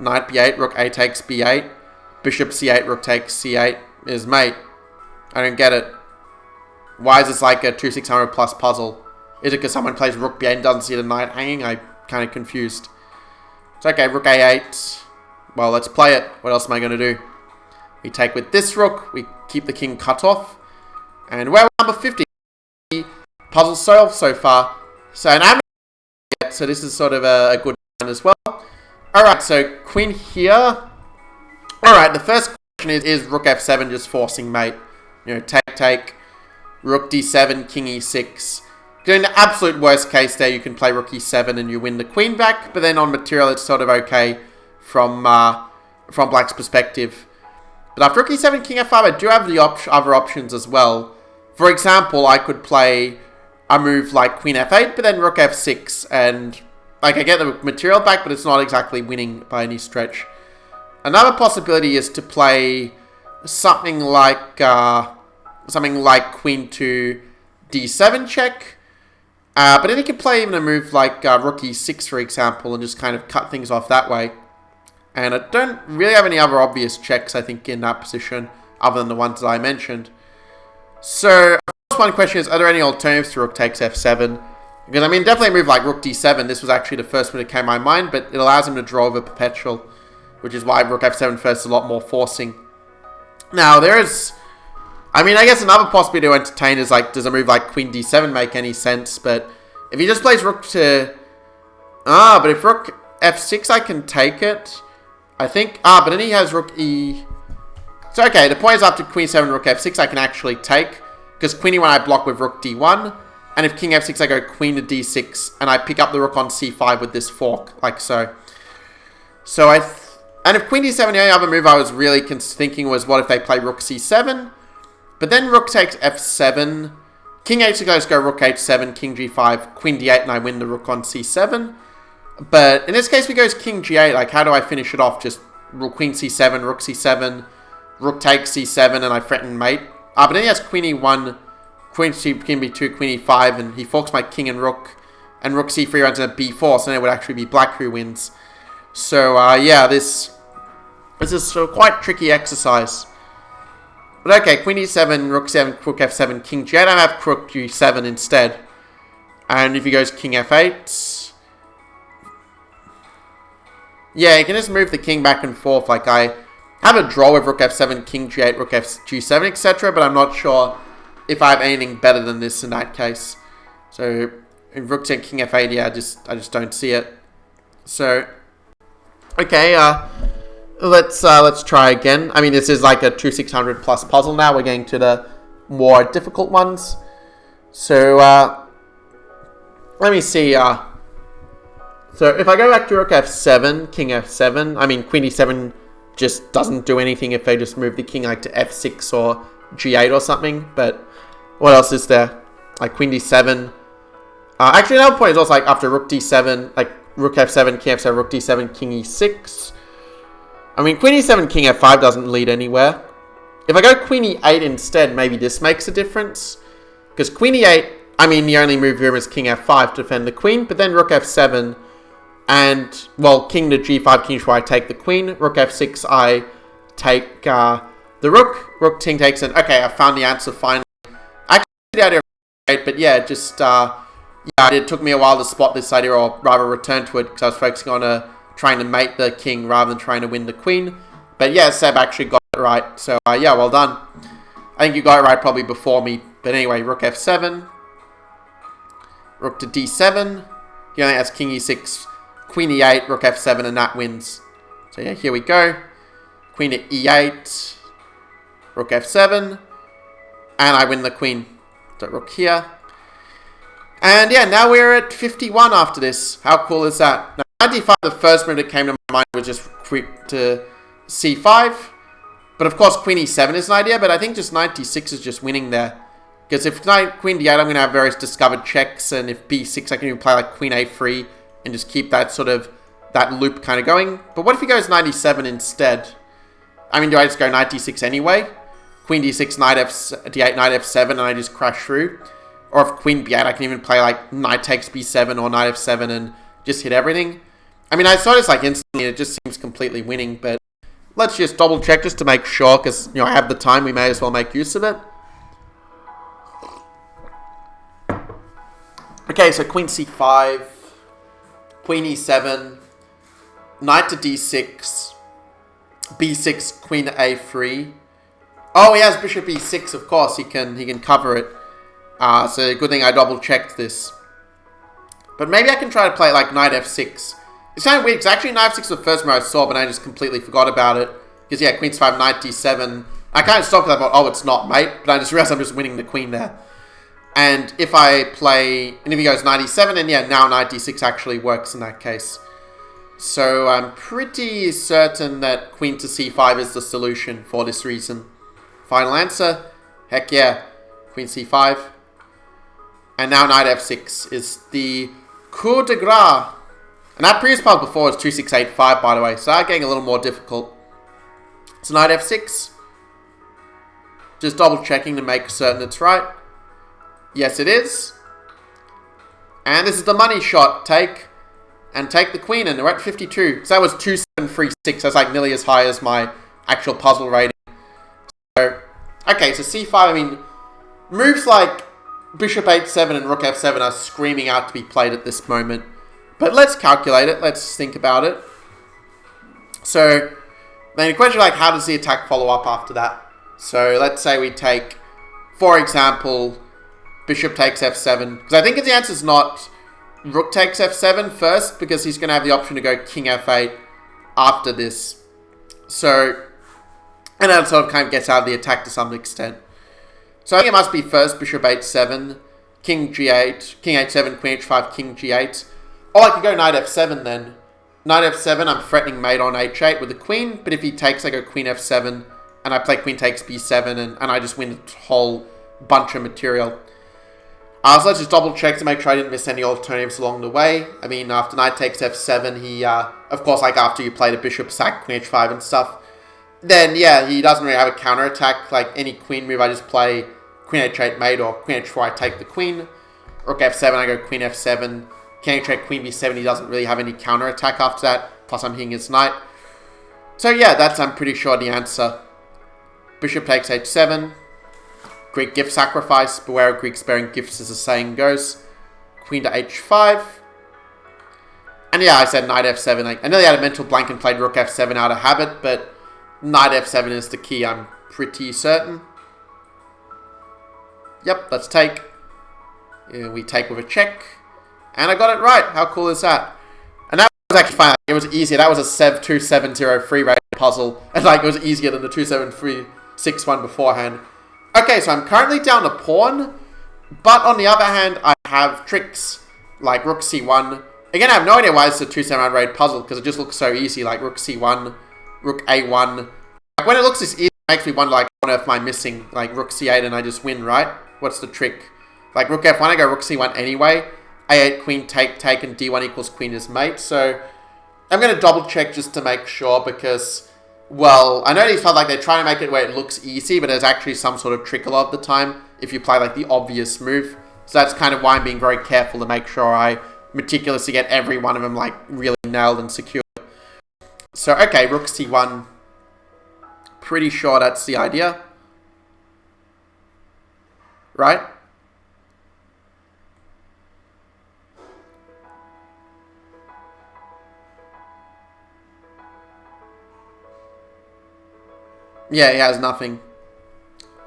[SPEAKER 1] Knight b8, rook a takes b8, bishop c8, rook takes c8 is mate. I don't get it. Why is this like a 2600 plus puzzle? Is it because someone plays rook b8 and doesn't see the knight hanging? I'm kind of confused. It's okay, rook a8. Well, let's play it. What else am I going to do? We take with this rook. We keep the king cut off. And we're number 50. Puzzle solved so far. So, and I haven't yet, so this is sort of a good one as well. Alright, so queen here. Alright, the first question is rook f7 just forcing mate? You know, take, rook d7, king e6. In the absolute worst case there, you can play rook e7 and you win the queen back. But then on material, it's sort of okay from black's perspective. But after rook e7, king f5, I do have the other options as well. For example, I could play a move like queen f8, but then rook f6, and like I get the material back, but it's not exactly winning by any stretch. Another possibility is to play something like queen to d7 check. But then you can play even a move like rook e6, for example, and just kind of cut things off that way. And I don't really have any other obvious checks, I think, in that position, other than the ones that I mentioned. So, one question is, are there any alternatives to rook takes f7? Because, I mean, definitely a move like rook d7, this was actually the first move that came to my mind, but it allows him to draw over perpetual, which is why rook f7 first is a lot more forcing. Now, there is... I mean, I guess another possibility to entertain is, like, does a move like queen d7 make any sense? But if he just plays rook to... but if rook f6, I can take it. I think... but then he has rook e... So, okay, the point is after queen 7, rook f6, I can actually take. Because queen e1 I block with rook d1. And if king f6, I go queen to d6. And I pick up the rook on c5 with this fork, like so. So, and if queen d7, the only other move I was really thinking was, what if they play rook c7? But then rook takes f7. King h6 goes go rook h7, king g5, queen d8, and I win the rook on c7. But in this case, we goes king g8. Like, how do I finish it off? Just queen c7, rook c7, rook takes c7, and I threaten mate. But then he has queen e1, queen b2, queen e5, and he forks my king and rook c3 runs into b4, so then it would actually be black who wins. So, yeah, this is a quite tricky exercise. But okay, queen e7, rook 7, rook f7, king g8. I have rook g7 instead. And if he goes king f8... yeah, you can just move the king back and forth. Like, I have a draw with rook f7, king g8, rook g7, etc. But I'm not sure if I have anything better than this in that case. So, in rook 10, king f8, yeah, I just don't see it. So, okay, let's try again. I mean, this is like a 2600 plus puzzle now. We're getting to the more difficult ones. So, let me see. So, if I go back to rook f7, king f7, I mean, queen e7 just doesn't do anything if they just move the king like to f6 or g8 or something. But what else is there? Like queen d7. Actually, another point is also like after rook d7, like rook f7, king f7, rook d7, king e6. I mean, queen e7, king f5 doesn't lead anywhere. If I go queen e8 instead, maybe this makes a difference. Because queen e8, I mean, the only move here is king f5 to defend the queen. But then rook f7 and, well, king to g5, king to I take the queen. Rook f6, I take the rook. Rook king takes it. Okay, I found the answer finally. Actually, the idea of e8, but yeah, just, it took me a while to spot this idea, or rather return to it, because I was focusing on trying to mate the king rather than trying to win the queen. But yeah, Seb actually got it right. So yeah, well done. I think you got it right probably before me. But anyway, rook f7. Rook to d7. He only has king e6, queen e8, rook f7, and that wins. So yeah, here we go. Queen to e8. Rook f7. And I win the queen. So rook here. And yeah, now we're at 51 after this. How cool is that? Now, 95, the first move that came to my mind was just quick to c5. But of course, queen e7 is an idea, but I think just 96 is just winning there. Because if queen d8, I'm going to have various discovered checks, and if b6, I can even play like queen a3 and just keep that sort of, that loop kind of going. But what if he goes 97 instead? I mean, do I just go 96 anyway? Queen d6, knight d8, knight f7, and I just crash through? Or if queen b8, I can even play like knight takes b7 or knight f7 and just hit everything. I mean, I saw this like instantly, it just seems completely winning, but let's just double check just to make sure, because, you know, I have the time, we may as well make use of it. Okay, so queen c5, queen e7, knight to d6, b6, queen to a3. Oh, he has bishop e6, of course, he can cover it. So good thing I double checked this. But maybe I can try to play it like knight f6. It's kind of weird, because actually knight f6 was the first move I saw, but I just completely forgot about it. Because yeah, queen c5, knight d7. I kind of stopped because I thought, oh, it's not mate. But I just realized I'm just winning the queen there. And if I play, and if he goes knight e7, then yeah, now knight d6 actually works in that case. So I'm pretty certain that queen to c5 is the solution for this reason. Final answer, heck yeah, queen c5. And now knight f6 is the coup de grace. And that previous part before was 2685, by the way, so that's getting a little more difficult. So knight f6. Just double checking to make certain it's right. Yes, it is. And this is the money shot. Take. And take the queen, and we're at 52. So that was 2736. That's like nearly as high as my actual puzzle rating. So, okay, so c5, I mean, moves like bishop h7 and rook f7 are screaming out to be played at this moment. But let's calculate it. Let's think about it. So, then the question like, how does the attack follow up after that? So, let's say we take, for example, bishop takes f7. Because I think the answer is not rook takes f7 first, because he's going to have the option to go king f8 after this. So, and that sort of kind of gets out of the attack to some extent. So I think it must be first bishop h7, king g8, king h7, queen h5, king g8. Or I could go knight f7 then. Knight f7, I'm threatening mate on h8 with the queen, but if he takes, I go queen f7, and I play queen takes b7, and I just win a whole bunch of material. So let's just double check to make sure I didn't miss any alternatives along the way. I mean, after knight takes f7, he, of course, like after you play the bishop sack, queen h5 and stuff, then yeah, he doesn't really have a counterattack. Like any queen move, I just play queen h8 mate, or queen h4, I take the queen. Rook f7, I go queen f7. King h8, queen b7, he doesn't really have any counterattack after that. Plus I'm hitting his knight. So yeah, that's, I'm pretty sure, the answer. Bishop takes h7. Greek gift sacrifice. Beware of Greeks bearing gifts, as the saying goes. Queen to h5. And yeah, I said knight f7. Like, I nearly had a mental blank and played rook f7 out of habit, but knight f7 is the key, I'm pretty certain. Yep, let's take. We take with a check. And I got it right. How cool is that? And that was actually fine. It was easier. That was a 2-7-0 free rate puzzle. And like, it was easier than the 2-7-3-6 one beforehand. Okay, so I'm currently down a pawn. But on the other hand, I have tricks. Like rook c1. Again, I have no idea why it's a 2-7 rated puzzle, because it just looks so easy. Like rook c1, rook a1. Like when it looks this easy, it makes me wonder, like, what on earth am I missing? Like rook c8 and I just win, right? What's the trick? Like rook f1, I go rook c1 anyway. a8, queen, take, and d1 equals queen is mate. So I'm going to double check just to make sure, because, well, I know these felt like they're trying to make it where it looks easy, but there's actually some sort of trick a lot of the time if you play like the obvious move. So that's kind of why I'm being very careful to make sure I meticulously get every one of them like really nailed and secured. So, okay, rook c1. Pretty sure that's the idea. Right? Yeah, he has nothing.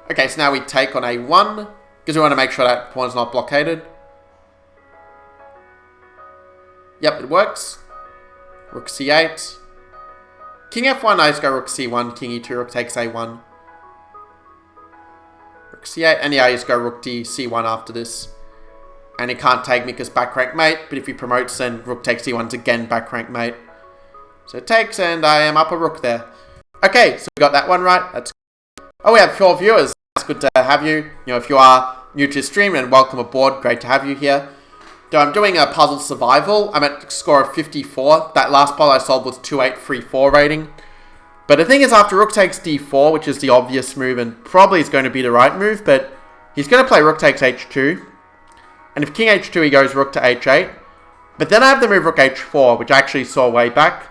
[SPEAKER 1] Okay, so now we take on a1, because we want to make sure that pawn's not blockaded. Yep, it works. Rook c8. king f1, I just go rook c1, king e2, rook takes a1. Rook c8, and yeah, I just go rook d, c1 after this. And he can't take me because back rank mate, but if he promotes, then rook takes d1 is again back rank mate. So it takes, and I am up a rook there. Okay, so we got that one right. That's oh, we have 4 viewers. It's good to have you. You know, if you are new to the stream, then welcome aboard. Great to have you here. So I'm doing a puzzle survival. I'm at a score of 54. That last puzzle I solved was 2834 rating. But the thing is, after rook takes d4, which is the obvious move and probably is going to be the right move, but he's going to play rook takes h2. And if king h2, he goes rook to h8. But then I have the move rook h4, which I actually saw way back.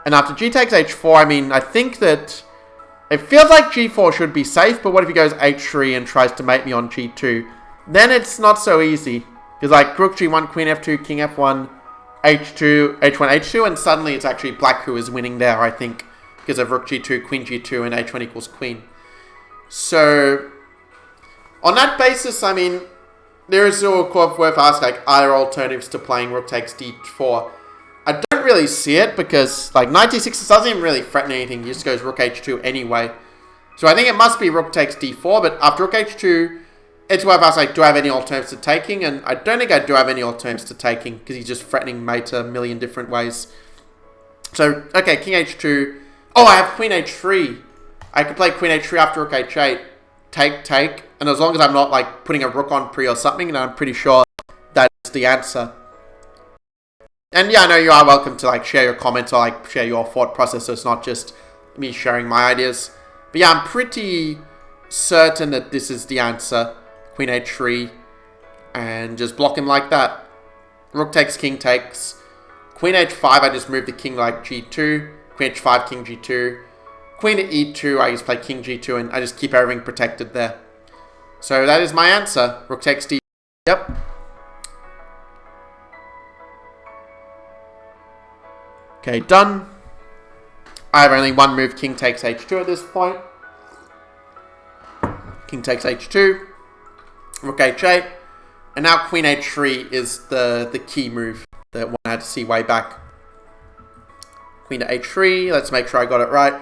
[SPEAKER 1] And after g takes h4, I mean, I think that it feels like g4 should be safe, but what if he goes h3 and tries to mate me on g2? Then it's not so easy. Because like rook g1, queen f2, king f1, h2, h1, h2, and suddenly it's actually black who is winning there, I think. Because of rook g2, queen g2, and h1 equals queen. So, on that basis, I mean, there is still worth asking, like, are there alternatives to playing rook takes d4? I don't really see it because, like, knight d6 doesn't even really threaten anything. He just goes rook h2 anyway. So I think it must be rook takes d4, but after rook h2, it's worth asking, like, do I have any alternatives to taking? And I don't think I do have any alternatives to taking because he's just threatening mate a million different ways. So, okay, king h2. Oh, I have queen h3. I could play queen h3 after rook h8. Take. And as long as I'm not, like, putting a rook on pre or something, then I'm pretty sure that's the answer. And yeah, I know you are welcome to, like, share your comments or, like, share your thought process, so it's not just me sharing my ideas. But yeah, I'm pretty certain that this is the answer. Queen h3. And just block him like that. Rook takes, king takes. Queen h5, I just move the king like g2. Queen h5, king g2. Queen to e2, I just play king g2, and I just keep everything protected there. So that is my answer. Rook takes d. Yep. Okay, done. I have only one move, king takes h2 at this point. King takes h2. Rook h8. And now queen h3 is the key move that one had to see way back. Queen to h3. Let's make sure I got it right.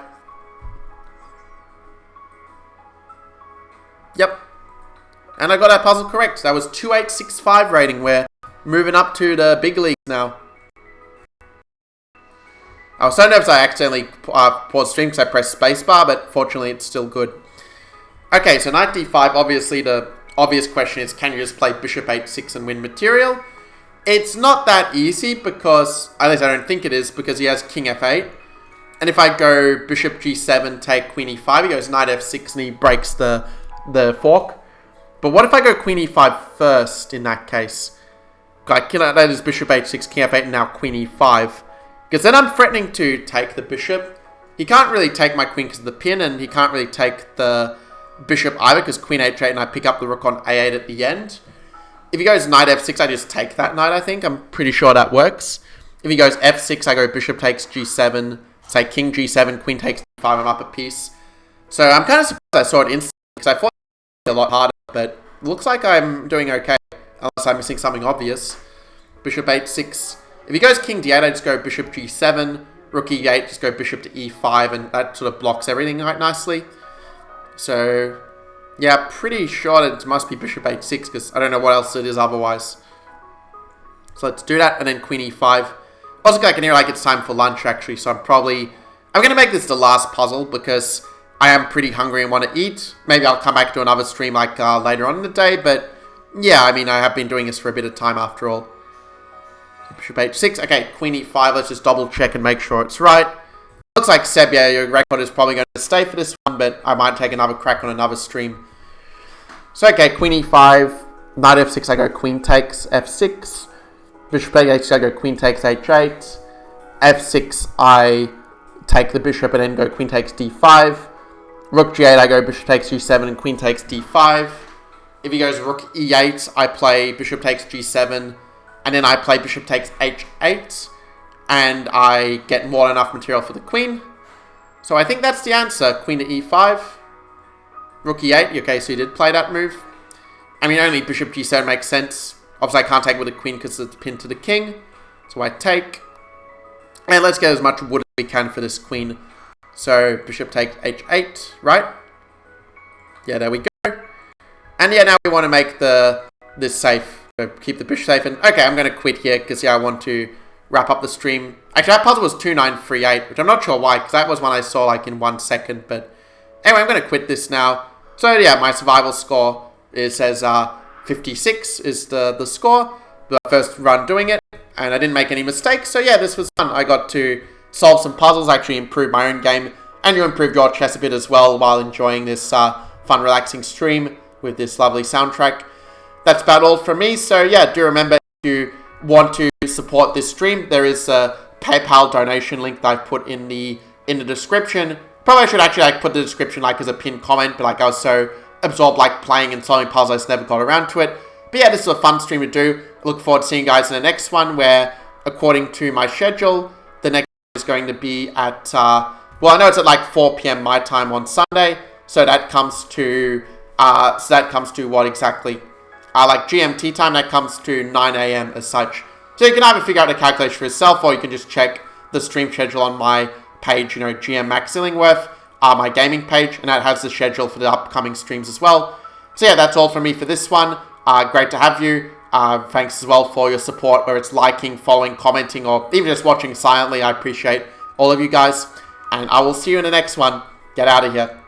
[SPEAKER 1] Yep. And I got that puzzle correct. That was 2865 rating. We're moving up to the big leagues now. I was so nervous I accidentally paused stream because I pressed spacebar, but fortunately it's still good. Okay, so knight d5. Obviously the obvious question is, can you just play bishop h6 and win material? It's not that easy because, at least I don't think it is, because he has king f8. And if I go bishop g7, take queen e5, he goes knight f6 and he breaks the fork. But what if I go queen e5 first in that case? Like, that is bishop h6, king f8, and now queen e5. Because then I'm threatening to take the bishop. He can't really take my queen because of the pin, and he can't really take the bishop either because queen h8 and I pick up the rook on a8 at the end. If he goes knight f6, I just take that knight, I think. I'm pretty sure that works. If he goes f6, I go bishop takes g7, say king g7, queen takes d5, I'm up a piece. So I'm kind of surprised I saw it instantly because I thought it was a lot harder, but it looks like I'm doing okay, unless I'm missing something obvious. Bishop h6. If he goes king d8, I just go bishop g7, rook e8, just go bishop to e5, and that sort of blocks everything quite nicely. So, yeah, pretty sure that it must be bishop h6, because I don't know what else it is otherwise. So let's do that, and then queen e5. Also, I can hear like it's time for lunch, actually, so I'm going to make this the last puzzle, because I am pretty hungry and want to eat. Maybe I'll come back to another stream like later on in the day, but yeah, I mean, I have been doing this for a bit of time after all. Bishop h6. Okay, queen e5. Let's just double check and make sure it's right. Looks like Seb, yeah, your record is probably going to stay for this one, but I might take another crack on another stream. So, okay, queen e5. Knight f6, I go queen takes f6. Bishop h6, I go queen takes h8. f6, I take the bishop and then go queen takes d5. Rook g8, I go bishop takes g7 and queen takes d5. If he goes rook e8, I play bishop takes g7. And then I play bishop takes h8, and I get more than enough material for the queen. So I think that's the answer. Queen to e5, rook e8. Okay, so you did play that move. I mean, only bishop g7 makes sense. Obviously, I can't take with the queen because it's pinned to the king. So I take. And let's get as much wood as we can for this queen. So bishop takes h8, right? Yeah, there we go. And yeah, now we want to make this safe. So keep the bishop safe. And okay, I'm going to quit here because yeah, I want to wrap up the stream. Actually, that puzzle was 2938, which I'm not sure why, because that was one I saw like in 1 second. But anyway, I'm going to quit this now. So yeah, my survival score, it says 56 is the score. The first run doing it, and I didn't make any mistakes. So yeah, this was fun. I got to solve some puzzles, actually improve my own game, and you improved your chess a bit as well while enjoying this fun, relaxing stream with this lovely soundtrack. That's about all from me. So yeah, do remember, if you want to support this stream, there is a PayPal donation link that I've put in the description. Probably I should actually like put the description like as a pinned comment, but like I was so absorbed like playing and solving puzzles, I just never got around to it. But yeah, this is a fun stream to do. Look forward to seeing you guys in the next one, where according to my schedule, the next one is going to be at well, I know it's at like 4 p.m. my time on Sunday, so that comes to what exactly? Like GMT time, that comes to 9 a.m. as such. So you can either figure out the calculation for yourself, or you can just check the stream schedule on my page, GM Max Illingworth, my gaming page, and that has the schedule for the upcoming streams as well. So yeah, that's all from me for this one. Great to have you. Thanks as well for your support, whether it's liking, following, commenting, or even just watching silently. I appreciate all of you guys. And I will see you in the next one. Get out of here.